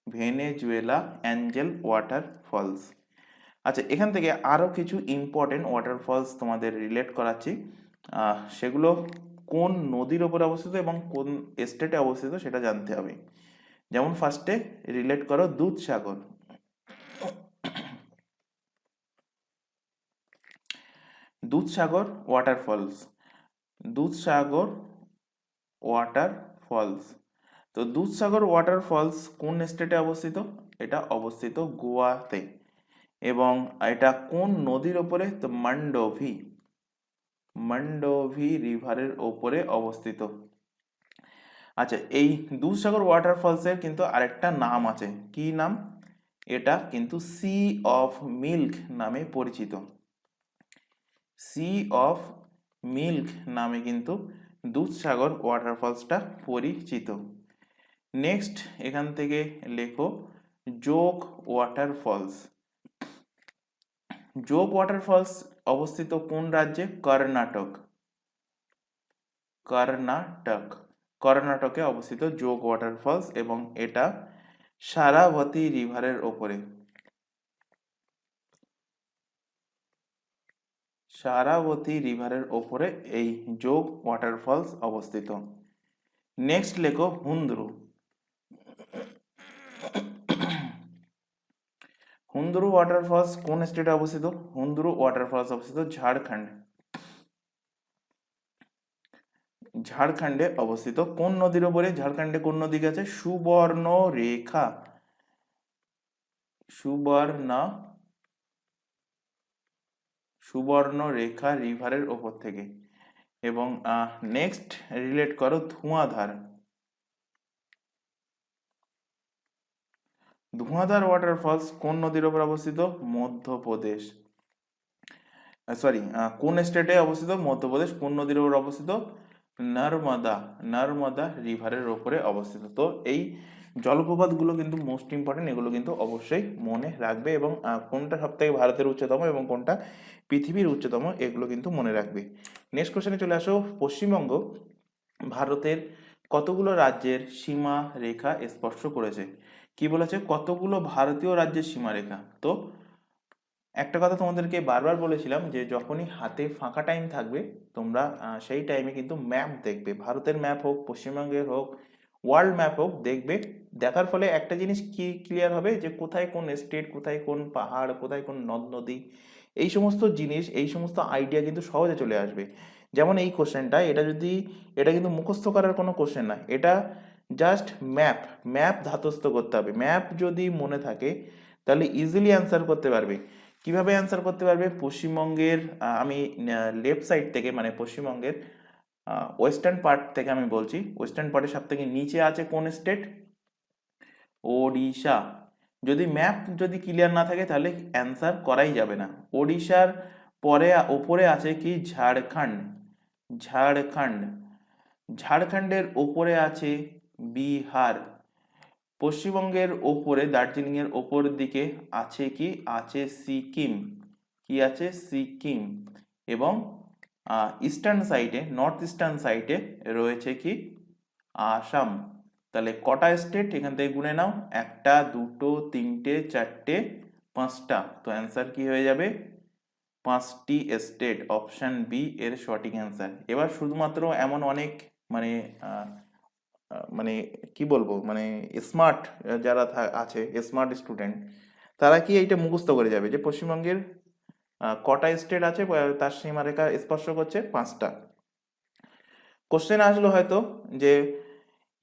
Venezuela Angel water false. আচ্ছা, এখান থেকে আরো কিছু ইম্পর্টেন্ট ওয়াটারফলস তোমাদের রিলেট করাচ্ছি। সেগুলো কোন নদীর ওপরে অবস্থিত এবং কোন স্টেটে অবস্থিত সেটা জানতে হবে। যেমন ফার্স্টে রিলেট করো দুধসাগর। Dudhsagar waterfalls, Dudhsagar waterfalls. তো দুধসাগর ওয়াটারফলস কোন স্টেটে অবস্থিত? এটা অবস্থিত গোয়াতে। এবং এটা কোন নদীর ওপরে? তো মান্ডোভি রিভারের ওপরে অবস্থিত। আচ্ছা, এই দুধসাগর ওয়াটারফলসের কিন্তু আরেকটা নাম আছে। কি নাম? এটা কিন্তু সি অফ মিল্ক নামে পরিচিত। সি অফ মিল্ক নামে কিন্তু দুধসাগর ওয়াটারফলসটা পরিচিত। নেক্সট এখান থেকে লেখো যোগ ওয়াটারফলস। যোগ ওয়াটারফলস অবস্থিত কোন রাজ্যে? কর্ণাটকে অবস্থিত যোগ ওয়াটারফলস, এবং এটা শারাবতী রিভারের ওপরে। শারাবতী রিভারের ওপরে এই যোগ ওয়াটারফলস অবস্থিত। নেক্সট লেখো হুন্দ্রু। হুন্দ্রু ওয়াটারফলস কোন স্টেটে অবস্থিত? হুন্দ্রু ওয়াটারফলস অবস্থিত ঝাড়খণ্ডে অবস্থিত। কোন নদীর ওপরে? ঝাড়খণ্ডে কোন নদী গেছে? সুবর্ণরেখা রিভারের ওপর থেকে। এবং নেক্সট রিলেট করো ধুঁয়াধার ওয়াটারফলস কোন নদীর ওপর অবস্থিত? মধ্যপ্রদেশ। কোন স্টেটে অবস্থিত? মধ্যপ্রদেশ। কোন নদীর ওপর অবস্থিত? নর্মদা রিভারের ওপরে অবস্থিত। তো এই জলপ্রপাতগুলো কিন্তু মোস্ট ইম্পর্টেন্ট, এগুলো কিন্তু অবশ্যই মনে রাখবে, এবং কোনটা সব থেকে ভারতের উচ্চতম এবং কোনটা পৃথিবীর উচ্চতম এগুলো কিন্তু মনে রাখবে। নেক্সট কোশ্চেনে চলে আসো। পশ্চিমবঙ্গ ভারতের কতগুলো রাজ্যের সীমা রেখা স্পর্শ করেছে? কি বলেছে? কতগুলো ভারতীয় রাজ্যের সীমারেখা। তো একটা কথা তোমাদেরকে বারবার বলেছিলাম যে যখনই হাতে ফাঁকা টাইম থাকবে তোমরা সেই টাইমে কিন্তু ম্যাপ দেখবে, ভারতের ম্যাপ হোক, পশ্চিমবঙ্গের হোক, ওয়ার্ল্ড ম্যাপ হোক, দেখবে। দেখার ফলে একটা জিনিস কি ক্লিয়ার হবে যে কোথায় কোন স্টেট, কোথায় কোন পাহাড়, কোথায় কোন নদ নদী, এই সমস্ত জিনিস, এই সমস্ত আইডিয়া কিন্তু সহজে চলে আসবে। যেমন এই কোশ্চেনটা, এটা কিন্তু মুখস্থ করার কোনো কোশ্চেন না, এটা জাস্ট ম্যাপ ধাতস্থ করতে হবে। ম্যাপ যদি মনে থাকে তাহলে ইজিলি অ্যান্সার করতে পারবে। কিভাবে অ্যান্সার করতে পারবে? পশ্চিমবঙ্গের আমি লেফট সাইড থেকে, মানে পশ্চিমবঙ্গের ওয়েস্টার্ন পার্ট থেকে আমি বলছি, ওয়েস্টার্ন পার্টের সব থেকে নিচে আছে কোন স্টেট? ওড়িশা। যদি ক্লিয়ার না থাকে তাহলে অ্যান্সার করাই যাবে না। ওড়িশার পরে ওপরে আছে কি? ঝাড়খণ্ড। ঝাড়খণ্ডের ওপরে আছে বিহার। পশ্চিমবঙ্গের ওপরে, দার্জিলিং এর ওপর দিকে আছে কি? আছে সিকিম। কি আছে? সিকিম। এবং ইস্টার্ন সাইডে, নর্থ ইস্টার্ন সাইডে রয়েছে কি? আসাম। তাহলে কটা স্টেট এখান থেকে গুনে নাও? একটা, দুটো, তিনটে, চারটে, পাঁচটা। তো অ্যান্সার কি হয়ে যাবে? 5টি স্টেট। অপশন বি এর সঠিক অ্যান্সার। এবার শুধুমাত্র এমন অনেক মানে মানে কি বলবো, মানে স্মার্ট যারা আছে, স্মার্ট স্টুডেন্ট, তারা কি এইটা মুখস্থ করে যাবে যে পশ্চিমবঙ্গের কটা স্টেট আছে তার সীমারেখা স্পর্শ করছে? 5টা। কোশ্চেন আসলো হয়তো যে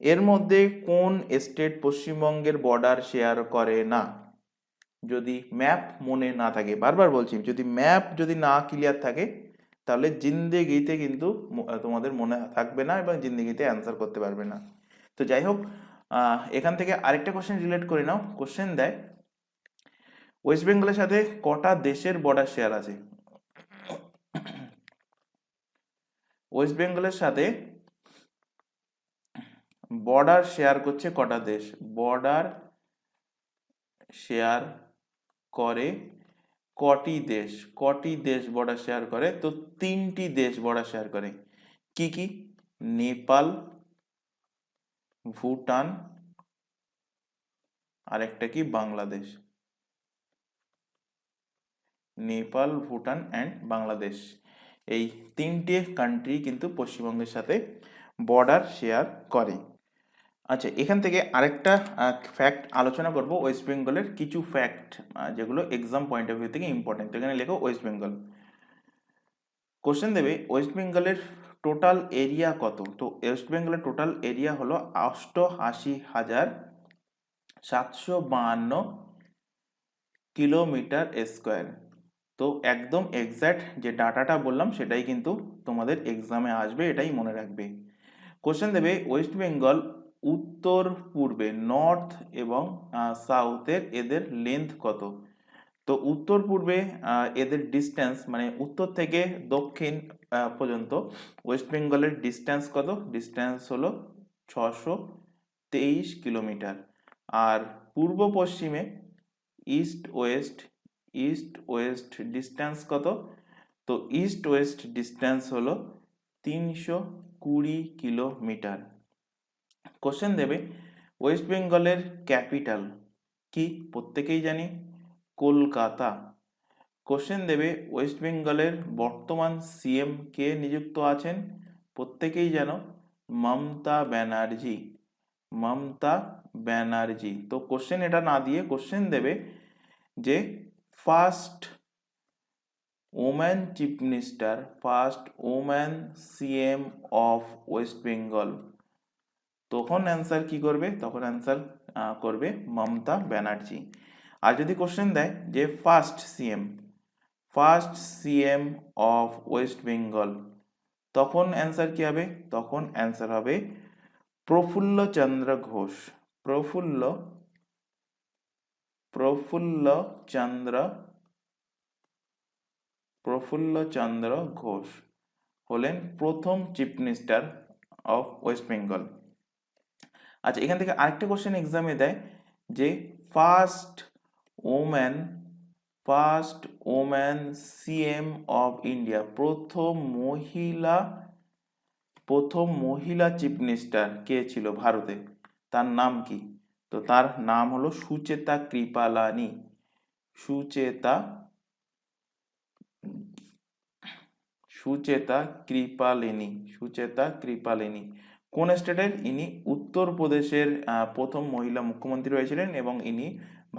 এর মধ্যে কোন স্টেট পশ্চিমবঙ্গের বর্ডার শেয়ার করে না? যদি ম্যাপ মনে না থাকে, বারবার বলছি, যদি ম্যাপ না ক্লিয়ার থাকে তাহলে জিন্দেগিতে কিন্তু তোমাদের মনে থাকবে না এবং জিন্দেগিতে অ্যান্সার করতে পারবে না। তো যাই হোক, এখান থেকে আরেকটা কোশ্চেন রিলেট করে নাও। কোশ্চেন দেয় ওয়েস্ট বেঙ্গলের সাথে কটা দেশের বর্ডার শেয়ার আছে? ওয়েস্ট বেঙ্গলের সাথে বর্ডার শেয়ার করছে কটা দেশ? বর্ডার শেয়ার করে কটি দেশ বর্ডার শেয়ার করে? তো 3টি দেশ বর্ডার শেয়ার করে। কি কি? নেপাল, ভুটান, আর একটা কি? বাংলাদেশ। নেপাল, ভুটান অ্যান্ড বাংলাদেশ, এই 3টে কান্ট্রি কিন্তু পশ্চিমবঙ্গের সাথে বর্ডার শেয়ার করে। আচ্ছা, এখান থেকে আরেকটা ফ্যাক্ট আলোচনা করব, ওয়েস্ট বেঙ্গলের কিছু ফ্যাক্ট যেগুলো এক্সাম পয়েন্ট অফ ভিউ থেকে ইম্পর্টেন্ট। এখানে লেখো ওয়েস্ট বেঙ্গল। কোশ্চেন দেবে ওয়েস্ট বেঙ্গলের টোটাল এরিয়া কত? তো ওয়েস্ট বেঙ্গলের টোটাল এরিয়া হলো 88,752 কিলোমিটার স্কোয়ার। তো একদম এক্স্যাক্ট যে ডাটাটা বললাম সেটাই কিন্তু তোমাদের এক্সামে আসবে, এটাই মনে রাখবে। কোশ্চেন দেবে ওয়েস্ট বেঙ্গল উত্তর পূর্বে, নর্থ এবং সাউথের এদের লেন্থ কত? তো উত্তর পূর্বে এদের ডিস্টেন্স, মানে উত্তর থেকে দক্ষিণ পর্যন্ত ওয়েস্ট বেঙ্গলের ডিস্টেন্স কত? ডিস্টেন্স হলো 623 কিলোমিটার। আর পূর্ব পশ্চিমে ইস্ট ওয়েস্ট ডিস্টেন্স কত? তো ইস্ট ওয়েস্ট ডিস্টেন্স হলো 320 কিলোমিটার। কোশ্চেন দেবে ওয়েস্ট বেঙ্গলের ক্যাপিটাল কি? প্রত্যেকেই জানি, কলকাতা। কোশ্চেন দেবে ওয়েস্ট বেঙ্গলের বর্তমান সিএম কে নিযুক্ত আছেন? প্রত্যেকেই জানো, মমতা ব্যানার্জি। মমতা ব্যানার্জি। তো কোশ্চেন এটা না দিয়ে কোশ্চেন দেবে যে first woman chief minister, first woman CM of West Bengal. তখন অ্যান্সার কি করবে? তখন অ্যান্সার করবে মমতা ব্যানার্জি। আর যদি কোশ্চেন দেয় যে first CM of West Bengal, তখন অ্যান্সার কি হবে? তখন অ্যান্সার হবে প্রফুল্ল চন্দ্র ঘোষ। প্রফুল্ল চন্দ্র ঘোষ হলেন প্রথম chief minister of West Bengal. আচ্ছা, এখান থেকে আরেকটা কোশ্চেন এক্সামে দেয় যে first woman CM of India, প্রথম মহিলা চিফ মিনিস্টার কে ছিল ভারতে? তার নাম কি? তো তার নাম হলো সুচেতা কৃপালানি। সুচেতা কৃপালিনী। কোন স্টেটের? ইনি উত্তরপ্রদেশের প্রথম মহিলা মুখ্যমন্ত্রী হয়েছিলেন, এবং ইনি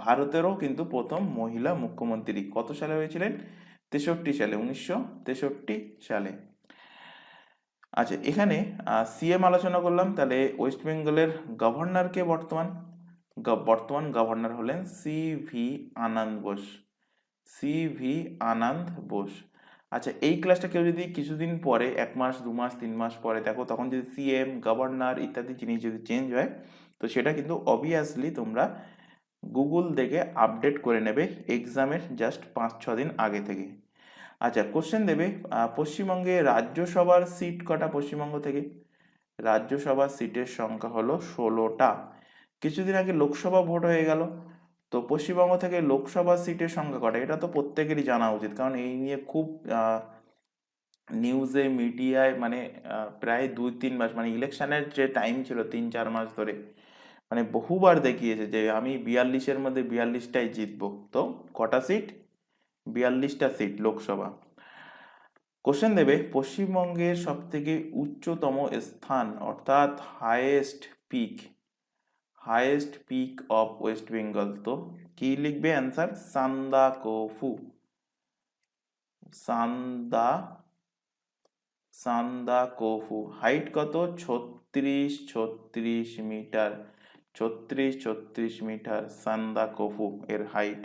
ভারতেরও কিন্তু প্রথম মহিলা মুখ্যমন্ত্রী। কত সালে হয়েছিলেন? 63 সালে, 1963 সালে। আচ্ছা, এখানে সিএম আলোচনা করলাম, তাহলে ওয়েস্ট বেঙ্গলের গভর্নর কে? বর্তমান গভর্নর হলেন সিভি আনন্দ বোস। আচ্ছা, এই ক্লাসটা কেউ যদি কিছুদিন পরে, 1 মাস 2 মাস 3 মাস পরে দেখো, তখন যদি সিএম, গভর্নর ইত্যাদি জিনিস যদি চেঞ্জ হয়, তো সেটা কিন্তু অবভিয়াসলি তোমরা গুগল দেখে আপডেট করে নেবে এক্সামের জাস্ট 5-6 দিন আগে থেকে। আচ্ছা, কোশ্চেন দেবে পশ্চিমবঙ্গে রাজ্যসভার সিট কটা? পশ্চিমবঙ্গ থেকে রাজ্যসভার সিটের সংখ্যা হলো 16টা। কিছুদিন আগে লোকসভা ভোট হয়ে গেল, তো পশ্চিমবঙ্গ থেকে লোকসভা সিটের সংখ্যা কটা? এটা তো প্রত্যেকেরই জানা উচিত, কারণ এই নিয়ে খুব নিউজে, মিডিয়ায়, মানে প্রায় 2-3 মাস, মানে ইলেকশনের যে টাইম ছিল 3-4 মাস ধরে, মানে বহুবার দেখিয়েছে যে আমি 42-এর মধ্যে 42টাই জিতবো। তো কটা সিট? 42টা সিট লোকসভা। কোশ্চেন দেবে পশ্চিমবঙ্গের সব থেকে উচ্চতম স্থান, অর্থাৎ highest peak of West Bengal. তো কি লিখবে অ্যান্সার? সান্দাকফু। হাইট কত? 36 মিটার। 36 মিটার সান্দাকফু এর হাইট।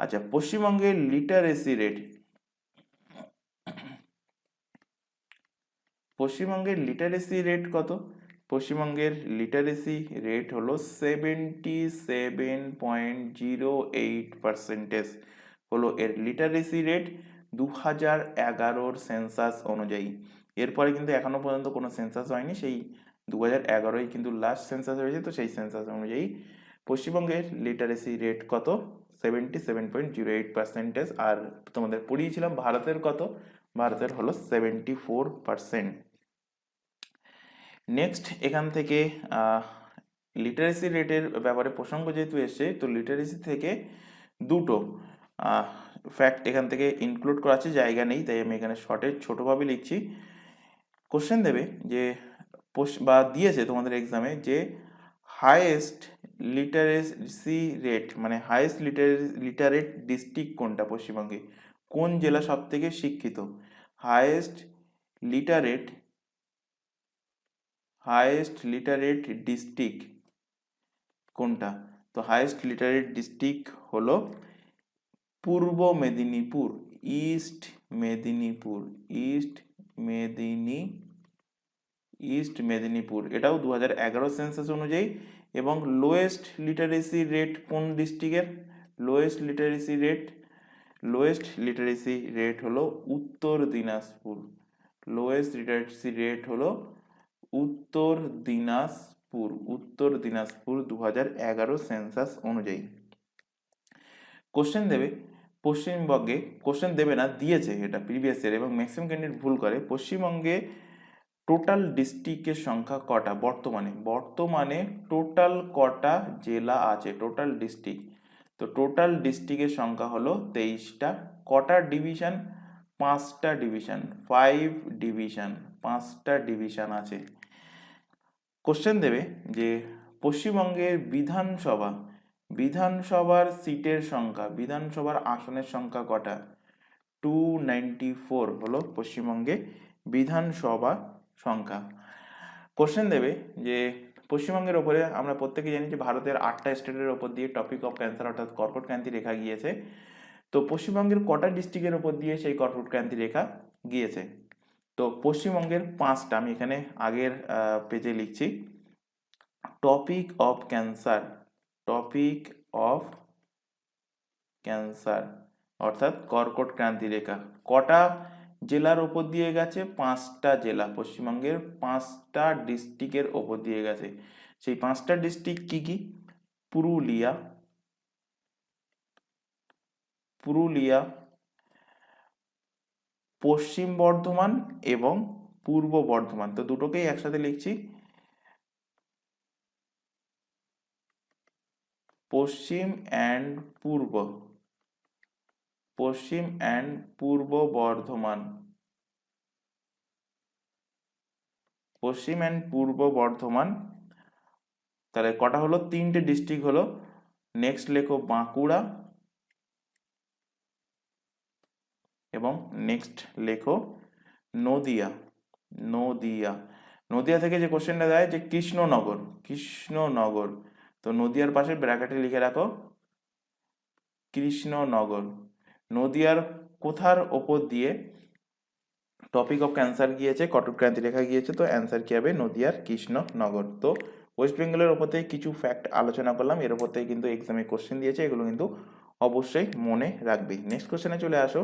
আচ্ছা, পশ্চিমবঙ্গের লিটারেসি রেট কত? পশ্চিমবঙ্গের লিটারেসি রেট হলো 77.08% হলো এর লিটারেসি রেট 2011 সেন্সাস অনুযায়ী। এরপরে কিন্তু এখনো পর্যন্ত কোনো সেন্সাস হয়নি, সেই 2011 কিন্তু লাস্ট সেন্সাস হয়েছে, তো সেই সেন্সাস অনুযায়ী পশ্চিমবঙ্গের লিটারেসি রেট কত? 77.08%। আর তোমাদের পড়িয়েছিলাম ভারতের কত? ভারতের হলো 74%। নেক্সট এখান থেকে লিটারেসি রেটের ব্যাপারে প্রসঙ্গ যেহেতু এসছে, তো লিটারেসি থেকে দুটো ফ্যাক্ট এখান থেকে ইনক্লুড করা আছে, জায়গা নেই তাই আমি এখানে শর্টে ছোটোভাবে লিখছি। কোশ্চেন দেবে যে বা দিয়েছে তোমাদের এক্সামে যে হাইয়েস্ট লিটারেসি রেট, মানে হাইয়েস্ট লিটারেট ডিস্ট্রিক্ট কোনটা পশ্চিমবঙ্গে, কোন জেলা সব থেকে শিক্ষিত? হাইয়েস্ট লিটারেট ডিস্ট্রিক্ট কোনটা? তো হাইয়েস্ট লিটারেট ডিস্ট্রিক্ট হলো পূর্ব মেদিনীপুর, ইস্ট মেদিনীপুর। এটাও 2011 সেন্সাস অনুযায়ী। এবং লোয়েস্ট লিটারেসি রেট কোন ডিস্ট্রিক্টের? লোয়েস্ট লিটারেসি রেট হলো উত্তর দিনাজপুর। লোয়েস্ট লিটারেসি রেট হলো উত্তর দিনাজপুর 2011 সেন্সাস অনুযায়ী। কোশ্চেন দেবে পশ্চিমবঙ্গে, কোশ্চেন দেবে না, দিয়েছে এটা প্রিভিয়াস ইয়ার এবং ম্যাক্সিমাম ক্যান্ডিডেট ভুল করে। পশ্চিমবঙ্গে টোটাল ডিস্ট্রিক্টের সংখ্যা কটা বর্তমানে টোটাল কটা জেলা আছে? টোটাল ডিস্ট্রিক্ট, তো টোটাল ডিস্ট্রিক্টের সংখ্যা হলো 23টা। কটা ডিভিশন? 5টা ডিভিশন, 5টা ডিভিশন আছে। কোশ্চেন দেবে যে পশ্চিমবঙ্গের বিধানসভার সিটের সংখ্যা, বিধানসভার আসনের সংখ্যা কটা? 294 হলো পশ্চিমবঙ্গে বিধানসভা সংখ্যা। কোশ্চেন দেবে যে পশ্চিমবঙ্গের ওপরে আমরা প্রত্যেকে জানি যে ভারতের 8টা স্টেটের ওপর দিয়ে টপিক অফ ক্যান্সার অর্থাৎ কর্কট ক্রান্তি রেখা গিয়েছে। তো পশ্চিমবঙ্গের কটা ডিস্ট্রিক্টের ওপর দিয়ে সেই কর্কট ক্রান্তি রেখা গিয়েছে? তো পশ্চিমবঙ্গের 5টা, আমি এখানে আগের পেজে লিখছি। টপিক অফ ক্যান্সার অর্থাৎ কর্কট ক্রান্তি রেখা কটা জেলার ওপর দিয়ে গেছে? 5টা জেলা, পশ্চিমবঙ্গের 5টা ডিস্ট্রিক্টের ওপর দিয়ে গেছে। সেই 5টা ডিস্ট্রিক্ট কি কি? পুরুলিয়া, পশ্চিম বর্ধমান এবং পূর্ব বর্ধমান। তো দুটোকেই একসাথে লিখছি, পশ্চিম অ্যান্ড পূর্ব বর্ধমান। তাহলে কটা হলো? 3টে ডিস্ট্রিক্ট হলো। নেক্সট লেখো বাঁকুড়া এবং নেক্সট লেখো নদিয়া। নদিয়া থেকে যে কোশ্চেনটা দেয় যে কৃষ্ণনগর, তো নদিয়ার পাশে ব্র্যাকেটে লিখে রাখো কৃষ্ণনগর। নদিয়ার কোথার ওপর দিয়ে টপিক অফ ক্যান্সার গিয়েছে, কর্কট ক্রান্তি রেখা গিয়েছে? তো অ্যান্সার কি হবে? নদিয়ার কৃষ্ণনগর। তো ওয়েস্ট বেঙ্গলের ওপর থেকে কিছু ফ্যাক্ট আলোচনা করলাম, এর ওপর থেকে কিন্তু এক্সামে কোশ্চেন দিয়েছে, এগুলো কিন্তু অবশ্যই মনে রাখবে। নেক্সট কোশ্চেনে চলে আসো।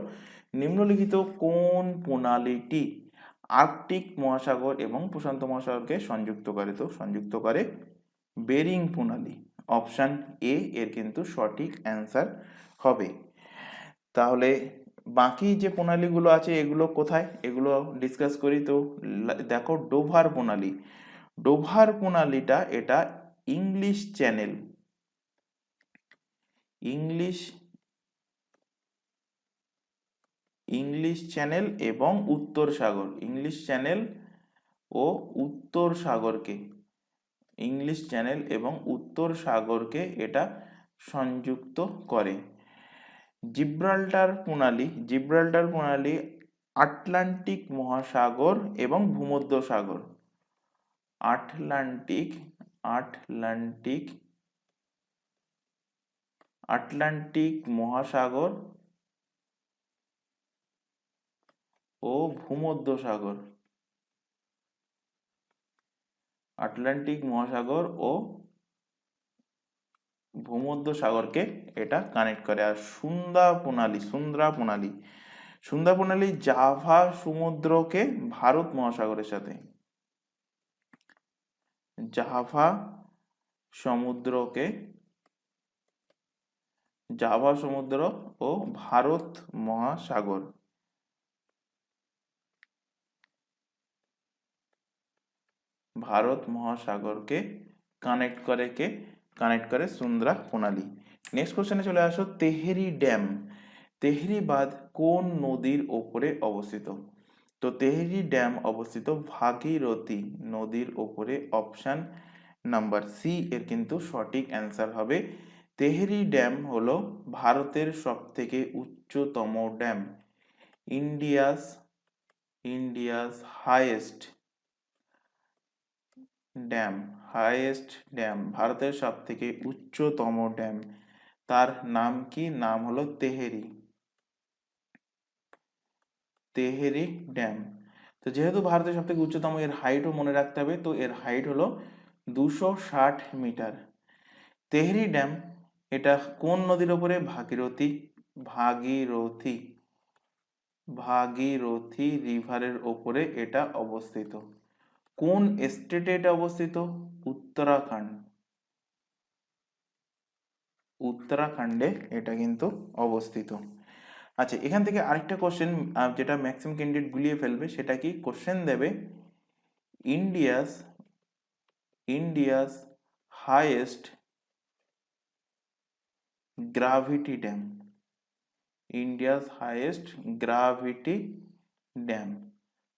নিম্নলিখিত কোন প্রণালীটি আর্কটিক মহাসাগর এবং প্রশান্ত মহাসাগরকে সংযুক্ত করে? তো সংযুক্ত করে বেরিং প্রণালী। অপশান এ এর কিন্তু সঠিক অ্যান্সার হবে। তাহলে বাকি যে প্রণালীগুলো আছে এগুলো কোথায়, এগুলো ডিসকাস করি। তো দেখো ডোভার প্রণালীটা এটা ইংলিশ চ্যানেল এবং উত্তর সাগর, ইংলিশ চ্যানেল এবং উত্তর সাগরকে এটা সংযুক্ত করে। জিব্রাল্টার প্রণালী আটলান্টিক মহাসাগর এবং ভূমধ্যসাগর, আটলান্টিক মহাসাগর ও ভূমধ্যসাগর, ভূমধ্যসাগরকে এটা কানেক্ট করে। আর সুন্দা প্রণালী জাভা সমুদ্রকে ভারত মহাসাগরের সাথে, জাভা সমুদ্রকে জাভা সমুদ্র ও ভারত মহাসাগর। ভারত মহাসাগরকে কানেক্ট করে কে? কানেক্ট করে সুন্দ্রা প্রণালী। নেক্সট কোশ্চেনে চলে আসো, তেহরি ড্যাম, তেহরি বাঁধ কোন নদীর ওপরে অবস্থিত? তো তেহরি ড্যাম অবস্থিত ভাগীরথী নদীর ওপরে। অপশন নাম্বার সি এর কিন্তু সঠিক অ্যান্সার হবে। তেহরি ড্যাম হলো ভারতের সব থেকে উচ্চতম dam, India's India's highest dam, highest dam, ভারতের সব থেকে উচ্চতম ড্যাম। তার নাম কি? নাম হলো তেহেরি, তেহেরি ড্যাম। তো যেহেতু ভারতের সব থেকে উচ্চতম, এর হাইটও মনে রাখতে হবে। তো এর হাইট হলো 260 মিটার। তেহরি ড্যাম এটা কোন নদীর ওপরে? ভাগীরথী, ভাগীরথী, ভাগীরথী রিভারের ওপরে এটা অবস্থিত। কোন স্টেটে এটা অবস্থিত? উত্তরাখণ্ড, উত্তরাখণ্ডে এটা কিন্তু অবস্থিত। আচ্ছা, এখান থেকে আরেকটা কোশ্চেন যেটা ম্যাক্সিমাম ক্যান্ডিডেট গুলিয়ে ফেলবে, সেটা কি? কোশ্চেন দেবে, India's India's highest gravity dam, India's highest gravity dam.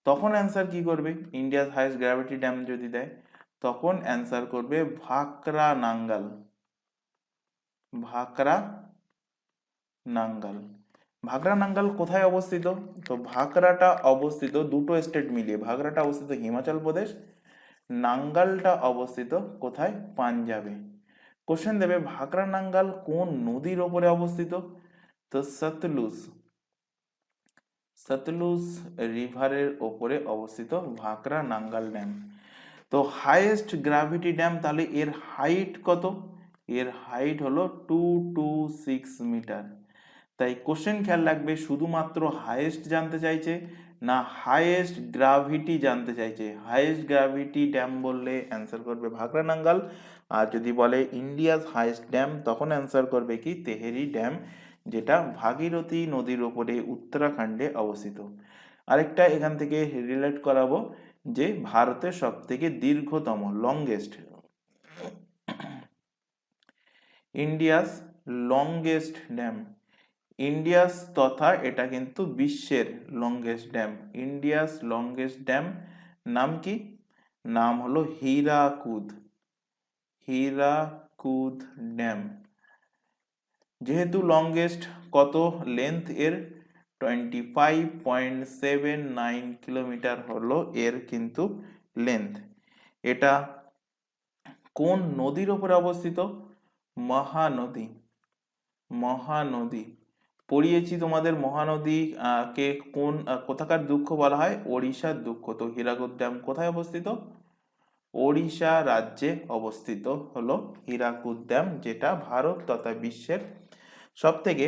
তখন অ্যান্সার কি করবে? ইন্ডিয়াস হাইয়েস্ট গ্র্যাভিটি ড্যাম যদি দেয়, তখন অ্যান্সার করবে ভাকরা নাঙ্গাল, ভাকরা নাঙ্গাল। ভাকরা নাঙ্গাল কোথায় অবস্থিত? তো ভাকরাটা অবস্থিত দুটো স্টেট মিলিয়ে, ভাকরাটা অবস্থিত হিমাচল প্রদেশ, নাঙ্গালটা অবস্থিত কোথায়? পাঞ্জাবে। কোশ্চেন দেবে ভাকরা নাঙ্গাল কোন নদীর ওপরে অবস্থিত? তো সতলুজ, সতলুজ রিভারের ওপরে অবস্থিত ভাকরা নাঙ্গাল ড্যাম। তো হাইয়েস্ট গ্র্যাভিটি ড্যাম, তাহলে এর হাইট কত? এর হাইট হলো 226 মিটার। তাই কোশ্চেন খেয়াল রাখবে, শুধুমাত্র হাইয়েস্ট জানতে চাইছে না হাইয়েস্ট গ্র্যাভিটি জানতে চাইছে। হাইয়েস্ট গ্র্যাভিটি ড্যাম বললে অ্যান্সার করবে ভাকরা নাঙ্গাল, আর যদি বলে ইন্ডিয়াস হাইয়েস্ট ড্যাম তখন অ্যান্সার করবে কি? তেহেরি ড্যাম, যেটা ভাগীরথী নদীর ওপরে উত্তরাখণ্ডে অবস্থিত। আরেকটা এখান থেকে রিলেট করাবো, যে ভারতের সব থেকে দীর্ঘতম longest, India's longest dam, India's তথা এটা কিন্তু বিশ্বের longest dam. India's longest dam নাম কি? নাম হলো হীরাকুদ, হীরাকুদ ড্যাম। যেহেতু লংগেস্ট, কত লেন্থ এর? 25.79 কিলোমিটার হলো এর কিন্তু লেন্থ। এটা কোন নদীর ওপরে অবস্থিত? মহানদী, মহানদী। পড়িয়েছি তোমাদের মহানদী কে কোন কোথাকার দুঃখ বলা হয়? ওড়িশার দুঃখ। তো হীরাকুদ ড্যাম কোথায় অবস্থিত? ওড়িশা রাজ্যে অবস্থিত হলো হীরাকুদ ড্যাম, যেটা ভারত তথা বিশ্বের সব থেকে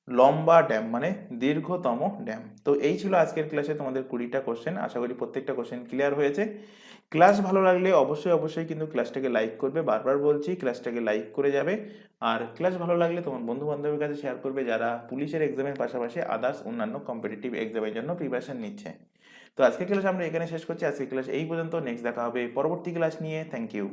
লম্বা ড্যাম, মানে দীর্ঘতম ড্যাম। তো এই ছিল আজকের ক্লাসে তোমাদের 20টা কোশ্চেন। আশা করি প্রত্যেকটা কোশ্চেন ক্লিয়ার হয়েছে। ক্লাস ভালো লাগলে অবশ্যই অবশ্যই কিন্তু ক্লাসটাকে লাইক করবে, বারবার বলছি ক্লাসটাকে লাইক করে যাবে। আর ক্লাস ভালো লাগলে তোমার বন্ধু বান্ধবের কাছে শেয়ার করবে, যারা পুলিশের এক্সামের পাশাপাশি আদার্স অন্যান্য কম্পিটিটিভ এক্সামের জন্য প্রিপারেশন নিচ্ছে। তো আজকের ক্লাস আমরা এখানে শেষ করছি। আজকের ক্লাস এই পর্যন্ত। নেক্সট দেখা হবে পরবর্তী ক্লাস নিয়ে। Thank you.